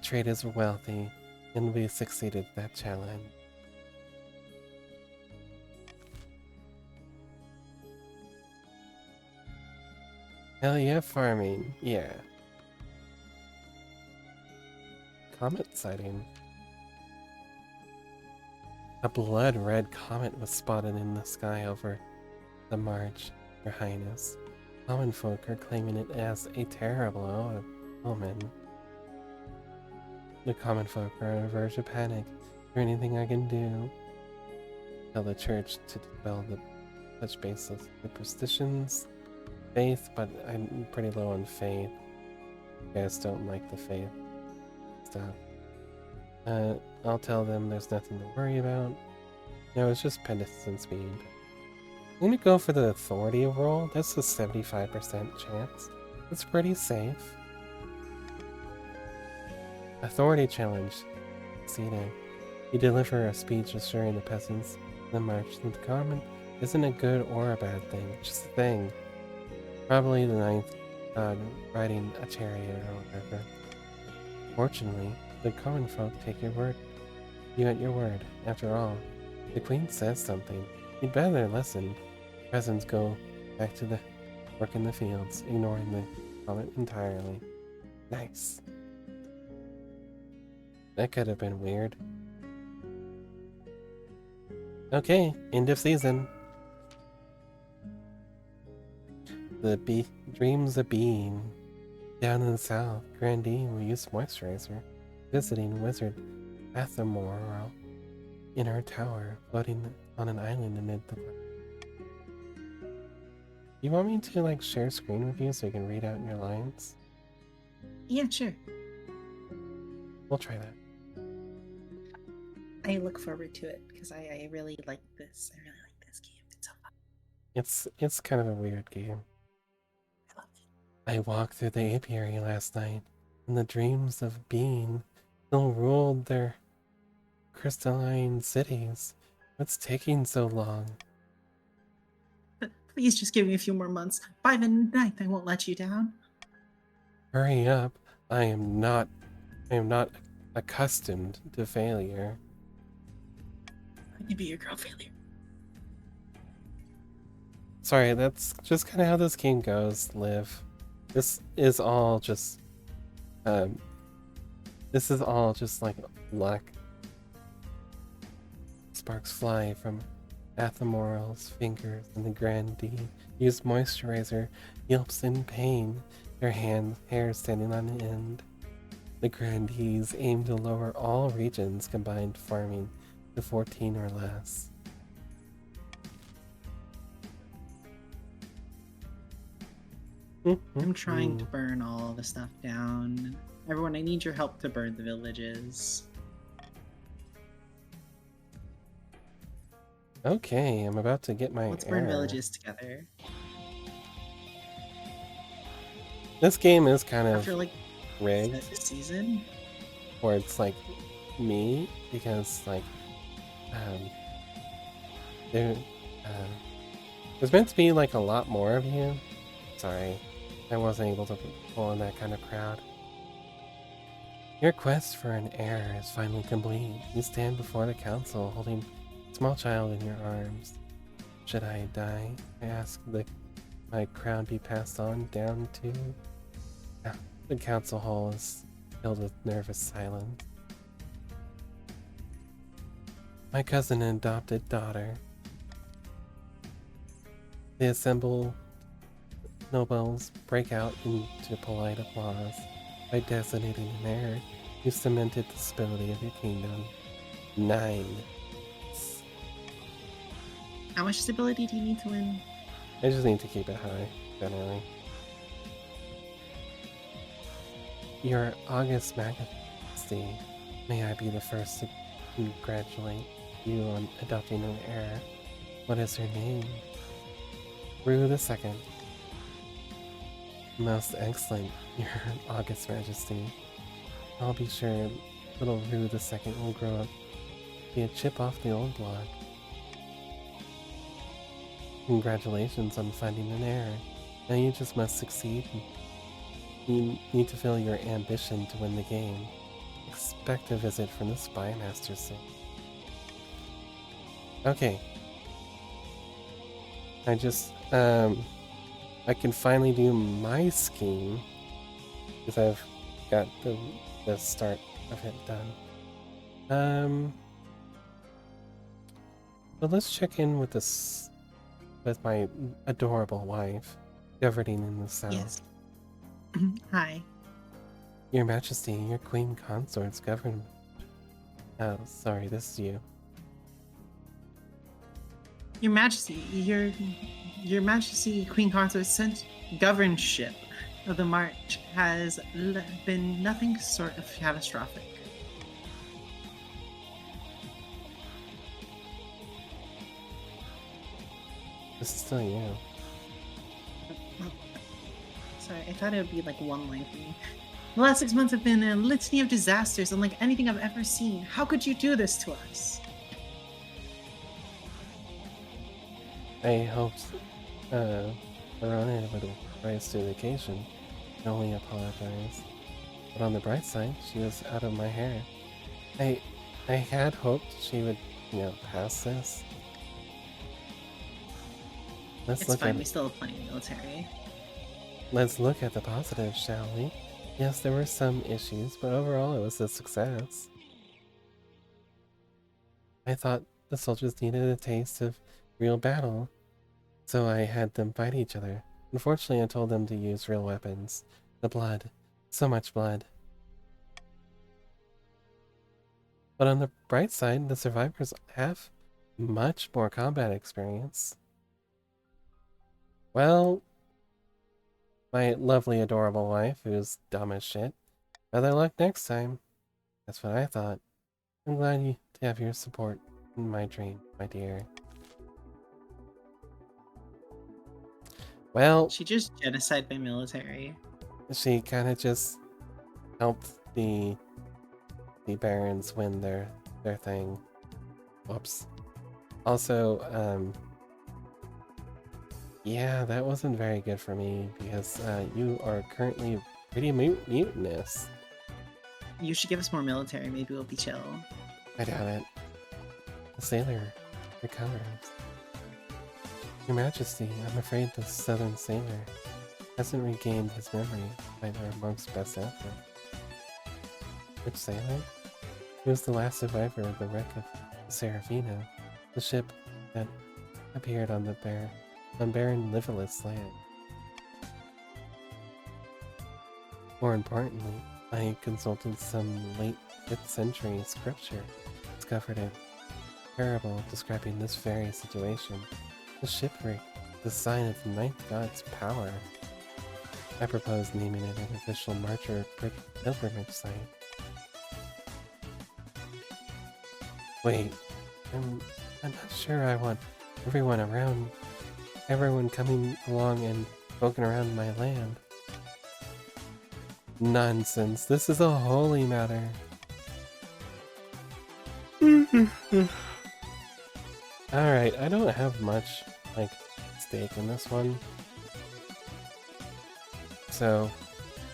Trade is wealthy, and we succeeded that challenge. Hell yeah, farming. Yeah. Comet sighting. A blood-red comet was spotted in the sky over the march, Your Highness. Common folk are claiming it as a terrible omen. The common folk are on the verge of panic. Is there anything I can do? Tell the church to dispel the such baseless superstitions. Faith, but I'm pretty low on faith. You guys don't like the faith stuff. I'll tell them there's nothing to worry about. No, it's just penitence speed. I'm gonna go for the authority roll. That's a 75% chance. It's pretty safe. Authority challenge. Succeeded. You deliver a speech assuring the peasants the march to the common isn't a good or a bad thing, just a thing. Probably the ninth god riding a chariot or whatever. Fortunately, the common folk take you at your word. After all, the queen says something. You'd better listen. Peasants go back to the work in the fields, ignoring the comment entirely. Nice. That could have been weird. Okay, end of season. The dreams of being. Down in the south, Grandee will use moisturizer. Visiting wizard Athamoral in her tower, floating on an island amid the... You want me to like share screen with you so you can read out your lines? Yeah, sure. We'll try that. I look forward to it because I really like this. I really like this game. It's so fun. It's kind of a weird game. I love it. I walked through the apiary last night, and the dreams of being still ruled their crystalline cities. What's taking so long? Please just give me a few more months. By the ninth, I won't let you down. Hurry up! I am not accustomed to failure. I can be your girl failure. Sorry, that's just kind of how this game goes, Liv. This is all just like luck. Sparks fly from Athamoral's fingers, and the Grandee used moisturizer yelps in pain, her hair standing on end. The Grandees aim to lower all regions combined farming to 14 or less. I'm trying to burn all the stuff down. Everyone, I need your help to burn the villages. Okay, I'm about to get my Let's burn villages together. This game is kind of After like rigged this season. where it's like me, because like there there's meant to be like a lot more of you. Sorry, I wasn't able to pull in that kind of crowd. Your quest for an heir is finally complete. You stand before the council holding a small child in your arms. Should I die? I ask that my crown be passed on down to... The council hall is filled with nervous silence. My cousin and adopted daughter. The assembled nobles break out into polite applause by designating an heir who cemented the stability of your kingdom. 9. How much stability do you need to win? I just need to keep it high, generally. Your August Majesty, may I be the first to congratulate you on adopting an heir. What is her name? Rue the Second. Most excellent, Your August Majesty. I'll be sure little Rue the Second will grow up, be a chip off the old block. Congratulations on finding an heir. Now you just must succeed. You need to feel your ambition to win the game. Expect a visit from the Spy Master soon. Okay. I can finally do my scheme because I've got the start of it done. But let's check in with this with my adorable wife, governing in the south. Yes. Hi. Your Majesty, your Queen Consort's govern. Oh, sorry, this is you. Your Majesty, your Majesty, Queen Consort sent governorship of the march has been nothing sort of catastrophic. This is still you. Sorry, I thought it would be like one line for me. The last 6 months have been a litany of disasters unlike anything I've ever seen. How could you do this to us? I hoped Arana would rise to the occasion. I can only apologize. But on the bright side, she was out of my hair. I had hoped she would, pass this. It's fine, we still have plenty of military. Let's look at the positives, shall we? Yes, there were some issues, but overall it was a success. I thought the soldiers needed a taste of real battle, so I had them fight each other. Unfortunately, I told them to use real weapons. The blood. So much blood. But on the bright side, the survivors have much more combat experience. Well, my lovely, adorable wife, who's dumb as shit. Better luck next time. That's what I thought. I'm glad to have your support in my dream, my dear. Well, She just genocide by military. she kind of just helped the barons win their thing. Whoops. Also, yeah, that wasn't very good for me because you are currently pretty mutinous. You should give us more military, maybe we'll be chill. I doubt it. The sailor recovers. Your Majesty, I'm afraid the southern sailor hasn't regained his memory by our monk's best effort. Which sailor? He was the last survivor of the wreck of the Serafina, the ship that appeared on the barren liverless land. More importantly, I consulted some late 5th century scripture, discovered a parable describing this very situation. The shipwreck, the sign of the ninth god's power. I propose naming it an official marcher pilgrimage site. Wait, I'm not sure I want everyone coming along and poking around my land. Nonsense, this is a holy matter. Alright, I don't have much, stake in this one. So,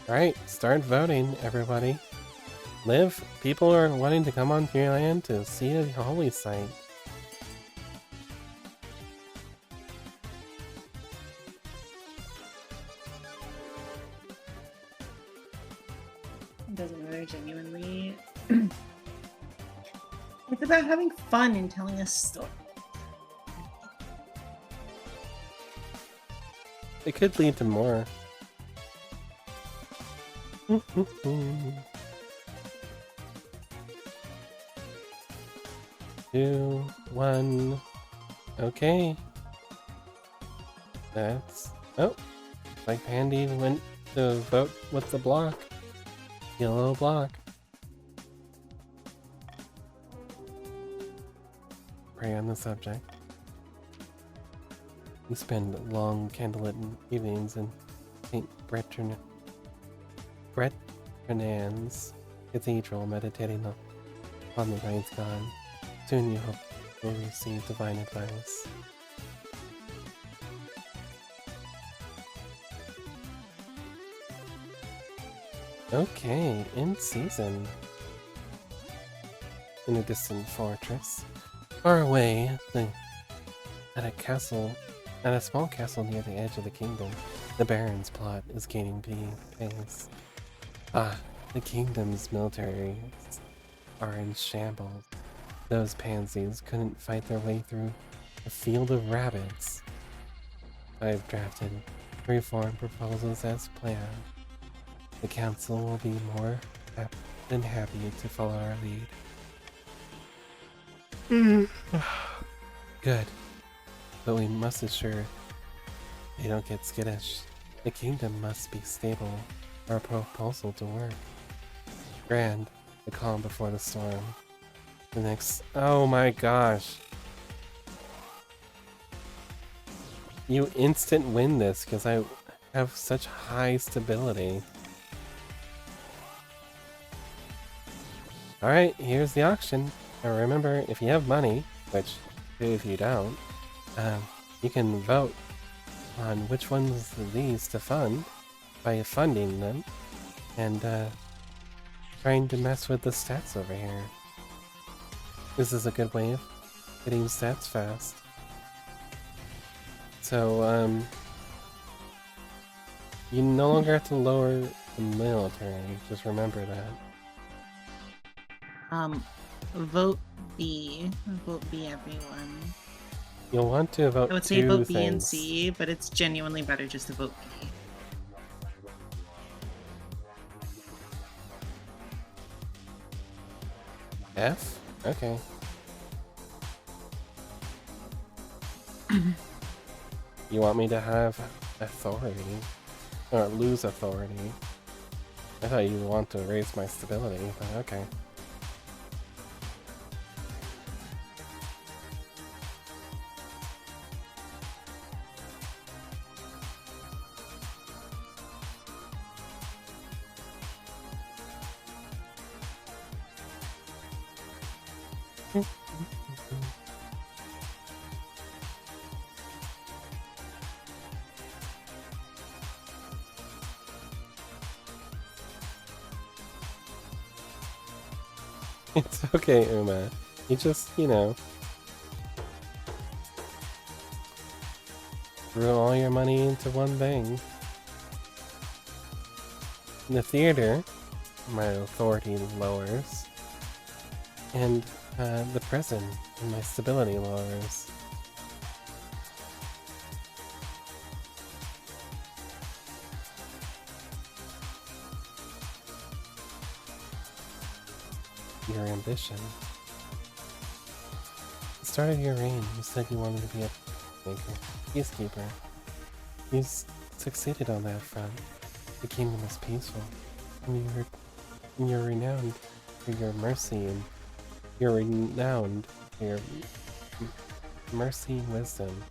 alright, start voting, everybody. Liv, people are wanting to come onto your land to see a holy site. It doesn't matter, genuinely. It's about having fun and telling a story. It could lead to more. 2, 1. Okay. That's... Oh! Like Pandy went to vote with the block. Yellow block. Pray on the subject. We spend long candlelit evenings in St. Breternan's Cathedral meditating on the rains gone. Soon you hope will receive divine advice. Okay, in season. In a distant fortress. Far away, at a small castle near the edge of the kingdom, the Baron's plot is gaining pace. Ah, the kingdom's military are in shambles. Those pansies couldn't fight their way through a field of rabbits. I've drafted reform proposals as planned. The council will be more than happy to follow our lead. Good. But we must ensure they don't get skittish. The kingdom must be stable for our proposal to work. Grand, the calm before the storm. The next... Oh my gosh. You instant win this because I have such high stability. Alright, here's the auction. Now remember, if you have money, which if you don't, you can vote on which ones of these to fund by funding them and trying to mess with the stats over here. This is a good way of getting stats fast. So, you no longer have to lower the military, just remember that. Vote B. Vote B, everyone. You'll want to vote I would say two vote B things. and C, but it's genuinely better just to vote B. F? Okay. You want me to have authority? Or lose authority? I thought you want to raise my stability, but okay. It's okay, Uma. You just, you know, threw all your money into one thing. In the theater, my authority lowers. And the prison, my stability lowers. Your ambition. At the start of your reign, you said you wanted to be a peacekeeper. You succeeded on that front. The kingdom is peaceful, and you're renowned for your mercy and you're renowned for your mercy and wisdom.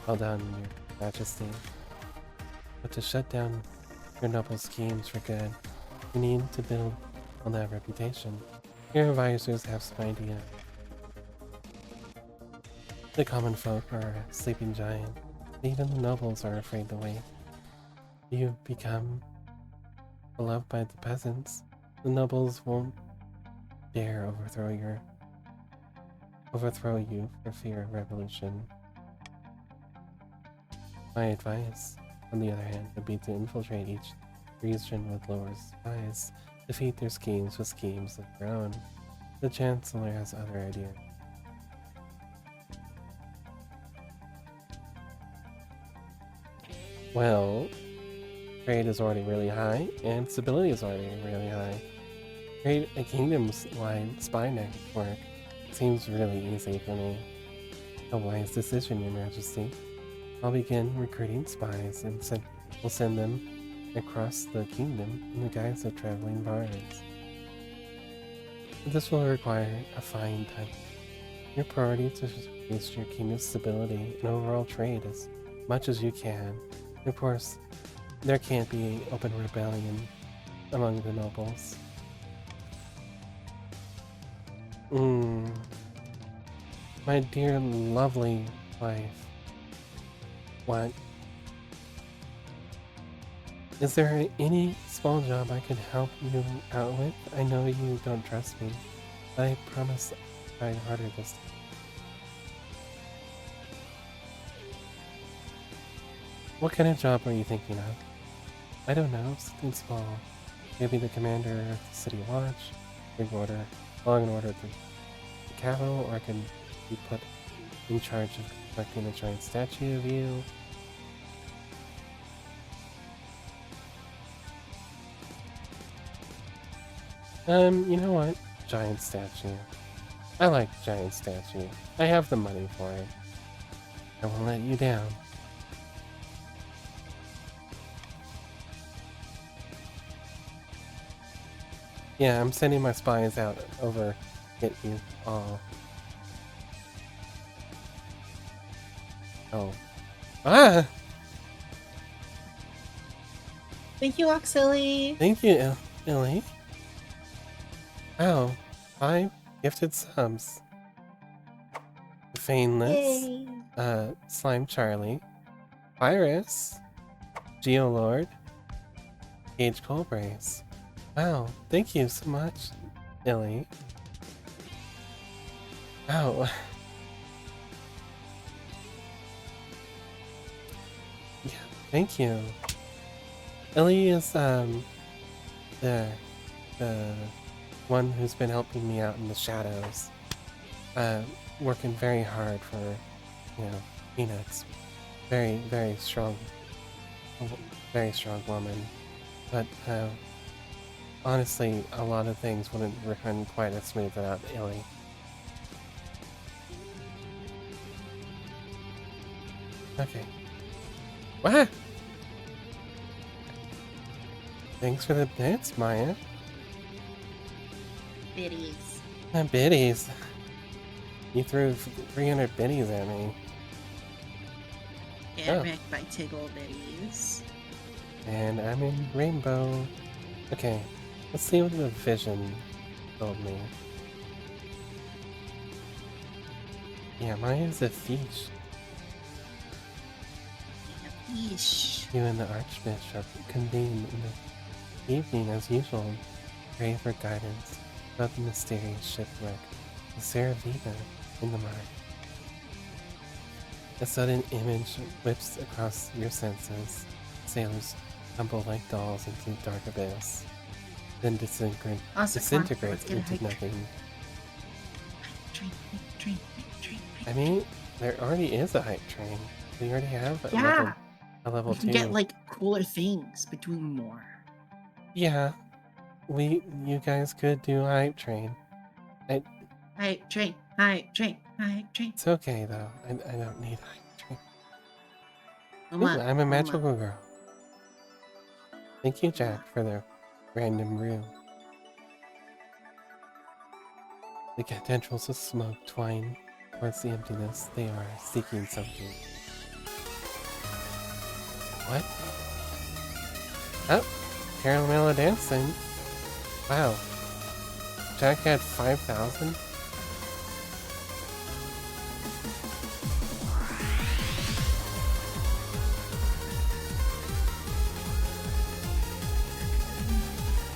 Well done, your majesty. But to shut down your noble schemes for good, you need to build on that reputation. Your advisors have some idea. The common folk are a sleeping giant. Even the nobles are afraid to wake. You become beloved by the peasants. The nobles won't dare overthrow you for fear of revolution. My advice, on the other hand, would be to infiltrate each region with lower spies defeat their schemes with schemes of their own. The Chancellor has other ideas. Well, trade is already really high, and stability is already really high. Create a kingdoms-wide spy network seems really easy for me. A wise decision, Your Majesty. I'll begin recruiting spies and we'll send them across the kingdom in the guise of traveling bards. This will require a fine time. Your priority is to increase your kingdom's stability and overall trade as much as you can. Of course, there can't be open rebellion among the nobles. My dear lovely wife. What? Is there any small job I could help you out with? I know you don't trust me, but I promise I'll try harder this time. What kind of job are you thinking of? I don't know, something small. Maybe the commander of the city watch, law and order at the capital, or I can be put in charge of collecting a giant statue of you. You know what? Giant statue. I like giant statue. I have the money for it. I won't let you down. Yeah, I'm sending my spies out over get you all. Oh. Ah! Thank you, Oxilly. Thank you, Illy. Wow. 5 gifted subs. Fainless. Yay. Slime Charlie. Virus. Geolord. Cage Coldbrace. Wow, thank you so much, Illy. Wow. Yeah, thank you. Illy is the one who's been helping me out in the shadows. Working very hard for, you know, Peanuts. Very, very strong woman. But honestly, a lot of things wouldn't run quite as smooth without Illy. Okay. What? Thanks for the bits, Maya. Biddies. Biddies. You threw 300 biddies at me. And wrecked by Tiggle Biddies. And I'm in Rainbow. Okay, let's see what the vision told me. Yeah, Maya's a fish. Yeesh. You and the Archbishop convene in the evening as usual. Pray for guidance about the mysterious shipwreck of Saravina in the mine. A sudden image whips across your senses. Sailors tumble like dolls into the dark abyss, then disintegrate into nothing. Train. I mean, there already is a hype train. We already have a level 2. We can get like cooler things by doing more. Yeah, you guys could do a hype train. Hype train. It's okay though. I don't need a hype train. Ooh, I'm a magical girl. Thank you, Jack, for the random room. The tendrils of smoke twine towards the emptiness. They are seeking something. What? Oh, Caramella dancing. Wow. Jack had 5,000?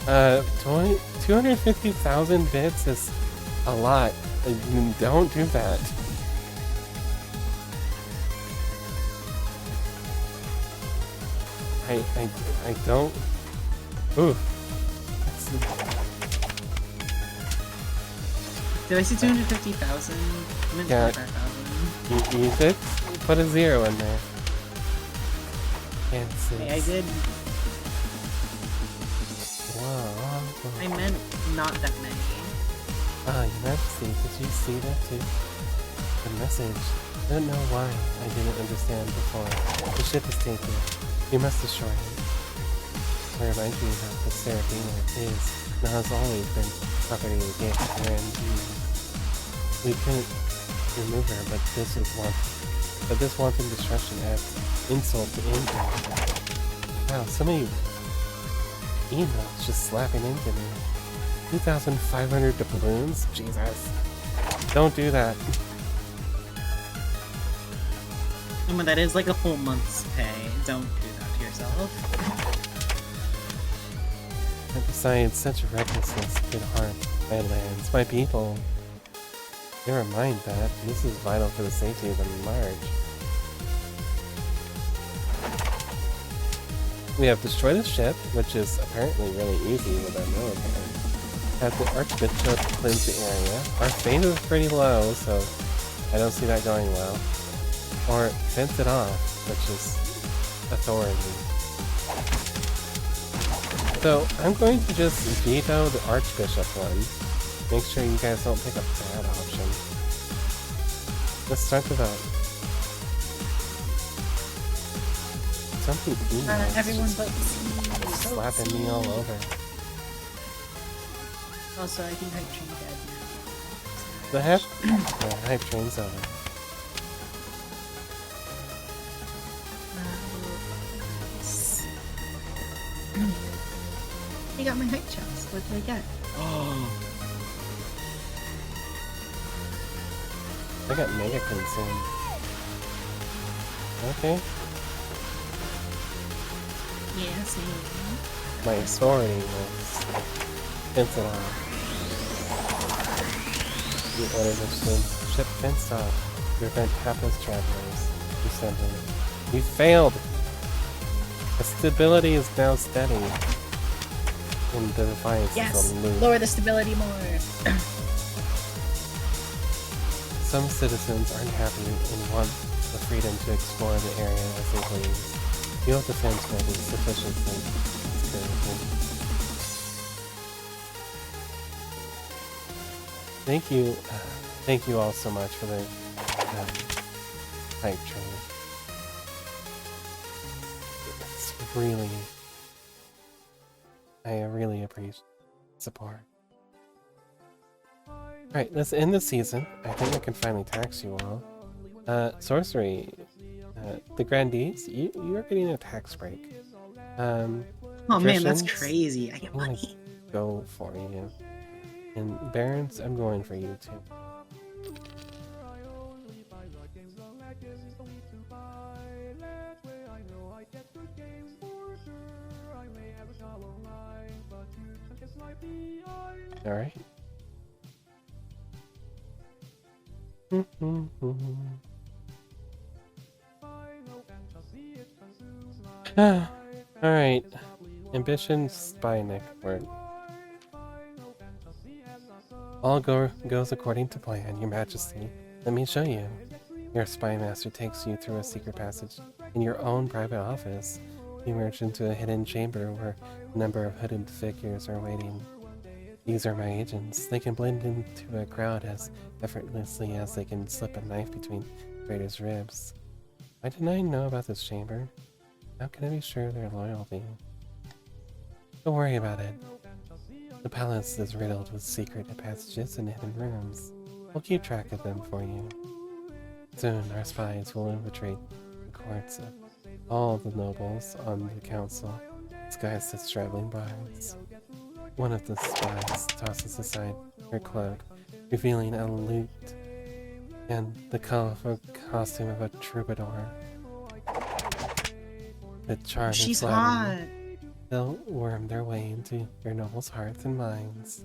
Uh, 250,000 bits is a lot. Don't do that. I don't. Ooh, Did I see 250,000? I meant Yeah. 45,000. You did put a 0 in there. Can't see. Hey, I did. Whoa. I meant not that many. Ah, Your Majesty, did you see that too? The message. I don't know why I didn't understand before. The ship is taken. You must destroy it. I remind you that the Serafina is, and has always been, property of the Guarantee. We couldn't remove her, but this wanton destruction adds insult to injury. Wow, so many emails just slapping into me. 2,500 doubloons? Jesus. Don't do that. I mean, that is like a whole month's pay. Don't do that to yourself. And besides, such recklessness could harm my lands, my people. Never mind that. This is vital for the safety of the march. We have destroyed a ship, which is apparently really easy with our military. Have the Archbishop cleanse the area. Our faith is pretty low, so I don't see that going well. Or fence it off, which is authority. So I'm going to just veto the Archbishop one. Make sure you guys don't pick a bad option. Let's start the vote. Something Everyone but slapping me all over. Also, I think Hype Train dead now. The hype train's over. I got my hype chest. What did I get? I got mega consumed. Okay. Yeah, same. My authority was fence it off. You ordered the ship fenced off to prevent hapless travelers from settling. You failed! The stability is now steady. And the defiance Yes! is a loop. Lower the stability more! Some citizens aren't happy and want the freedom to explore the area as they please. You have defense ready sufficiently. Thank you all so much for the hype train. It's really, I really appreciate support. Alright, let's end the season. I think I can finally tax you all. Sorcery. The Grandees, you are getting a tax break. Oh man, that's Patricians, crazy. I get I'm gonna money. go for you. And Barons, I'm going for you too. Alright. Alright. Ambition spy network. All goes according to plan, Your Majesty. Let me show you. Your spy master takes you through a secret passage in your own private office. You emerge into a hidden chamber where a number of hooded figures are waiting. These are my agents. They can blend into a crowd as effortlessly as they can slip a knife between traitors' ribs. Why didn't I know about this chamber? How can I be sure of their loyalty? Don't worry about it. The palace is riddled with secret passages and hidden rooms. We'll keep track of them for you. Soon, our spies will infiltrate the courts of all the nobles on the council, disguised as traveling bards. One of the spies tosses aside her cloak, revealing a lute and the colorful costume of a troubadour. The charm She's and hot. flattery, they'll worm their way into your nobles' hearts and minds.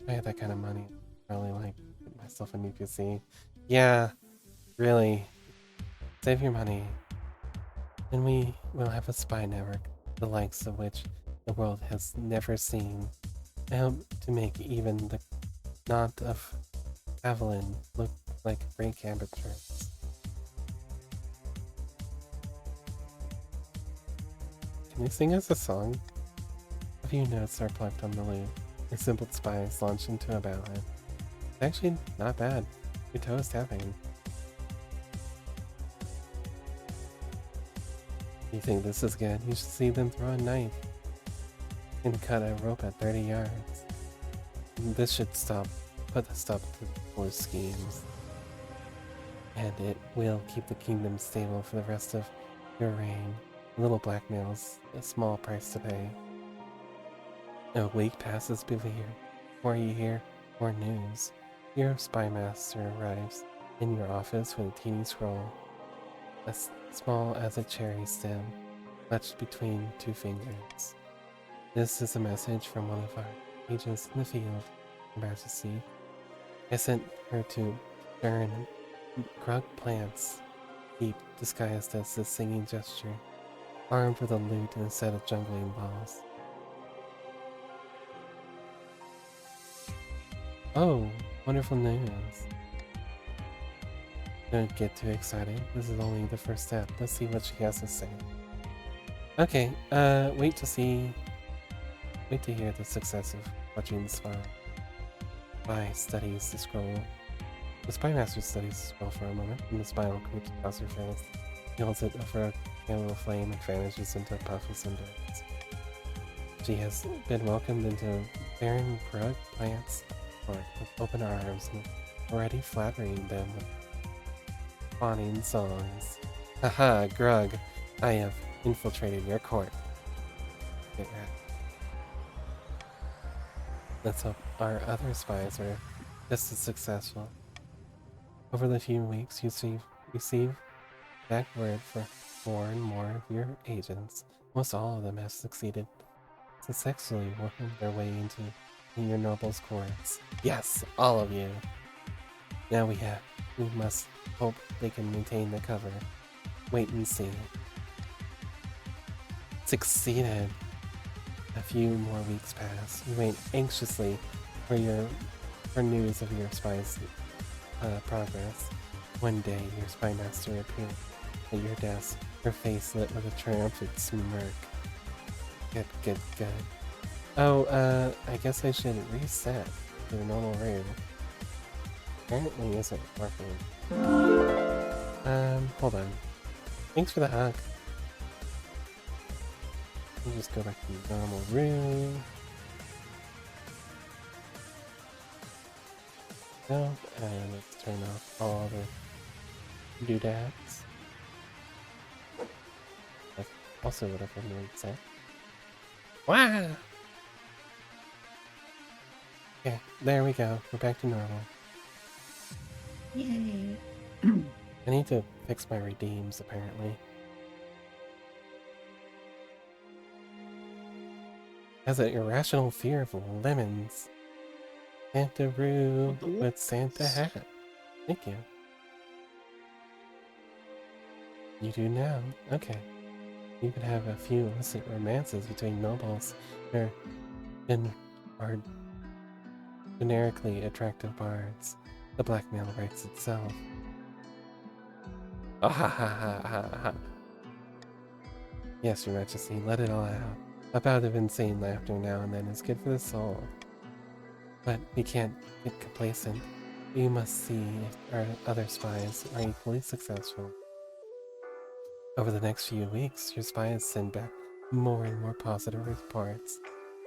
If I had that kind of money, I'd probably like get myself a new PC. Yeah, really. Save your money. And we will have a spy network, the likes of which the world has never seen. I hope to make even the knot of Avalon look like great amateurs. Can you sing us a song? A few notes are plucked on the lute. The simple spies launch into a ballad. It's actually not bad. Your toe is tapping. You think this is good? You should see them throw a knife and cut a rope at 30 yards. This should put a stop to the schemes. And it will keep the kingdom stable for the rest of your reign. A little blackmail's a small price to pay. A week passes before you hear more news. Your spy master arrives in your office with a teeny scroll, as small as a cherry stem, clutched between 2 fingers. This is a message from one of our agents in the field, Your Majesty. I sent her to burn grug plants, deep disguised as a singing gesture, armed with a lute and a set of jungling balls. Oh, wonderful news. Don't get too excited. This is only the first step. Let's see what she has to say. Okay, wait to hear the success of watching the spy. Spy studies the scroll. The spy master studies the scroll for a moment, and the spy will creep across her face. He holds it over a candle of flame and vanishes into a puff of cinders. She has been welcomed into barren grug plants with open arms and already flattering them with fawning songs. Haha, Grug, I have infiltrated your court. Let's hope our other spies are just as successful. Over the few weeks, you receive back word for more and more of your agents. Most all of them have succeeded successfully working their way into your nobles' courts. Yes, all of you. Now we must hope they can maintain the cover. Wait and see. Succeeded. A few more weeks pass. You wait anxiously for news of your spy's progress. One day, your spy master appeared at your desk, her face lit with a triumphant smirk. Good. Oh, I guess I should reset to the normal room. Apparently isn't working. Hold on. Thanks for the hug. We'll just go back to the normal room. No, and let's turn off all the doodads. That's also what I've been reset. Wow! Okay, there we go. We're back to normal. Yay! I need to fix my redeems, apparently. Has an irrational fear of lemons. Santa Roo with Santa hat. Thank you. You do now? Okay. You could have a few illicit romances between nobles are generically attractive bards. The blackmail writes itself. Ah ha ha ha ha ha. Yes, Your Majesty, let it all out. A bout of insane laughter now and then is good for the soul. But we can't get complacent. We must see if our other spies are equally successful. Over the next few weeks, your spies send back more and more positive reports.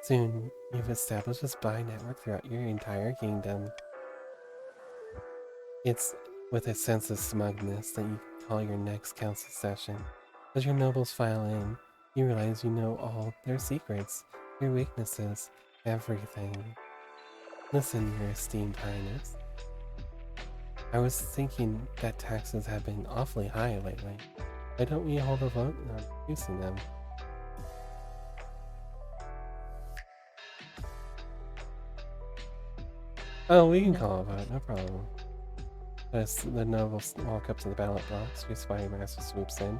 Soon, you've established a spy network throughout your entire kingdom. It's with a sense of smugness that you call your next council session. As your nobles file in, you realize you know all their secrets, their weaknesses, everything. Listen, Your Esteemed Highness. I was thinking that taxes have been awfully high lately. Why don't we hold a vote on reducing them? Oh, we can call a vote, no problem. As the nobles walk up to the ballot box, your spy master swoops in,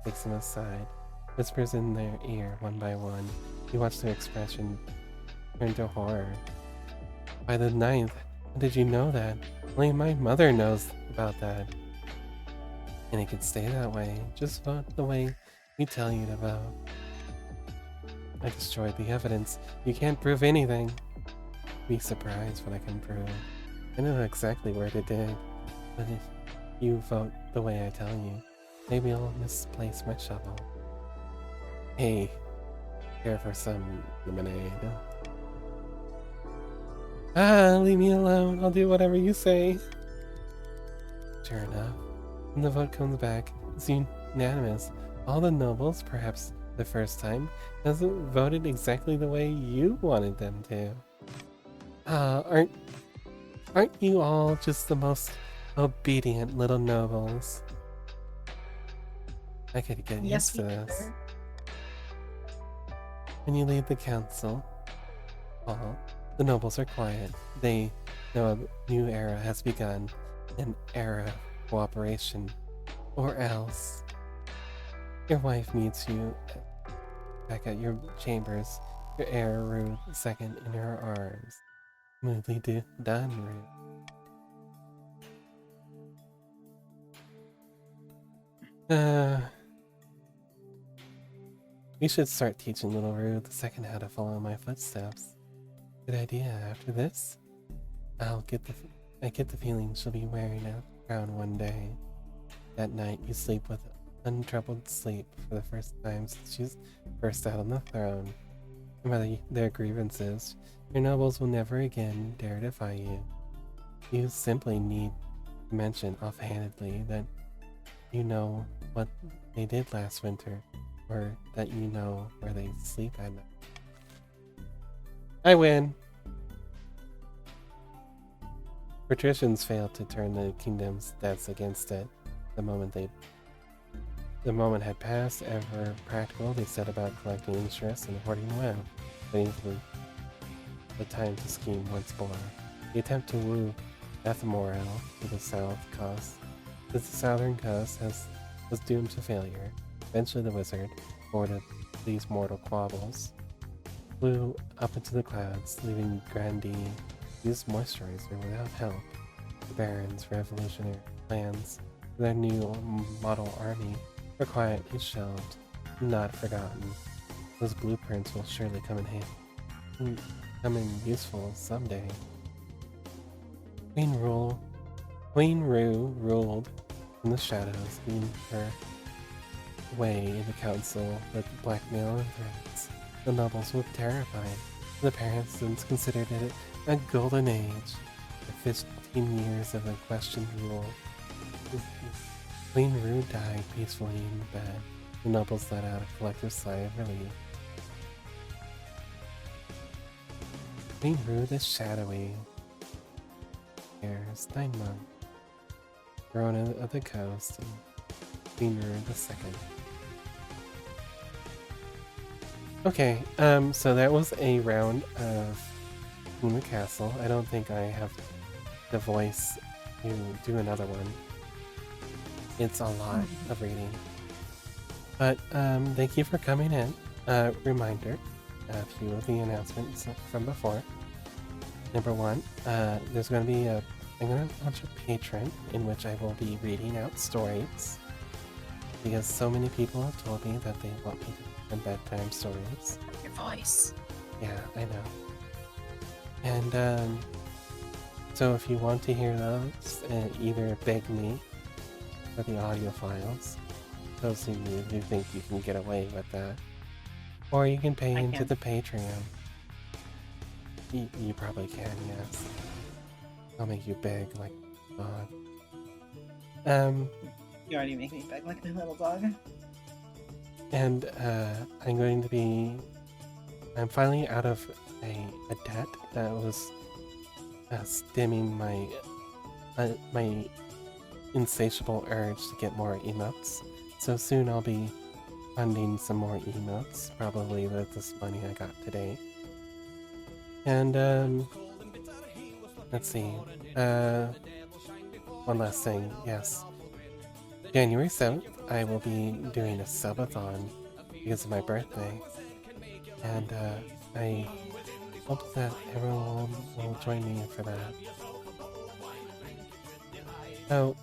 takes them aside. whispers in their ear one by one. You watch their expression turn to horror. By the ninth, how did you know that? Only my mother knows about that. And it can stay that way. Just vote the way we tell you to vote. I destroyed the evidence. You can't prove anything. Be surprised what I can prove. I know exactly where to dig. But if you vote the way I tell you, maybe I'll misplace my shovel. Hey, care for some lemonade? Ah, leave me alone. I'll do whatever you say. Sure enough, when the vote comes back, it's unanimous. All the nobles, perhaps the first time, hasn't voted exactly the way you wanted them to. Aren't you all just the most obedient little nobles? I could get Yes, used we to this. are. When you leave the council hall, the nobles are quiet. They know a new era has begun, an era of cooperation. Or else, your wife meets you back at your chambers, your heir Rude second in her arms. Smoothly done, Rude. We should start teaching little Rude the second how to follow my footsteps. Good idea. After this, I get the feeling she'll be wearing a crown one day. That night, you sleep with untroubled sleep for the first time since she's first out on the throne. No matter their grievances, your nobles will never again dare defy you. You simply need to mention offhandedly that you know what they did last winter, or that you know where they sleep at night. I win! Patricians failed to turn the kingdom's debts against it. The moment had passed. Ever practical, they set about collecting interest and hoarding wealth, waiting for the time to scheme once more. The attempt to woo Ethmorel to the south coast, the southern coast was doomed to failure. Eventually the wizard, bored of these mortal quabbles, flew up into the clouds, leaving Grandee used moisturizer without help. The Baron's revolutionary plans for their new model army were quietly shelved, not forgotten. Those blueprints will surely come come in useful someday. Queen Rue ruled in the shadows, leading her way in the council with blackmail and threats. The nobles were terrified. The parents considered it a golden age. The 15 years of unquestioned rule. Queen Rue died peacefully in bed. The nobles let out a collective sigh of relief. Queen Rue the Shadowy. Years, 9 months. Corona of the Coast, and Queen Rue the Second. Okay, so that was a round of in the castle. I don't think I have the voice to do another one. It's a lot of reading. But thank you for coming in. Reminder, a few of the announcements from before. Number one, there's going to be I'm going to launch a Patreon in which I will be reading out stories. Because so many people have told me that they want me to read them bedtime stories. Your voice. Yeah, I know. And so if you want to hear those, either beg me for the audio files, those of you who think you can get away with that, or you can pay into the Patreon. You probably can, yes. I'll make you beg like a dog. You already make me beg like my little dog. And I'm finally out of a debt that was stemming my insatiable urge to get more emotes. So soon I'll be funding some more emotes, probably with this money I got today. And let's see. One last thing, yes. January 7th, I will be doing a subathon because of my birthday. And I hope that everyone will join me for that. Oh,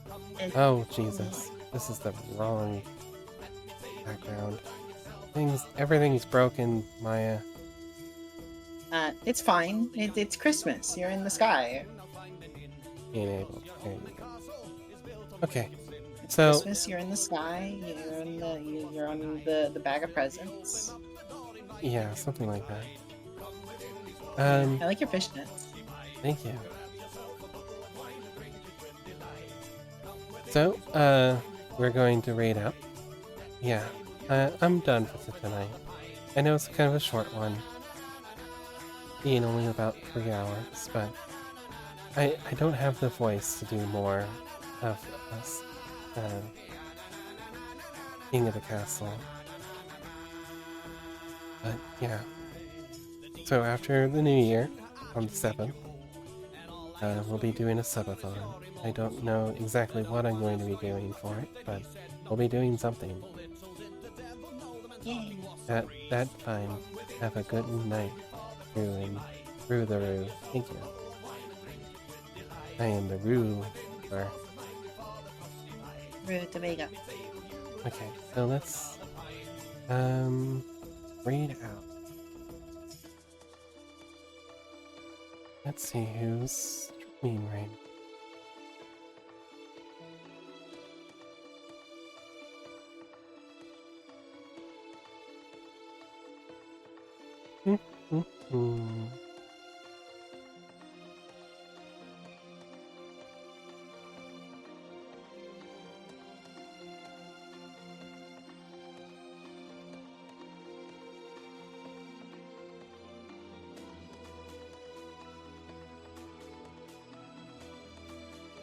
oh Jesus. This is the wrong background. Everything's broken, Maya. It's fine. It's Christmas. You're in the sky. Enabled. There you go. Okay. It's So, Christmas. You're in the sky. You're on the bag of presents. yeah, something like that. I like your fishnets. Thank you. So, we're going to raid out. Yeah, I'm done for tonight. I know it's kind of a short one, being only about 3 hours, but I don't have the voice to do more of us King of the Castle. But yeah. So after the new year, on the 7th, we'll be doing a subathon. I don't know exactly what I'm going to be doing for it, but we'll be doing something. Yay. At that time, have a good night, Rue the Rue. Thank you. I am the Rue. Rue de Vega. Okay, so let's read out. Let's see who's streaming right now.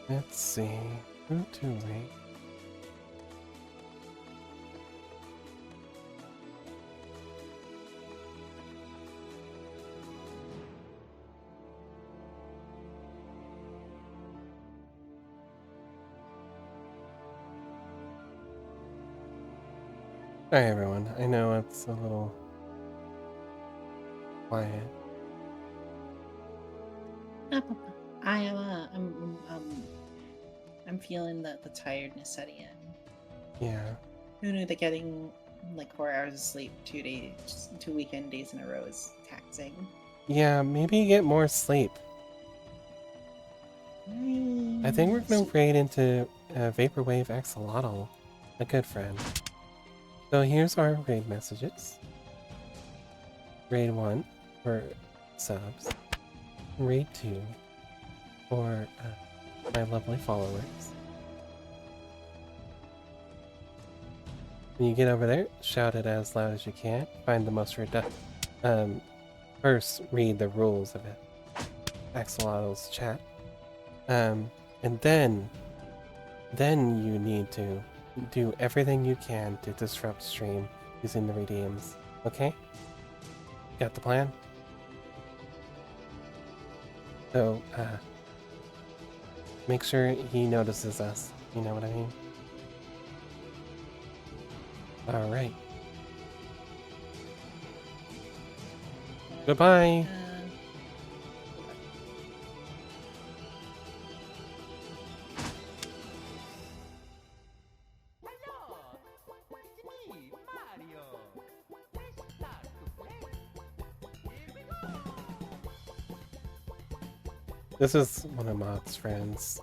Let's see who to rate. Alright everyone, I know it's a little quiet. I am I'm feeling the tiredness setting in. Yeah. Who knew that getting like 4 hours of sleep 2 weekend days in a row is taxing? Yeah, maybe get more sleep. I think we're gonna raid into Vaporwave Axolotl, a good friend. So here's our raid messages. Raid 1 for subs. Raid 2 for my lovely followers. When you get over there, shout it as loud as you can. Find the most first read the rules of it. Axolotl's chat. And then you need to do everything you can to disrupt stream using the redeems. Okay? Got the plan? So, make sure he notices us. You know what I mean? Alright. Goodbye! This is one of Mott's friends.